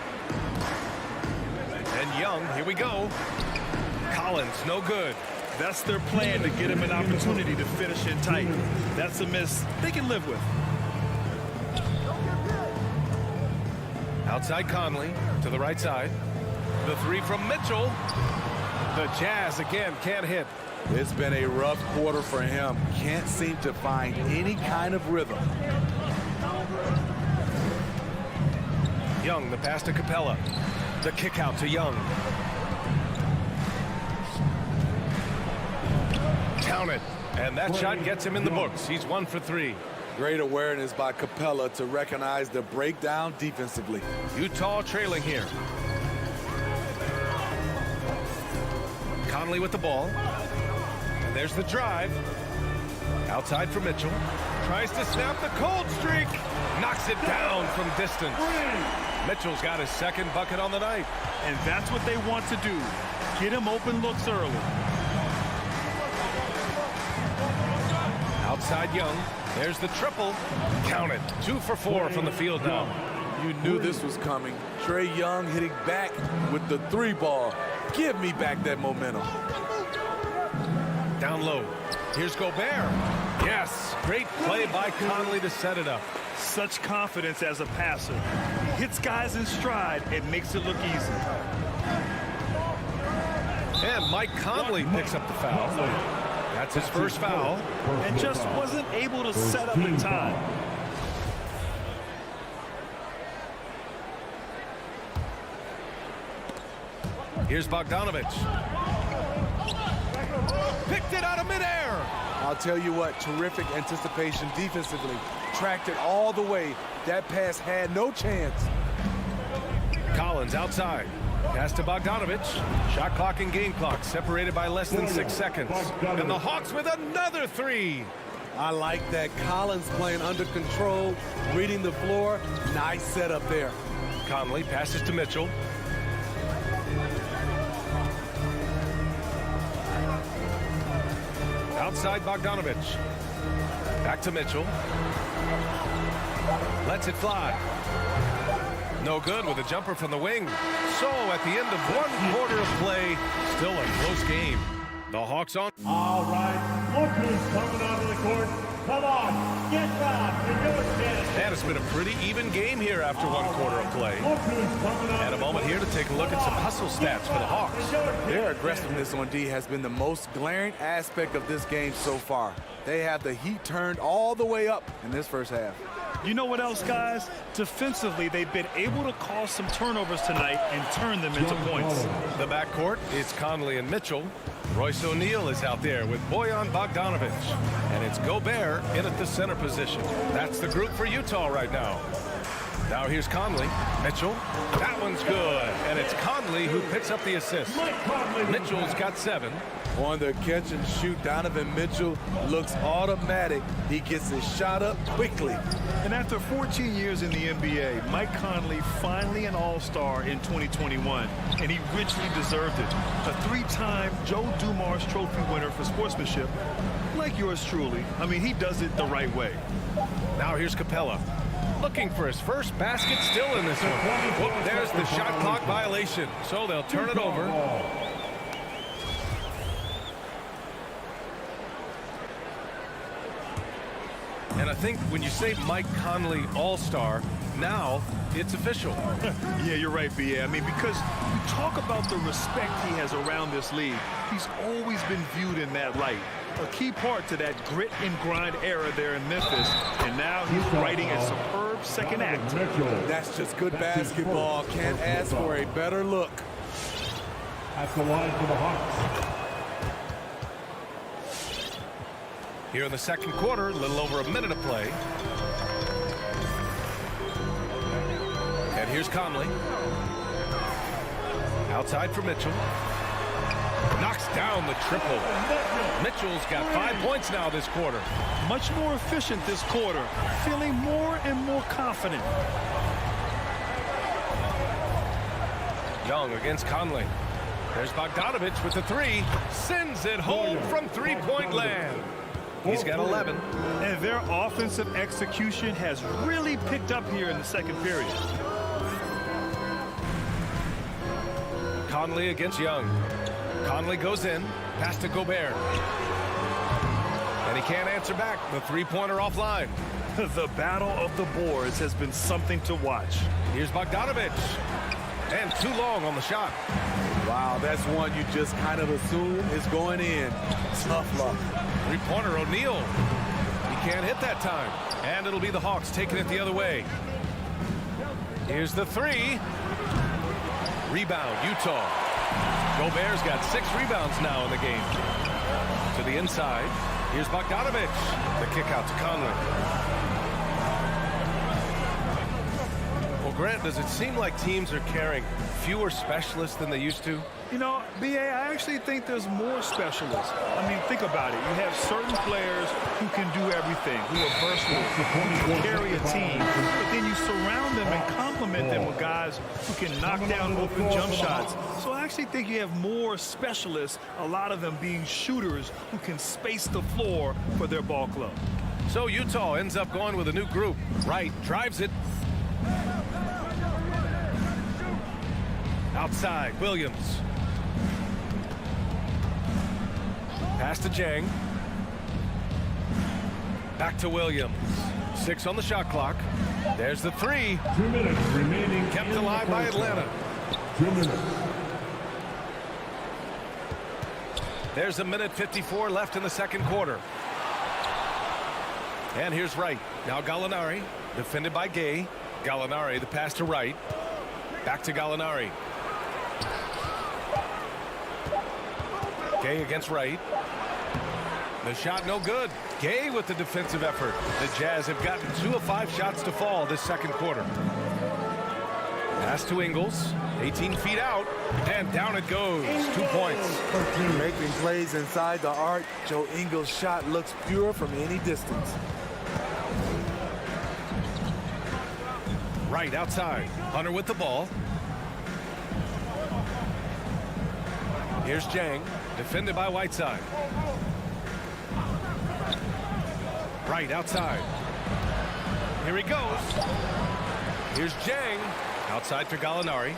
And Young, here we go. Collins, no good. That's their plan, to get him an opportunity to finish in tight. That's a miss they can live with. Outside Conley to the right side. The 3 from Mitchell. The Jazz again can't hit. It's been a rough quarter for him. Can't seem to find any kind of rhythm. Young, the pass to Capella. The kick out to Young. Counted. And that shot gets him in the books. He's 1 for 3. Great awareness by Capella to recognize the breakdown defensively. Utah trailing here. Conley with the ball. And there's the drive. Outside for Mitchell. Tries to snap the cold streak. Knocks it down from distance. Mitchell's got his second bucket on the night. And that's what they want to do. Get him open looks early. Outside Young. There's the triple. Count it. 2 for 4 from the field now. You knew this was coming. Trae Young hitting back with the 3 ball. Give me back that momentum. Down low. Here's Gobert. Yes. Great play by Conley to set it up. Such confidence as a passer. He hits guys in stride and makes it look easy. And Mike Conley picks up the foul. That's his first foul. And just wasn't able to set up in time. Here's Bogdanovich. Picked it out of midair. I'll tell you what, terrific anticipation defensively. Tracked it all the way. That pass had no chance. Collins outside. Pass to Bogdanovich. Shot clock and game clock separated by less than 6 seconds. And the Hawks with another three. I like that. Collins playing under control, reading the floor. Nice setup there. Conley passes to Mitchell. Outside Bogdanovich. Back to Mitchell. Lets it fly. No good with a jumper from the wing. So at the end of 1 quarter of play, still a close game. The Hawks on. All right, look who's coming onto the court. Come on, get down in your chance. And it's been a pretty even game here after 1 quarter of play. Look who's coming on. And a moment here to take a look at some hustle stats for the Hawks. Their aggressiveness on D has been the most glaring aspect of this game so far. They have the heat turned all the way up in this first half. You know what else, guys? Defensively, they've been able to cause some turnovers tonight and turn them into points. The backcourt is Conley and Mitchell. Royce O'Neal is out there with Bojan Bogdanovich. And it's Gobert in at the center position. That's the group for Utah right now. Now here's Conley. Mitchell. That one's good. And it's Conley who picks up the assist. Mitchell's got 7. On the catch and shoot, Donovan Mitchell looks automatic. He gets his shot up quickly. And after 14 years in the NBA, Mike Conley finally an All-Star in 2021, and he richly deserved it. A 3-time Joe Dumars Trophy winner for sportsmanship, like yours truly. I mean, he does it the right way. Now here's Capella. Looking for his first basket, still in this one. Whoop, there's the shot clock violation. So they'll turn it over. And I think when you say Mike Conley All-Star, now it's official. Yeah, you're right, B.A. I mean, because you talk about the respect he has around this league. He's always been viewed in that light. A key part to that grit and grind era there in Memphis. And now he's writing a superb second act. That's just good basketball. Can't ask for a better look. That's the line for the Hawks. Here in the second quarter, a little over a minute of play. And here's Conley. Outside for Mitchell. Knocks down the triple. Mitchell's got 5 points now this quarter. Much more efficient this quarter. Feeling more and more confident. Young against Conley. There's Bogdanovich with the 3. Sends it home from three-point land. He's got 11. And their offensive execution has really picked up here in the second period. Conley against Young. Conley goes in. Pass to Gobert. And he can't answer back. The three-pointer offline. The battle of the boards has been something to watch. Here's Bogdanovich. And too long on the shot. Wow, that's one you just kind of assume is going in. Tough luck. Three-pointer O'Neal. He can't hit that time. And it'll be the Hawks taking it the other way. Here's the 3. Rebound, Utah. Gobert's got 6 rebounds now in the game. To the inside. Here's Bogdanovich. The kick out to Conley. Well, Grant, does it seem like teams are carrying fewer specialists than they used to? You know, B.A., I actually think there's more specialists. I mean, think about it. You have certain players who can do everything, who are versatile, who can carry a team. But then you surround them and complement them with guys who can knock down open jump shots. So I actually think you have more specialists, a lot of them being shooters who can space the floor for their ball club. So Utah ends up going with a new group. Wright drives it. Outside, Williams. Pass to Jang. Back to Williams. 6 on the shot clock. There's the 3. 2 minutes remaining. Kept alive by Atlanta. 2 minutes. There's a minute 54 left in the second quarter. And here's Wright. Now Gallinari, defended by Gay. Gallinari, the pass to Wright. Back to Gallinari. Gay against Wright. The shot no good. Gay with the defensive effort. The Jazz have gotten 2 of 5 shots to fall this second quarter. Pass to Ingles. 18 feet out. And down it goes. 2 points. Making plays inside the arc. Joe Ingles' shot looks pure from any distance. Right outside. Hunter with the ball. Here's Jang. Defended by Whiteside. Right outside. Here he goes. Here's Jang. Outside for Gallinari.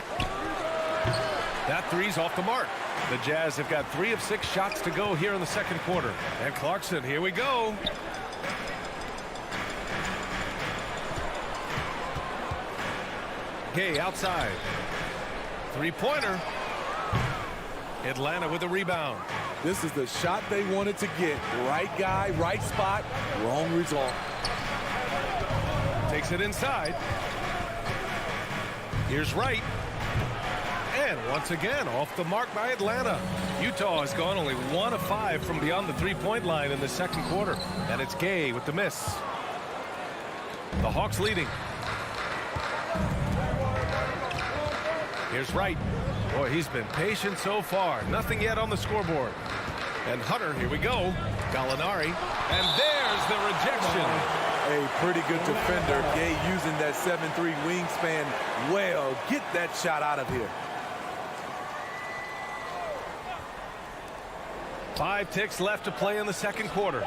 That three's off the mark. The Jazz have got 3 of 6 shots to go here in the second quarter. And Clarkson, here we go. Gay outside. 3-pointer. Atlanta with a rebound. This is the shot they wanted to get. Right guy, right spot, wrong result. Takes it inside. Here's Wright. And once again, off the mark by Atlanta. Utah has gone only 1 of 5 from beyond the 3-point line in the second quarter. And it's Gay with the miss. The Hawks leading. Here's Wright. Boy, he's been patient so far. Nothing yet on the scoreboard. And Hunter, here we go. Gallinari. And there's the rejection. A pretty good defender. Gay using that 7'3" wingspan well. Get that shot out of here. 5 ticks left to play in the second quarter.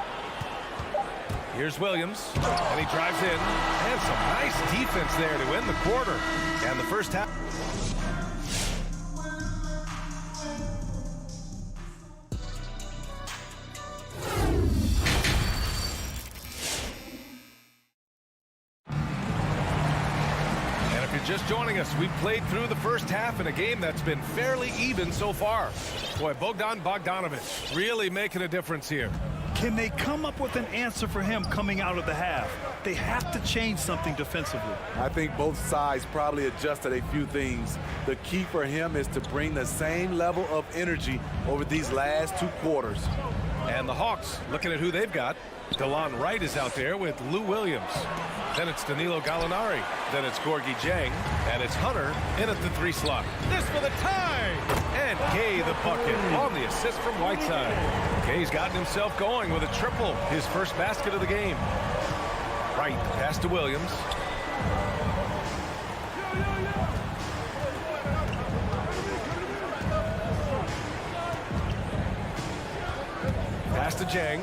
Here's Williams. And he drives in. And some nice defense there to end the quarter. And the first half. Just joining us, we've played through the first half in a game that's been fairly even so far. Boy, Bogdan Bogdanović really making a difference here. Can they come up with an answer for him coming out of the half? They have to change something defensively. I think both sides probably adjusted a few things. The key for him is to bring the same level of energy over these last 2 quarters. And the Hawks, looking at who they've got. DeLon Wright is out there with Lou Williams. Then it's Danilo Gallinari. Then it's Gorgui Dieng. And it's Hunter in at the 3 slot. This for the tie! And Gay the bucket on the assist from Whiteside. Gay's gotten himself going with a triple. His first basket of the game. Wright, pass to Williams. Pass to Dieng.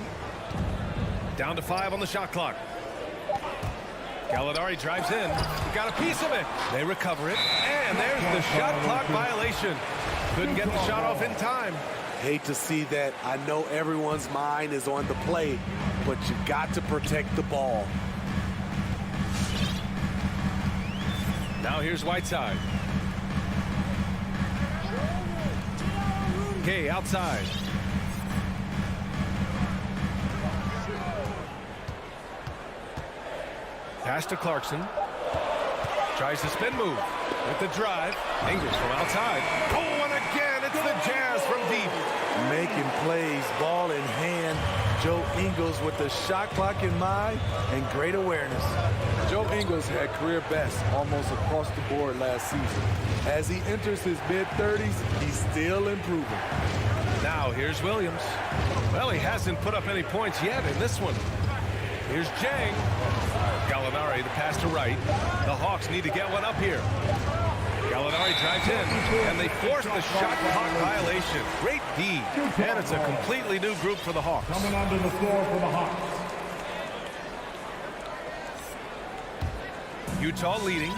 Down to 5 on the shot clock. Gallinari drives in. He got a piece of it. They recover it. And there's the shot clock violation. Couldn't get the shot off in time. Hate to see that. I know everyone's mind is on the play, but you got to protect the ball. Now here's Whiteside. Gay outside. Pass to Clarkson. Tries the spin move with the drive. Ingles from outside. Oh, and again, it's the Jazz from deep. Making plays, ball in hand. Joe Ingles with the shot clock in mind and great awareness. Joe Ingles had career best almost across the board last season. As he enters his mid-30s, he's still improving. Now here's Williams. Well, he hasn't put up any points yet in this one. Here's Dieng. Gallinari, the pass to Wright. The Hawks need to get one up here. Gallinari drives in, and they force the shot clock violation. Great D, and it's a completely new group for the Hawks. Coming onto the floor for the Hawks. Utah leading.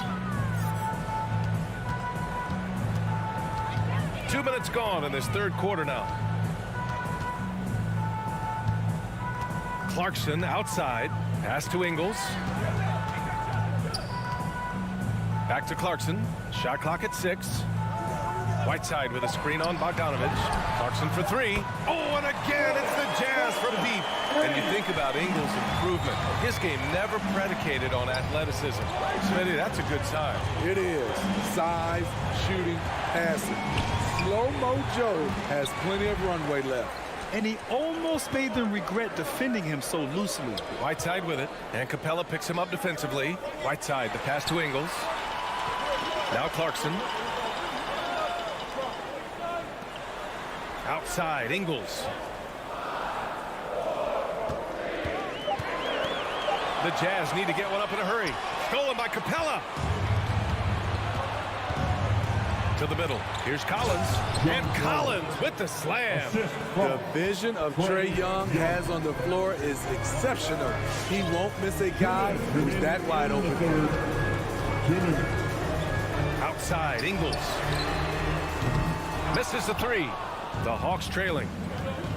2 minutes gone in this third quarter now. Clarkson outside. Pass to Ingles. Back to Clarkson. Shot clock at 6. Whiteside with a screen on Bogdanović. Clarkson for 3. Oh, and again, it's the Jazz from deep. And you think about Ingles' improvement. His game never predicated on athleticism. Smitty, that's a good sign. It is. Size, shooting, passing. Slow-mo Joe has plenty of runway left. And he almost made them regret defending him so loosely. Whiteside with it, and Capella picks him up defensively. Whiteside, the pass to Ingles. Now Clarkson. Outside, Ingles. The Jazz need to get one up in a hurry. Stolen by Capella. To the middle. Here's Collins. And Collins with the slam. The vision of Trae Young has on the floor is exceptional. He won't miss a guy who's that wide open. Outside, Ingles. Misses the three. The Hawks trailing.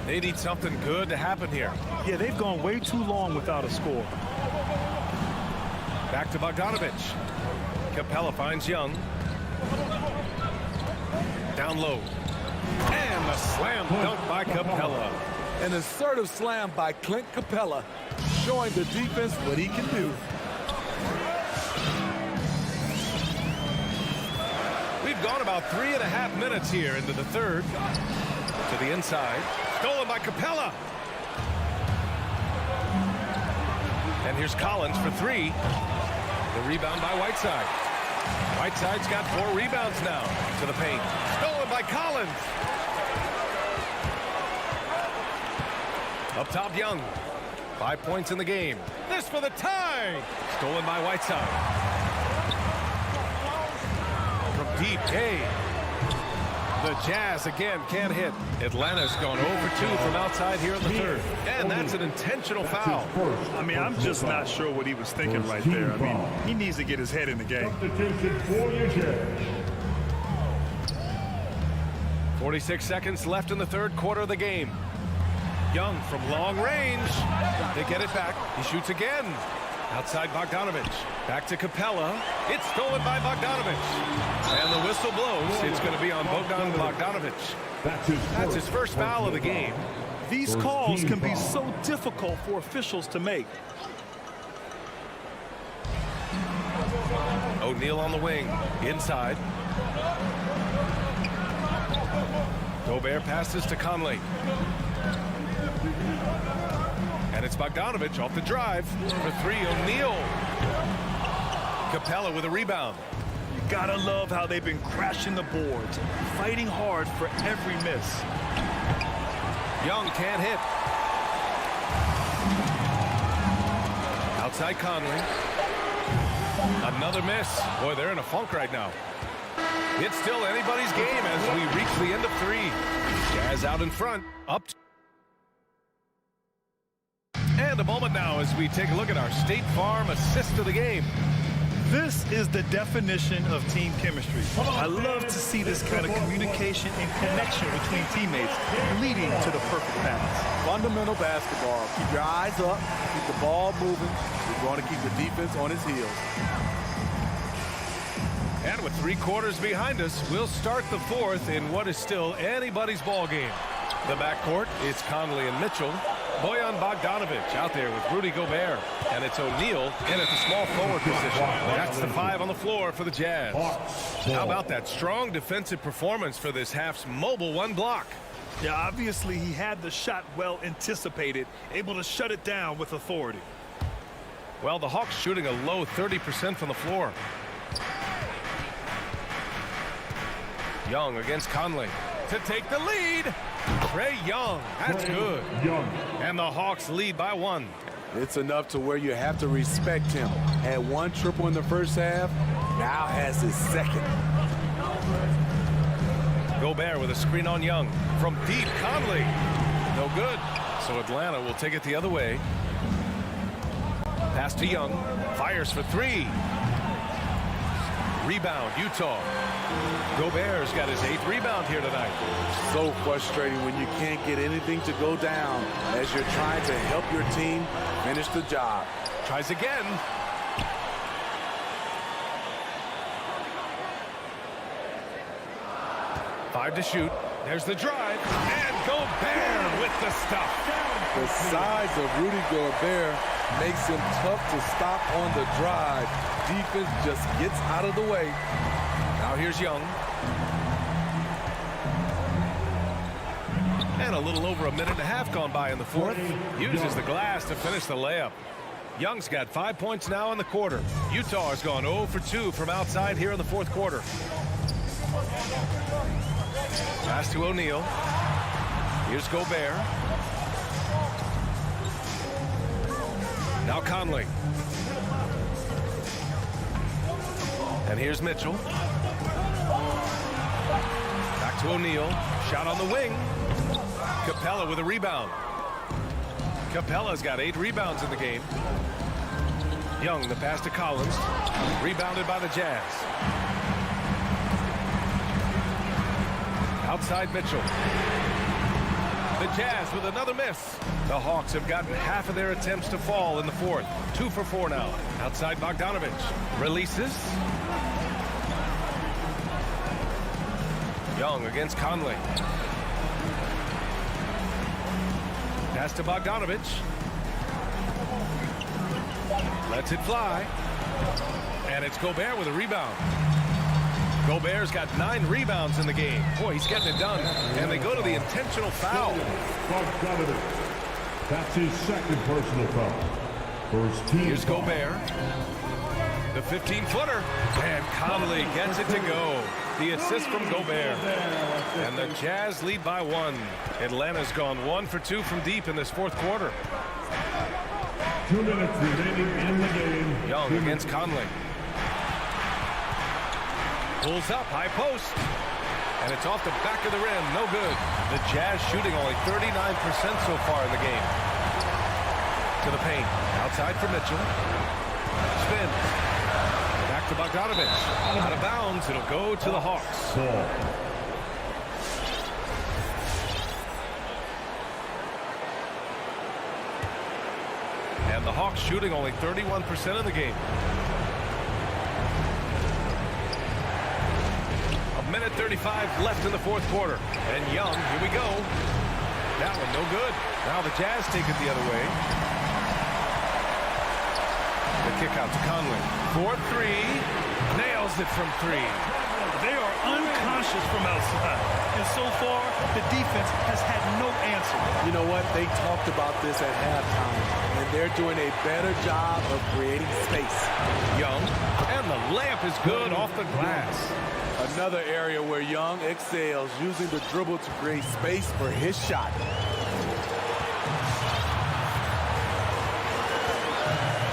They need something good to happen here. Yeah, they've gone way too long without a score. Back to Bogdanovich. Capella finds Young. Down low. And a slam dunk by Capella. An assertive slam by Clint Capella, showing the defense what he can do. We've gone about 3.5 minutes here into the third. To the inside. Stolen by Capella. And here's Collins for three. The rebound by Whiteside. Whiteside's got 4 rebounds now. To the paint. Stolen by Collins. Up top, Young. 5 points in the game. This for the tie. Stolen by Whiteside. From deep, Gay. The Jazz again can't hit. Atlanta's gone 0 for 2 from outside here in the third. And that's an intentional foul. I mean, I'm just not sure what he was thinking right there. I mean, he needs to get his head in the game. 46 seconds left in the third quarter of the game. Young from long range. They get it back. He shoots again. Outside Bogdanovich. Back to Capella. It's stolen by Bogdanovich. And the whistle blows. It's going to be on Bogdan Bogdanovich. That's his first foul of the game. These calls can be so difficult for officials to make. O'Neal on the wing. Inside. Gobert passes to Conley. And it's Bogdanovich off the drive for three. O'Neal. Capella with a rebound. You gotta love how they've been crashing the boards, fighting hard for every miss. Young can't hit. Outside Conley. Another miss. Boy, they're in a funk right now. It's still anybody's game as we reach the end of 3. Jazz out in front. Up. And a moment now as we take a look at our State Farm assist of the game. This is the definition of team chemistry. I love to see this kind of communication and connection between teammates leading to the perfect pass. Fundamental basketball. Keep your eyes up, keep the ball moving. You're going to keep the defense on its heels. And with 3 quarters behind us, we'll start the fourth in what is still anybody's ball game. The backcourt, it's Conley and Mitchell. Bojan Bogdanovich out there with Rudy Gobert. And it's O'Neal in at the small forward position. That's the 5 on the floor for the Jazz. How about that strong defensive performance for this half's mobile 1 block? Yeah, obviously he had the shot well anticipated, able to shut it down with authority. Well, the Hawks shooting a low 30% from the floor. Young against Conley to take the lead. Trae Young, that's good. And the Hawks lead by 1. It's enough to where you have to respect him. Had 1 triple in the first half, now has his second. Gobert with a screen on Young. From deep, Conley. No good. So Atlanta will take it the other way. Pass to Young. Fires for 3. Rebound, Utah. Gobert's got his 8th rebound here tonight. So frustrating when you can't get anything to go down as you're trying to help your team finish the job. Tries again. Five to shoot. There's the drive. And Gobert with the stuff. The size of Rudy Gobert makes him tough to stop on the drive. Defense just gets out of the way. Now Now here's Young. And a little over a minute and a half gone by in the fourth. Uses the glass to finish the layup. Young's got 5 points now in the quarter. Utah has gone 0 for 2 from outside here in the fourth quarter. Pass to O'Neal. Here's Gobert. Now Conley. And here's Mitchell. Back to O'Neal. Shot on the wing. Capella with a rebound. Capella's got 8 rebounds in the game. Young, the pass to Collins. Rebounded by the Jazz. Outside Mitchell. The Jazz with another miss. The Hawks have gotten half of their attempts to fall in the fourth. 2 for 4 now. Outside Bogdanovich. Releases. Young against Conley. Pass to Bogdanovich. Lets it fly. And it's Gobert with a rebound. Gobert's got 9 rebounds in the game. Boy, he's getting it done. And they go to the intentional foul. Bogdanovich. That's his second personal foul. First team. Here's Gobert. The 15-footer. And Conley gets it to go. The assist from Gobert. And the Jazz lead by 1. Atlanta's gone 1 for 2 from deep in this fourth quarter. 2 minutes remaining in the game. Young against Conley. Pulls up, high post. And it's off the back of the rim, no good. The Jazz shooting only 39% so far in the game. To the paint, outside for Mitchell. Spin. Back to Bogdanovich. Out of bounds, it'll go to the Hawks. And the Hawks shooting only 31% in the game. Minute 35 left in the fourth quarter. And Young, here we go. That one no good. Now the Jazz take it the other way. The kick out to Conley. 4-3. Nails it from 3. They are unconscious from outside. And so far, the defense has had no answer. You know what? They talked about this at halftime, and they're doing a better job of creating space. Young, and the layup is good off the glass. Another area where Young excels, using the dribble to create space for his shot.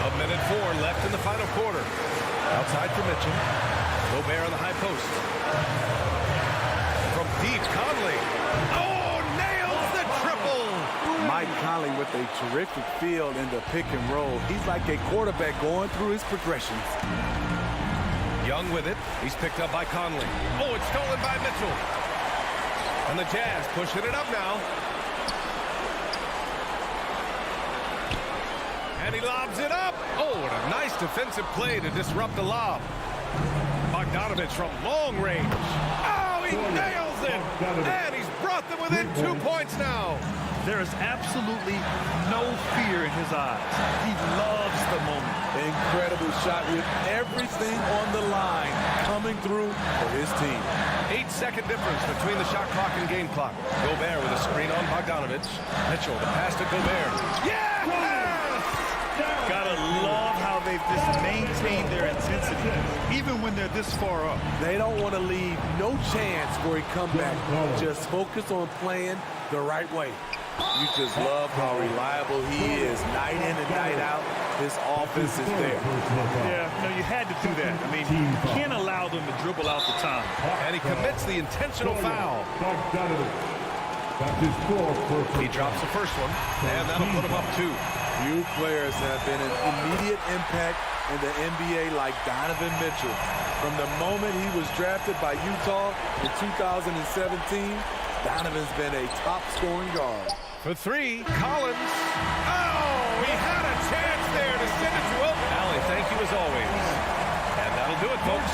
A minute 4 left in the final quarter. Outside for Mitchell. Gobert on the high post. From deep, Conley. Oh, nails the triple! Mike Conley with a terrific feel in the pick and roll. He's like a quarterback going through his progressions. Young with it. He's picked up by Conley. Oh, it's stolen by Mitchell. And the Jazz pushing it up now. And he lobs it up. Oh, what a nice defensive play to disrupt the lob. Bogdanovich from long range. Oh, he nails it. And he's brought them within 2 points now. There is absolutely no fear in his eyes. He loves the moment. Incredible shot with everything on the line coming through for his team. 8-second difference between the shot clock and game clock. Gobert with a screen on Bogdanovich. Mitchell, the pass to Gobert. Yes! Gotta love how they've just maintained their intensity, even when they're this far up. They don't want to leave no chance for a comeback. Just focus on playing the right way. You just love how reliable he is. Night in and night out, his offense is there. Yeah, no, you had to do that. I mean, you can't allow them to dribble out the time. And he commits the intentional foul. He drops the first one, and that'll put him up 2. Few players have been an immediate impact in the NBA like Donovan Mitchell. From the moment he was drafted by Utah in 2017, Donovan's been a top-scoring guard. For 3, Collins. Oh, he had a chance there to send it to him. Allie, thank you as always. And that'll do it, folks.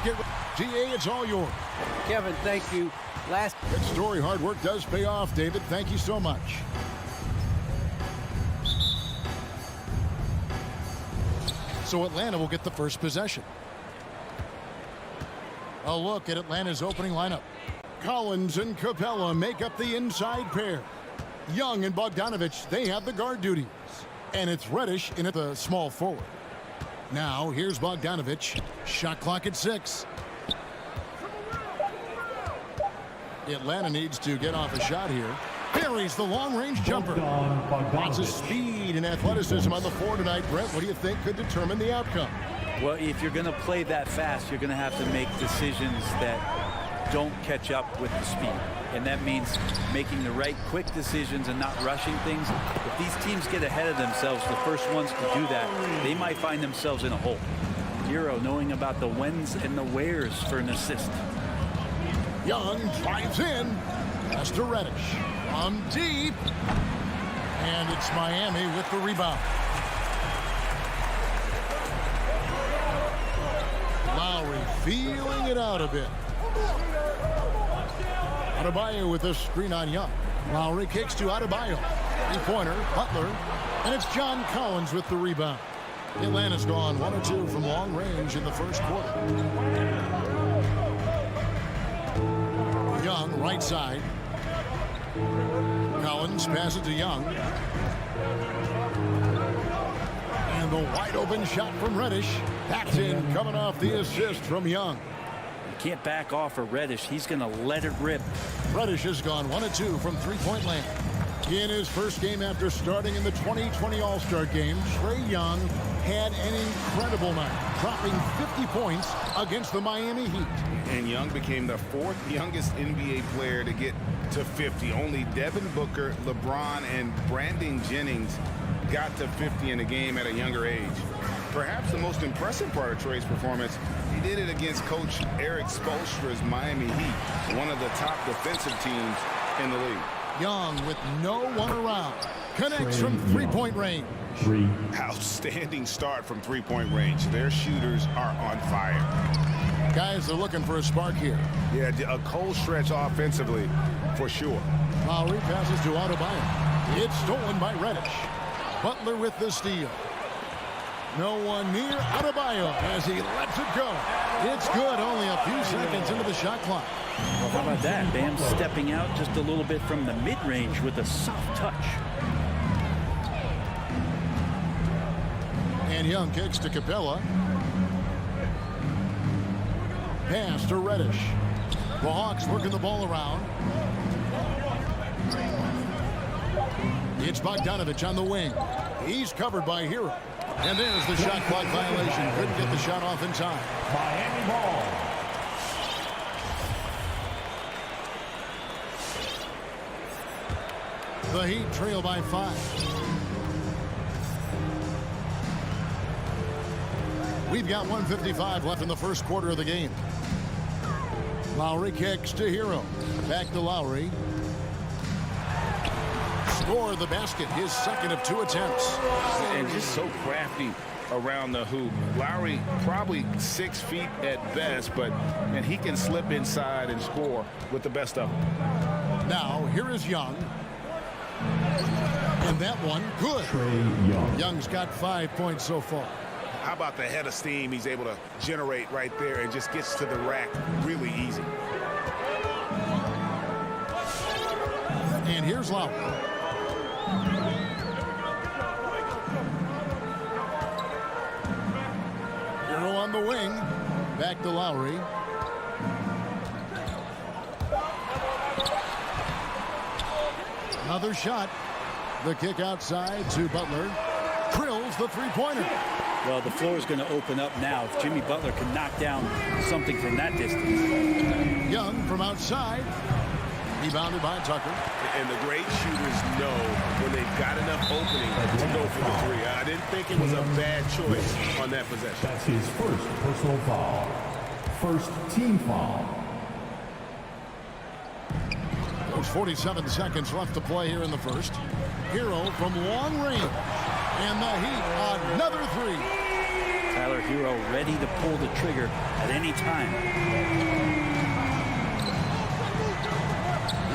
Let's get GA. It's all yours. Kevin, thank you. Good story. Hard work does pay off, David. Thank you so much. So Atlanta will get the first possession. A look at Atlanta's opening lineup. Collins and Capella make up the inside pair. Young and Bogdanovich, they have the guard duties. And it's Reddish in at the small forward. Now, here's Bogdanovich. Shot clock at 6. Atlanta needs to get off a shot here. Buries the long-range jumper. Lots of speed and athleticism on the floor tonight. Brett, what do you think could determine the outcome? Well, if you're going to play that fast, you're going to have to make decisions that don't catch up with the speed. And that means making the right quick decisions and not rushing things. If these teams get ahead of themselves, the first ones to do that, they might find themselves in a hole. Hero knowing about the whens and the wheres for an assist. Young drives in. Pass to Reddish. From deep. And it's Miami with the rebound. Lowry feeling it out a bit. Adebayo with a screen on Young. Lowry kicks to Adebayo. Three-pointer, Butler. And it's John Collins with the rebound. Atlanta's gone 1 or 2 from long range in the first quarter. Young, right side. Collins passes to Young. And the wide open shot from Reddish. That's in, coming off the assist from Young. You can't back off of Reddish. He's going to let it rip. Reddish has gone 1 or 2 from three-point land. In his first game after starting in the 2020 All-Star Game, Trae Young had an incredible night, dropping 50 points against the Miami Heat. And Young became the 4th youngest NBA player to get to 50. Only Devin Booker, LeBron, and Brandon Jennings got to 50 in a game at a younger age. Perhaps the most impressive part of Trae's performance, he did it against Coach Eric Spoelstra's Miami Heat, one of the top defensive teams in the league. Young with no one around. Connects from three-point range. Outstanding start from three-point range. Their shooters are on fire. Guys are looking for a spark here. Yeah, a cold stretch offensively, for sure. Lowry passes to Adebayo. It's stolen by Reddish. Butler with the steal. No one near Adebayo as he lets it go. It's good, only a few seconds into the shot clock. Well, how about that? Bam stepping out just a little bit from the mid-range with a soft touch. And Young kicks to Capella. Pass to Reddish. The Hawks working the ball around. It's Bogdanovich on the wing. He's covered by Hero. And there's the shot clock violation. Couldn't get the shot off in time. Miami ball. The Heat trail by 5. We've got 1:55 left in the first quarter of the game. Lowry kicks to Hero. Back to Lowry. Score the basket, his second of 2 attempts. And just so crafty around the hoop. Lowry probably 6 feet at best, and he can slip inside and score with the best of them. Now, here is Young. And that one, good. Young's got 5 points so far. How about the head of steam he's able to generate right there and just gets to the rack really easy. And here's Lowry. Hero on the wing. Back to Lowry. Another shot. The kick outside to Butler. Drills the three-pointer. Well, the floor is going to open up now if Jimmy Butler can knock down something from that distance. Young from outside. Rebounded by Tucker. And the great shooters know when they've got enough opening to go for the three. I didn't think it was a bad choice on that possession. That's his first personal foul. First team foul. There's 47 seconds left to play here in the first. Hero from long range. And the Heat, another three. Tyler Hero ready to pull the trigger at any time.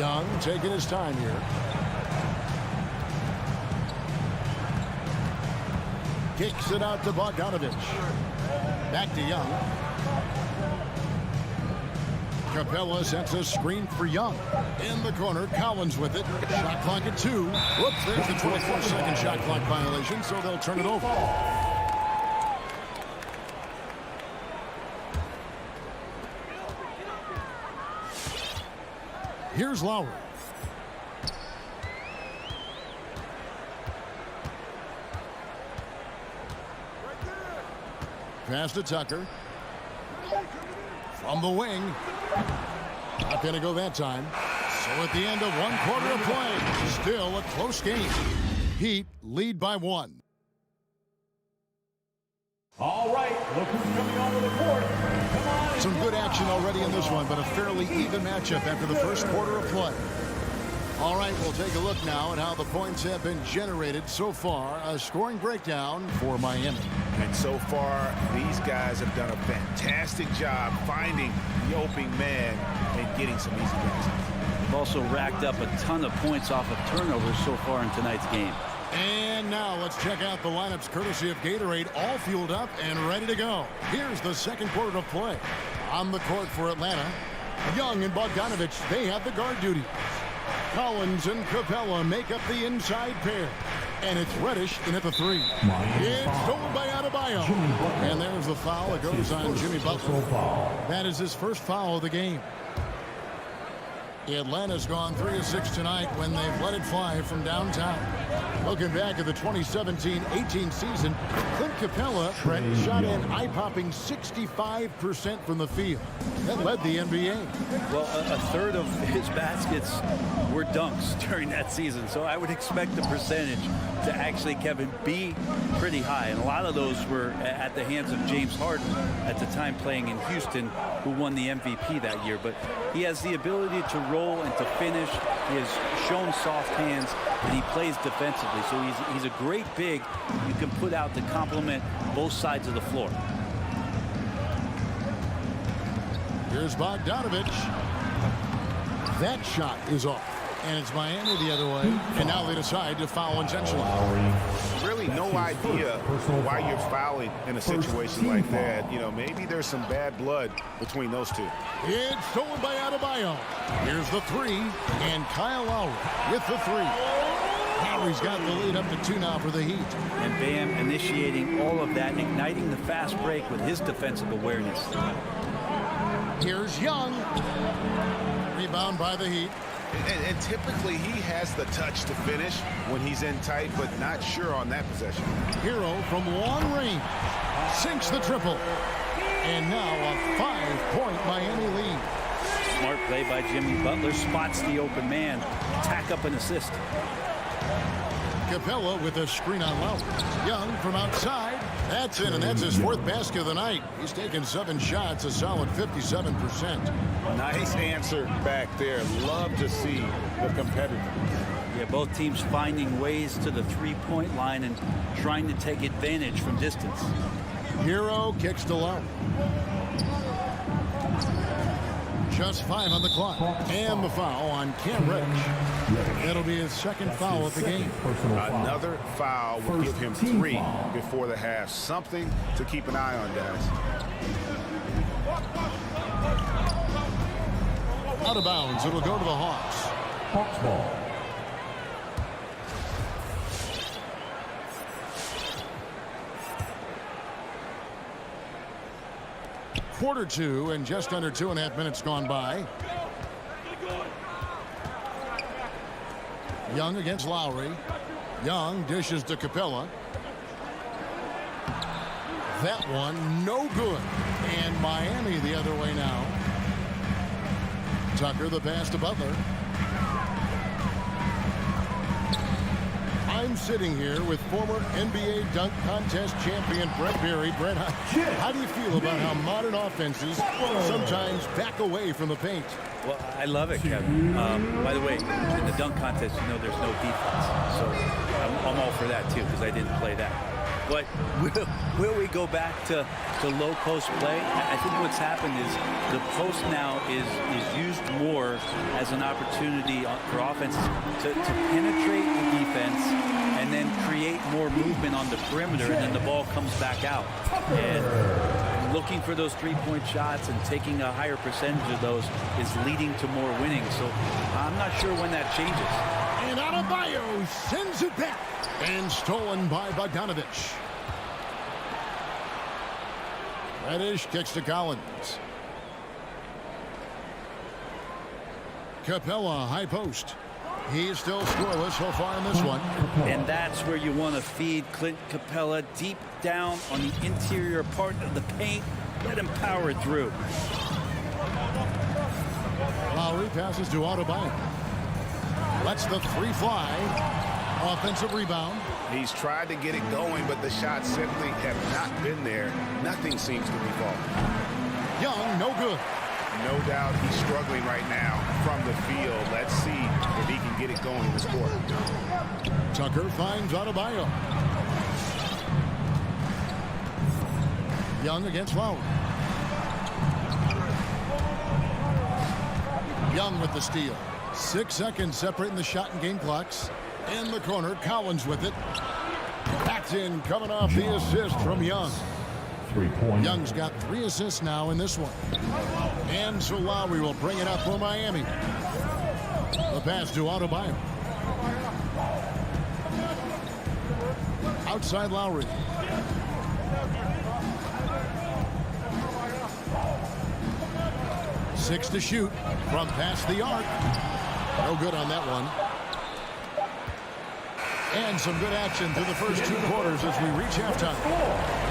Young taking his time here. Kicks it out to Bogdanovich. Back to Young. Capella sets a screen for Young. In the corner, Collins with it. Shot clock at 2. Whoops, there's the 24-second shot clock violation, so they'll turn it over. Here's Lowry. Pass to Tucker. From the wing. Not going to go that time. So at the end of 1 quarter of play, still a close game. Heat lead by 1. All right, look who's coming onto the court. Come on. Some good action already in this one, but a fairly even matchup after the first quarter of play. All right, we'll take a look now at how the points have been generated so far. A scoring breakdown for Miami. And so far, these guys have done a fantastic job finding the opening man and getting some easy baskets. They've also racked up a ton of points off of turnovers so far in tonight's game. And now let's check out the lineups courtesy of Gatorade, all fueled up and ready to go. Here's the second quarter of play. On the court for Atlanta, Young and Bogdanovich, they have the guard duty. Collins and Capella make up the inside pair. And it's Reddish in at the 3. It's stolen by Adebayo. And there's the foul. It goes on Jimmy Butler. That is his first foul of the game. Atlanta's gone 3 of 6 tonight when they've let it fly from downtown. Looking back at the 2017-18 season, Clint Capella shot an eye-popping 65% from the field. That led the NBA. Well, a third of his baskets were dunks during that season, so I would expect the percentage to actually, Kevin, be pretty high. And a lot of those were at the hands of James Harden at the time playing in Houston, who won the MVP that year. But he has the ability to roll and to finish. He has shown soft hands, and he plays defensively. So he's a great big you can put out to complement both sides of the floor. Here's Bogdanovich. That shot is off. And it's Miami the other way. And now they decide to foul intentionally. Really no idea why you're fouling in a situation like that. You know, maybe there's some bad blood between those two. It's stolen by Adebayo. Here's the 3. And Kyle Lowry with the 3. Lowry's got the lead up to 2 now for the Heat. And Bam initiating all of that, igniting the fast break with his defensive awareness. Here's Young. Rebound by the Heat. And typically he has the touch to finish when he's in tight, but not sure on that possession. Hero from long range sinks the triple. And now a 5-point Miami lead. Smart play by Jimmy Butler. Spots the open man. Tack up an assist. Capella with a screen on Lowry. Young from outside. That's in, and that's his 4th basket of the night. He's taken 7 shots, a solid 57%. Nice answer back there. Love to see the competitor. Yeah, both teams finding ways to the 3-point line and trying to take advantage from distance. Hero kicks to Lowry. Just 5 on the clock. And the foul on Cam Reddish. That'll be his 2nd foul of the game. Another foul will give him 3 before the half. Something to keep an eye on, guys. Out of bounds. It'll go to the Hawks. Hawks ball. Quarter 2 and just under 2.5 minutes gone by. Young against Lowry. Young dishes to Capella. That one no good. And Miami the other way now. Tucker the pass to Butler. I'm sitting here with former NBA dunk contest champion Brett Berry. Brett, how do you feel about how modern offenses sometimes back away from the paint? Well, I love it, Kevin. By the way, in the dunk contest, you know there's no defense. So I'm all for that, too, because I didn't play that. But will we go back to low post play? I think what's happened is the post now is used more as an opportunity for offense to penetrate the defense and then create more movement on the perimeter, and then the ball comes back out. And looking for those three-point shots and taking a higher percentage of those is leading to more winning. So I'm not sure when that changes. And Adebayo sends it back. And stolen by Bogdanovich. Reddish kicks to Collins. Capella, high post. He's still scoreless so far in this one. And that's where you want to feed Clint Capella, deep down on the interior part of the paint. Let him power through. Lowry passes to Adebayo. Lets the three fly. Offensive rebound. He's tried to get it going, but the shots simply have not been there. Nothing seems to be falling. Young, no good. No doubt he's struggling right now from the field. Let's see if he can get it going this quarter. Tucker finds Adebayo. Young against Lowry. Young with the steal. 6 seconds separating the shot and game clocks. In the corner, Collins with it. Backed in, coming off the assist from Young. 3 points. Young's got 3 assists now in this one. And so Lowry will bring it up for Miami. The pass to Adebayo. Outside Lowry. Six to shoot from past the arc. No good on that one. And some good action through the first 2 quarters as we reach halftime.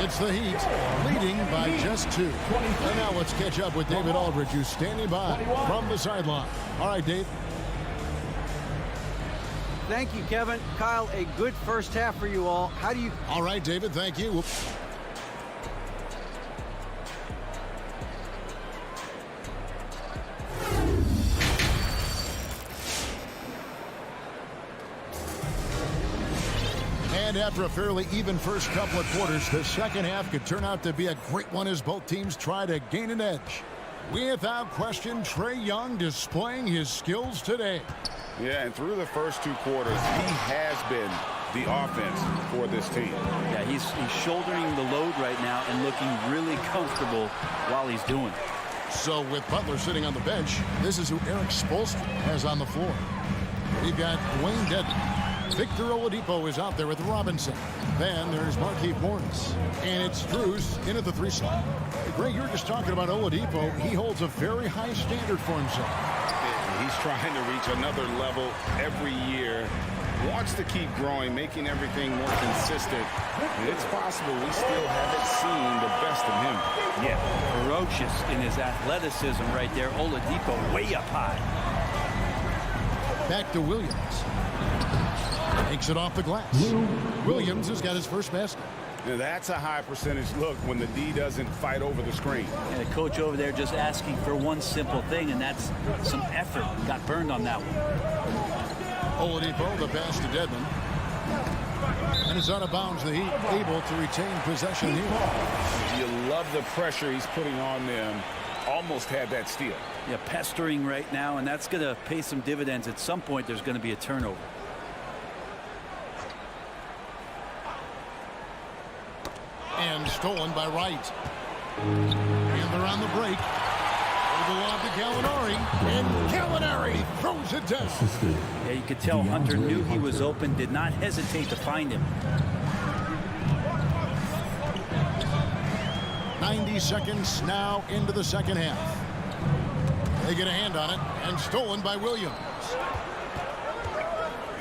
It's the Heat leading by just 2. And now let's catch up with David Aldridge, who's standing by from the sideline. All right, Dave. Thank you, Kevin. Kyle, a good first half for you all. How do you... All right, David, thank you. And after a fairly even first couple of quarters, the second half could turn out to be a great one as both teams try to gain an edge. Without question, Trae Young displaying his skills today. Yeah, and through the first 2 quarters, he has been the offense for this team. Yeah, he's shouldering the load right now and looking really comfortable while he's doing it. So with Butler sitting on the bench, this is who Eric Spoelstra has on the floor. We've got Wayne Dedmon. Victor Oladipo is out there with Robinson. Then there's Markieff Morris. And it's Drews in at the 3 slot. Greg, you were just talking about Oladipo. He holds a very high standard for himself. He's trying to reach another level every year. Wants to keep growing, making everything more consistent. And it's possible we still haven't seen the best of him yet. Ferocious in his athleticism right there. Oladipo way up high. Back to Williams. Takes it off the glass. Williams has got his first basket. Now that's a high percentage look when the D doesn't fight over the screen. And the coach over there just asking for one simple thing, and that's some effort. Got burned on that one. Oladipo, the pass to Dedmon. And it's out of bounds. The Heat able to retain possession here. You love the pressure he's putting on them. Almost had that steal. Yeah, pestering right now, and that's going to pay some dividends. At some point, there's going to be a turnover. And stolen by Wright. And they're on the break. The lob to Gallinari. And Gallinari throws it down. Yeah, you could tell Hunter knew he was open, did not hesitate to find him. 90 seconds now into the second half. They get a hand on it, and stolen by Williams.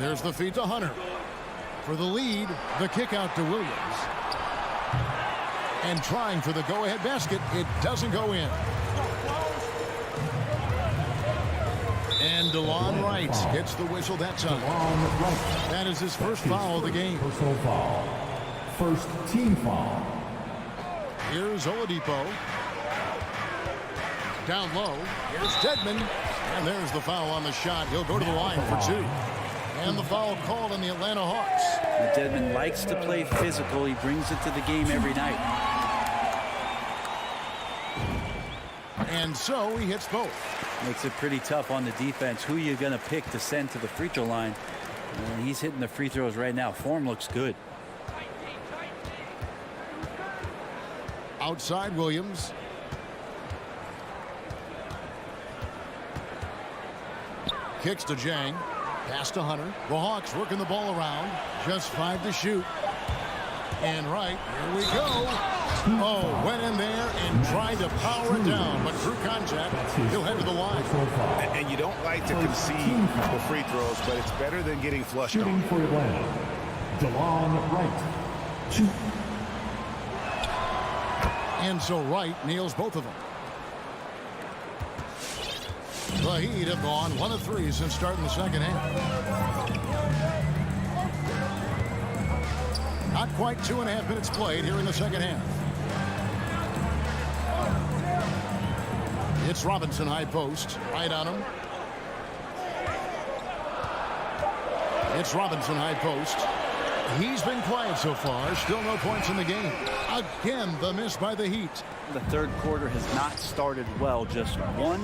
There's the feed to Hunter. For the lead, the kick out to Williams. And trying for the go-ahead basket, it doesn't go in. And DeLon Wright gets the whistle that time. That is his first foul of the game. Personal foul. First team foul. Here's Oladipo. Down low. Here's Dedmon. And there's the foul on the shot. He'll go to the line for 2. And the foul called on the Atlanta Hawks. Dedmon likes to play physical. He brings it to the game every night. And so he hits both. Makes it pretty tough on the defense. Who you're going to pick to send to the free throw line. And he's hitting the free throws right now. Form looks good. Outside Williams. Kicks to Jang. Pass to Hunter. The Hawks working the ball around. Just 5 to shoot. And right, here we go. Oh, went in there and tried to power it down, but through contact, he'll head to the line. And you don't like to concede the free throws, but it's better than getting flushed Shooting on. for Atlanta, DeLon Wright. Shoot. And so Wright nails both of them. The Heat have gone 1 of 3 since starting the second half. Not quite 2.5 minutes played here in the second half. It's Robinson high post. Right on him. It's Robinson high post. He's been quiet so far. Still no points in the game. Again, the miss by the Heat. The third quarter has not started well. Just 1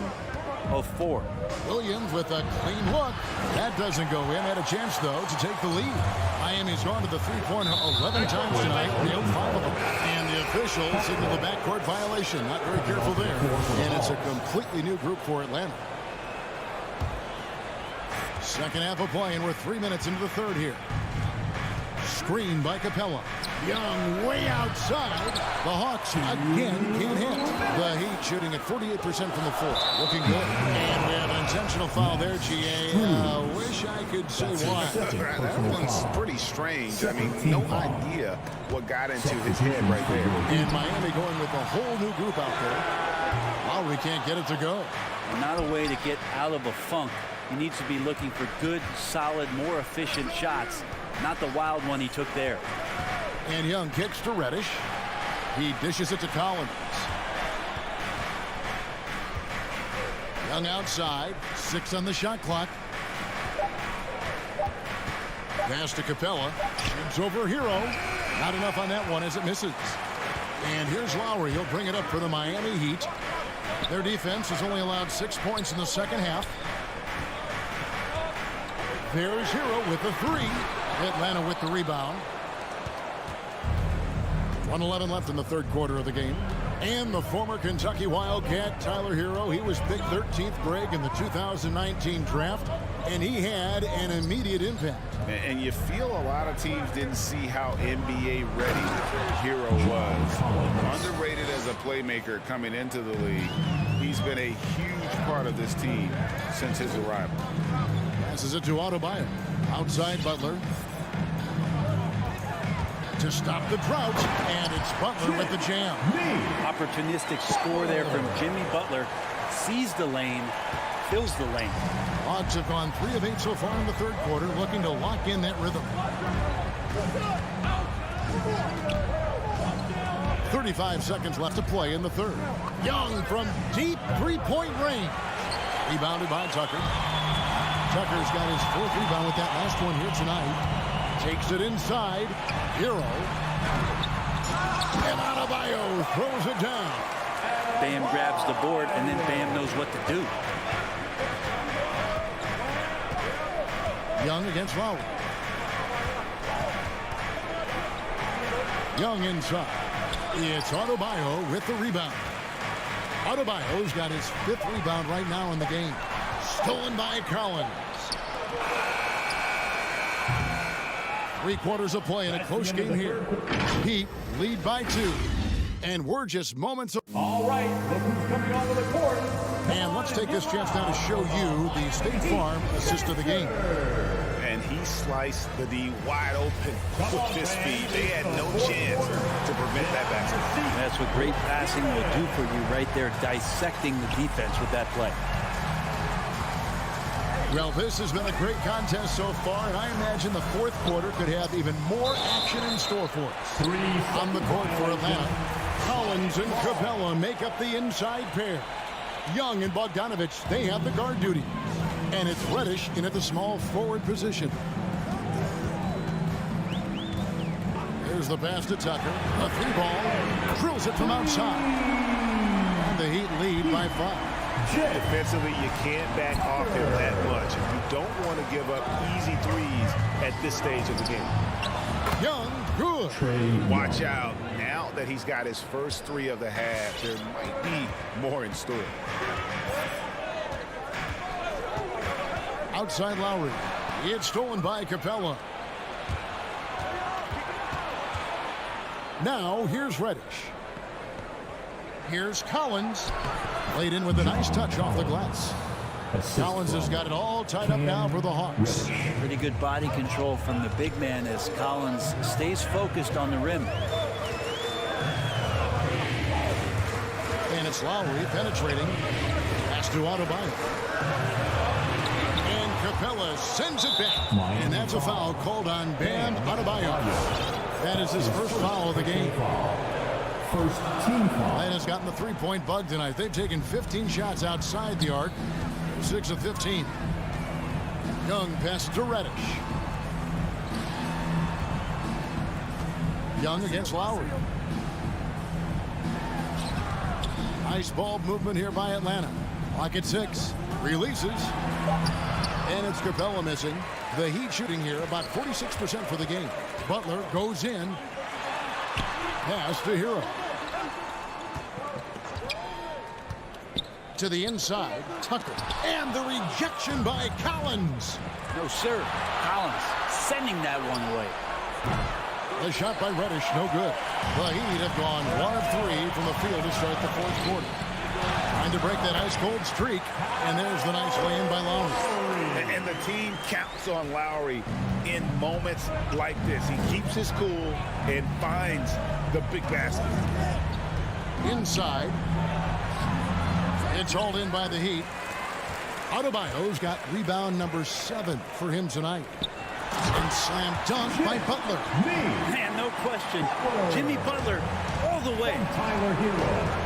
of 4. Williams with a clean look. That doesn't go in. Had a chance, though, to take the lead. Miami's gone to the three-pointer 11 times tonight. Nailed 5 of them. And the officials signal the backcourt violation. Not very careful there. And it's a completely new group for Atlanta. Second half of play, and we're 3 minutes into the third here. Screen by Capella. Young way outside. The Hawks again can't hit. The Heat shooting at 48% from the floor. Looking good. And we have an intentional foul there, GA. Wish I could say why. That one's pretty strange. I mean, no idea what got into his head right there. And Miami going with a whole new group out there. Lowry can't get it to go. Not a way to get out of a funk. He needs to be looking for good, solid, more efficient shots. Not the wild one he took there. And Young kicks to Reddish. He dishes it to Collins. Young outside. 6 on the shot clock. Pass to Capella. Shoots over Hero. Not enough on that one as it misses. And here's Lowry. He'll bring it up for the Miami Heat. Their defense has only allowed 6 points in the second half. There's Hero with the 3. Atlanta with the rebound. 1:11 left in the third quarter of the game. And the former Kentucky Wildcat, Tyler Hero, he was picked 13th Greg in the 2019 draft, and he had an immediate impact. And you feel a lot of teams didn't see how NBA ready Hero was. Underrated as a playmaker coming into the league. He's been a huge part of this team since his arrival. Passes it to Adebayo. Outside Butler. To stop the drought, and it's Butler with the jam. Opportunistic score there from Jimmy Butler. Sees the lane, fills the lane. Hawks have gone 3 of 8 so far in the third quarter, looking to lock in that rhythm. 35 seconds left to play in the third. Young from deep three-point range. Rebounded by Tucker. Tucker's got his 4th rebound with that last one here tonight. Takes it inside. Hero. And Adebayo throws it down. Bam grabs the board, and then Bam knows what to do. Young against Lowry. Young inside. It's Adebayo with the rebound. Adebayo's got his 5th rebound right now in the game. Stolen by Collins. 3 quarters of play in a close game here. Heat lead by 2. And we're just moments of... All right, look who's coming onto the court. And let's take this chance now to show you the State Farm assist of the game. And he sliced the D wide open with his feet. They had no chance to prevent that basket. That's what great passing will do for you right there, dissecting the defense with that play. Well, this has been a great contest so far, and I imagine the 4th quarter could have even more action in store for us. On the court for Atlanta, Collins and Capella make up the inside pair. Young and Bogdanovich, they have the guard duty. And it's Reddish in at the small forward position. Here's the pass to Tucker. A 3-ball. Drills it from outside. And the Heat lead by 5. Defensively, you can't back off him that much. You don't want to give up easy threes at this stage of the game. Young, good. Watch out. Now that he's got his first 3 of the half, there might be more in store. Outside Lowry. It's stolen by Capella. Now, here's Reddish. Here's Collins. Laid in with a nice touch off the glass. Collins has got it all tied up now for the Hawks. Pretty good body control from the big man as Collins stays focused on the rim. And it's Lowry penetrating. Pass to Adebayo. And Capella sends it back. And that's a foul called on Bam Adebayo. That is his first foul of the game. First team foul. Atlanta's gotten the three-point bug tonight. They've taken 15 shots outside the arc. 6 of 15. Young pass to Reddish. Young against Lowry. Nice ball movement here by Atlanta. Clock at 6. Releases. And it's Capella missing. The Heat shooting here about 46% for the game. Butler goes in. Pass to Hero. To the inside, Tucker. And the rejection by Collins. No, sir. Collins sending that one away. The shot by Reddish, no good. The Heat have gone 1 of 3 from the field to start the 4th quarter. Trying to break that ice-cold streak. And there's the nice lay-in by Lowry. And the team counts on Lowry in moments like this. He keeps his cool and finds the big basket. Inside. It's hauled in by the Heat. Adebayo's got rebound number 7 for him tonight. And slam dunk by Butler. Man, no question. Jimmy Butler all the way. Tyler Hero.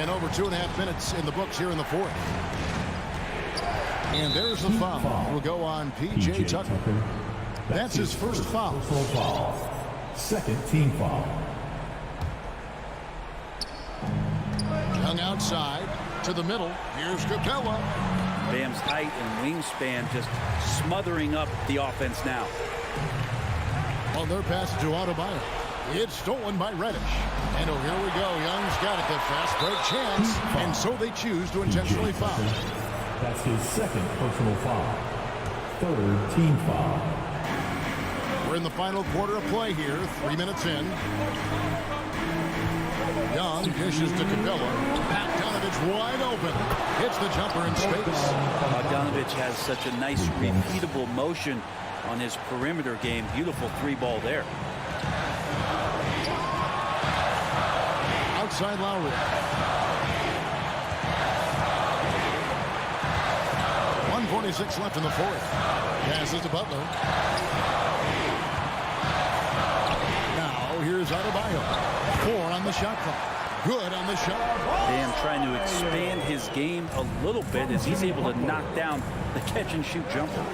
And over 2.5 minutes in the books here in the 4th. And there's the foul. Will go on P.J. Tucker. That's his first foul. Personal foul. Second team foul. Young outside to the middle. Here's Capella. Bam's height and wingspan just smothering up the offense now. On their pass to Adebayo. It's stolen by Reddish. And oh, here we go. Young's got it. The fast break chance. And so they choose to intentionally foul. That's his second personal foul. Third team foul. We're in the final quarter of play here. 3 minutes in. Young dishes to Capella. Bogdanovich wide open. Hits the jumper in space. Bogdanovich has such a nice repeatable motion on his perimeter game. Beautiful 3-ball there. Outside Lowry. .146 left in the 4th. Passes to Butler. Now here's Adebayo. 4 on the shot clock. Good on the shot. Bam trying to expand his game a little bit as he's able to knock down the catch-and-shoot jumper.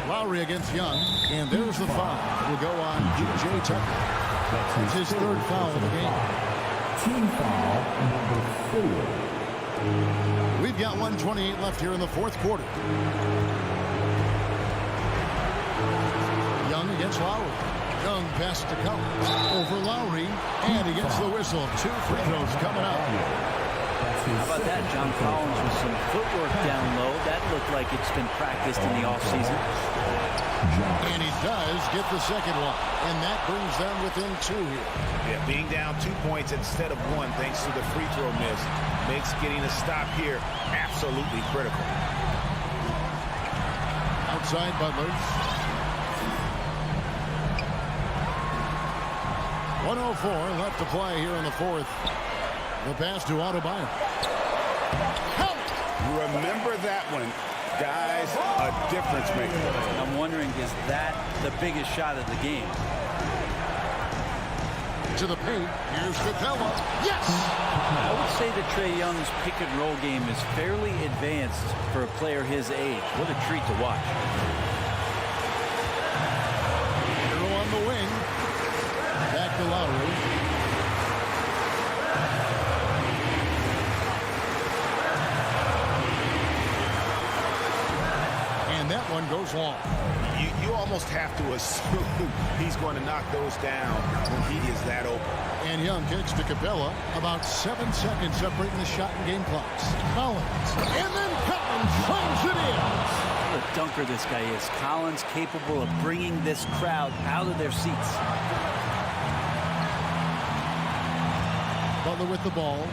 Lowry against Young, and there's the foul. Will go on P.J. Tucker. That's his 3rd foul of the game. Team foul number 4. We've got 1:28 left here in the 4th quarter. Young against Lowry. Young pass to Collins. Over Lowry, and he gets the whistle. 2 free throws coming up. How about that? John Collins with some footwork down low. That looked like it's been practiced in the offseason. And he does get the second one. And that brings them within 2 here. Yeah, being down 2 points instead of 1 thanks to the free throw miss makes getting a stop here absolutely critical. Outside Butler. 1:04 left to play here in the 4th. The pass to Adebayo. Remember that one. Guys, a difference maker. I'm wondering, is that the biggest shot of the game? To the paint. Here's Capella. Yes! I would say that Trae Young's pick-and-roll game is fairly advanced for a player his age. What a treat to watch. Hero on the wing. Back to Lowry. And that one goes long. You almost have to assume he's going to knock those down when he is that open. And Young kicks to Capella. About 7 seconds separating the shot and game clocks. Collins. And then Collins slams it in. What a dunker this guy is. Collins capable of bringing this crowd out of their seats. Butler with the ball.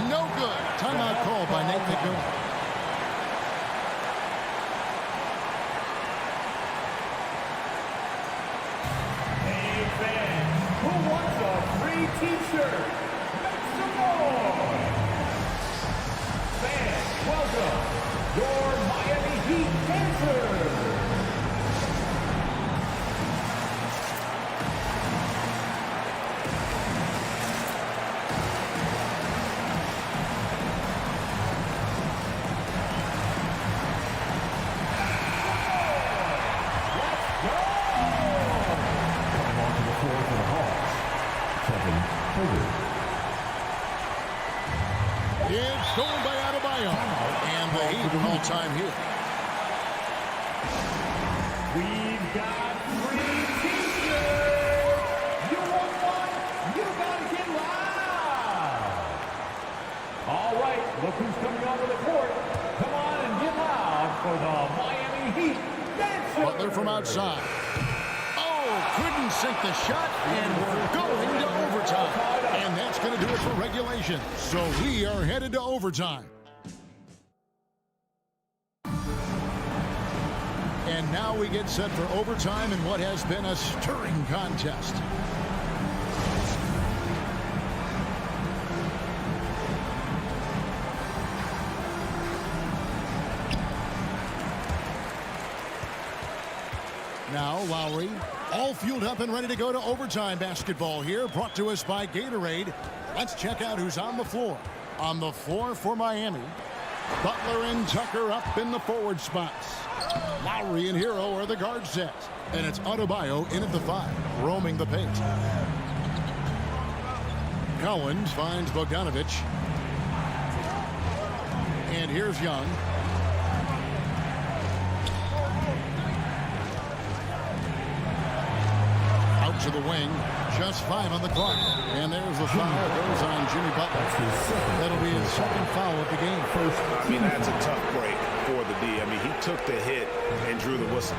No good. Timeout called by Nate McMillan. Hey fans, who wants a free t-shirt? Make some noise! Fans, welcome your Miami Heat dancers! It's stolen by Adebayo. And the Heat an all-time here. We've got free t-shirts! You want one? You gotta get loud! All right, look who's coming onto the court. Come on and get loud for the Miami Heat dancers! Butler from outside. Oh, couldn't sink the shot, and we're going to overtime. And that's going to do it for regulation. So we are headed to overtime. And now we get set for overtime in what has been a stirring contest. Now Lowry, all fueled up and ready to go to overtime basketball here, brought to us by Gatorade. Let's check out who's on the floor. On the floor for Miami, Butler and Tucker up in the forward spots. Lowry and Hero are the guard sets. And it's Adebayo in at the 5, roaming the paint. Collins finds Bogdanovich. And here's Young. Out to the wing. Just 5 on the clock. And there's the foul. Goes on Jimmy Butler. That'll be his second foul of the game. I mean, that's a tough break for the D. I mean, he took the hit and drew the whistle.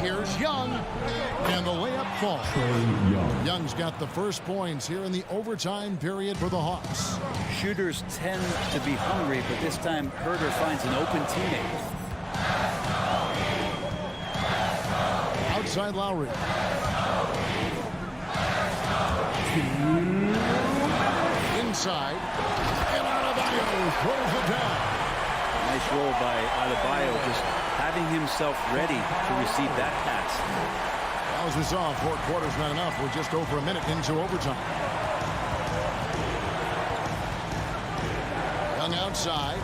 Here's Young. And the layup falls. Young's got the first points here in the overtime period for the Hawks. Shooters tend to be hungry, but this time Herter finds an open teammate. Outside Lowry. Inside. And Adebayo throws it down. Nice roll by Adebayo, just having himself ready to receive that pass. Well, as we saw, 4 quarters not enough. We're just over a minute into overtime. Young outside.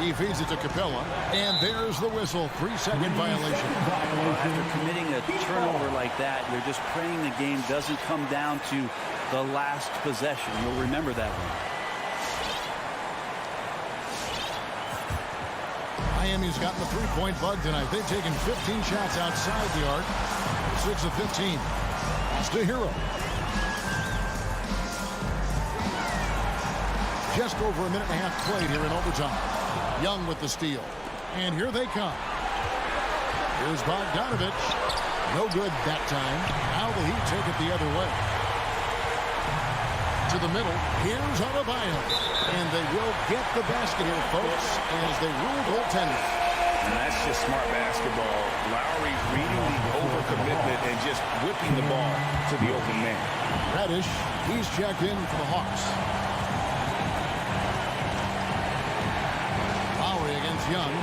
He feeds it to Capella, and there's the whistle. 3-second violation. After committing a turnover like that, you're just praying the game doesn't come down to the last possession. You'll remember that one. Miami's gotten the three-point bug tonight. They've taken 15 shots outside the arc. 6 of 15. It's to Hero. Just over a minute and a half played here in overtime. Young with the steal. And here they come. Here's Bogdanovich. No good that time. Now the Heat take it the other way. To the middle. Here's Adebayo. And they will get the basket here, folks, as they rule goaltender. And that's just smart basketball. Lowry reading the overcommitment and just whipping the ball to the open man. Reddish, he's checked in for the Hawks. Lowry against Young.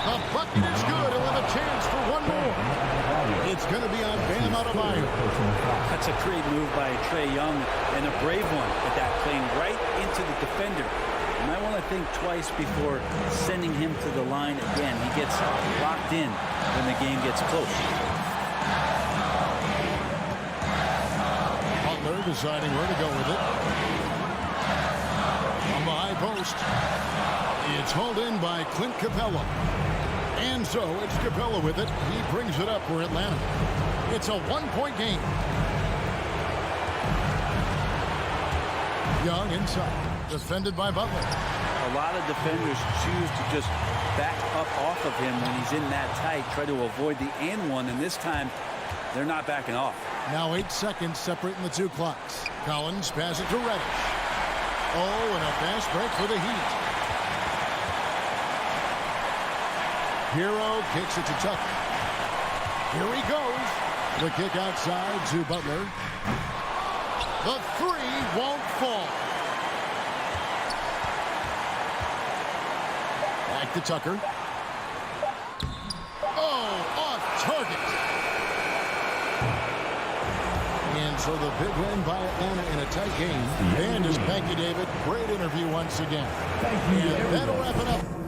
The bucket is good. He'll have a chance for one more. It's going to be on Bam Adebayo. That's a great move by Trae Young and a brave one at that, playing right into the defender. You might want to think twice before sending him to the line again. He gets locked in when the game gets close. Butler deciding where to go with it. From the high post. It's hauled in by Clint Capella. And so it's Capella with it. He brings it up for Atlanta. It's a one-point game. Young inside. Defended by Butler. A lot of defenders choose to just back up off of him when he's in that tight, try to avoid the and one, and this time they're not backing off. Now 8 seconds separating the two clocks. Collins passes it to Reddish. Oh, and a fast break for the Heat. Hero kicks it to Tucker. Here he goes. The kick outside to Butler. The three won't fall. Back to Tucker. Oh, off target. And so the big win by Atlanta in a tight game. And as thank you, David. Great interview once again. Thank you, and that'll wrap it up.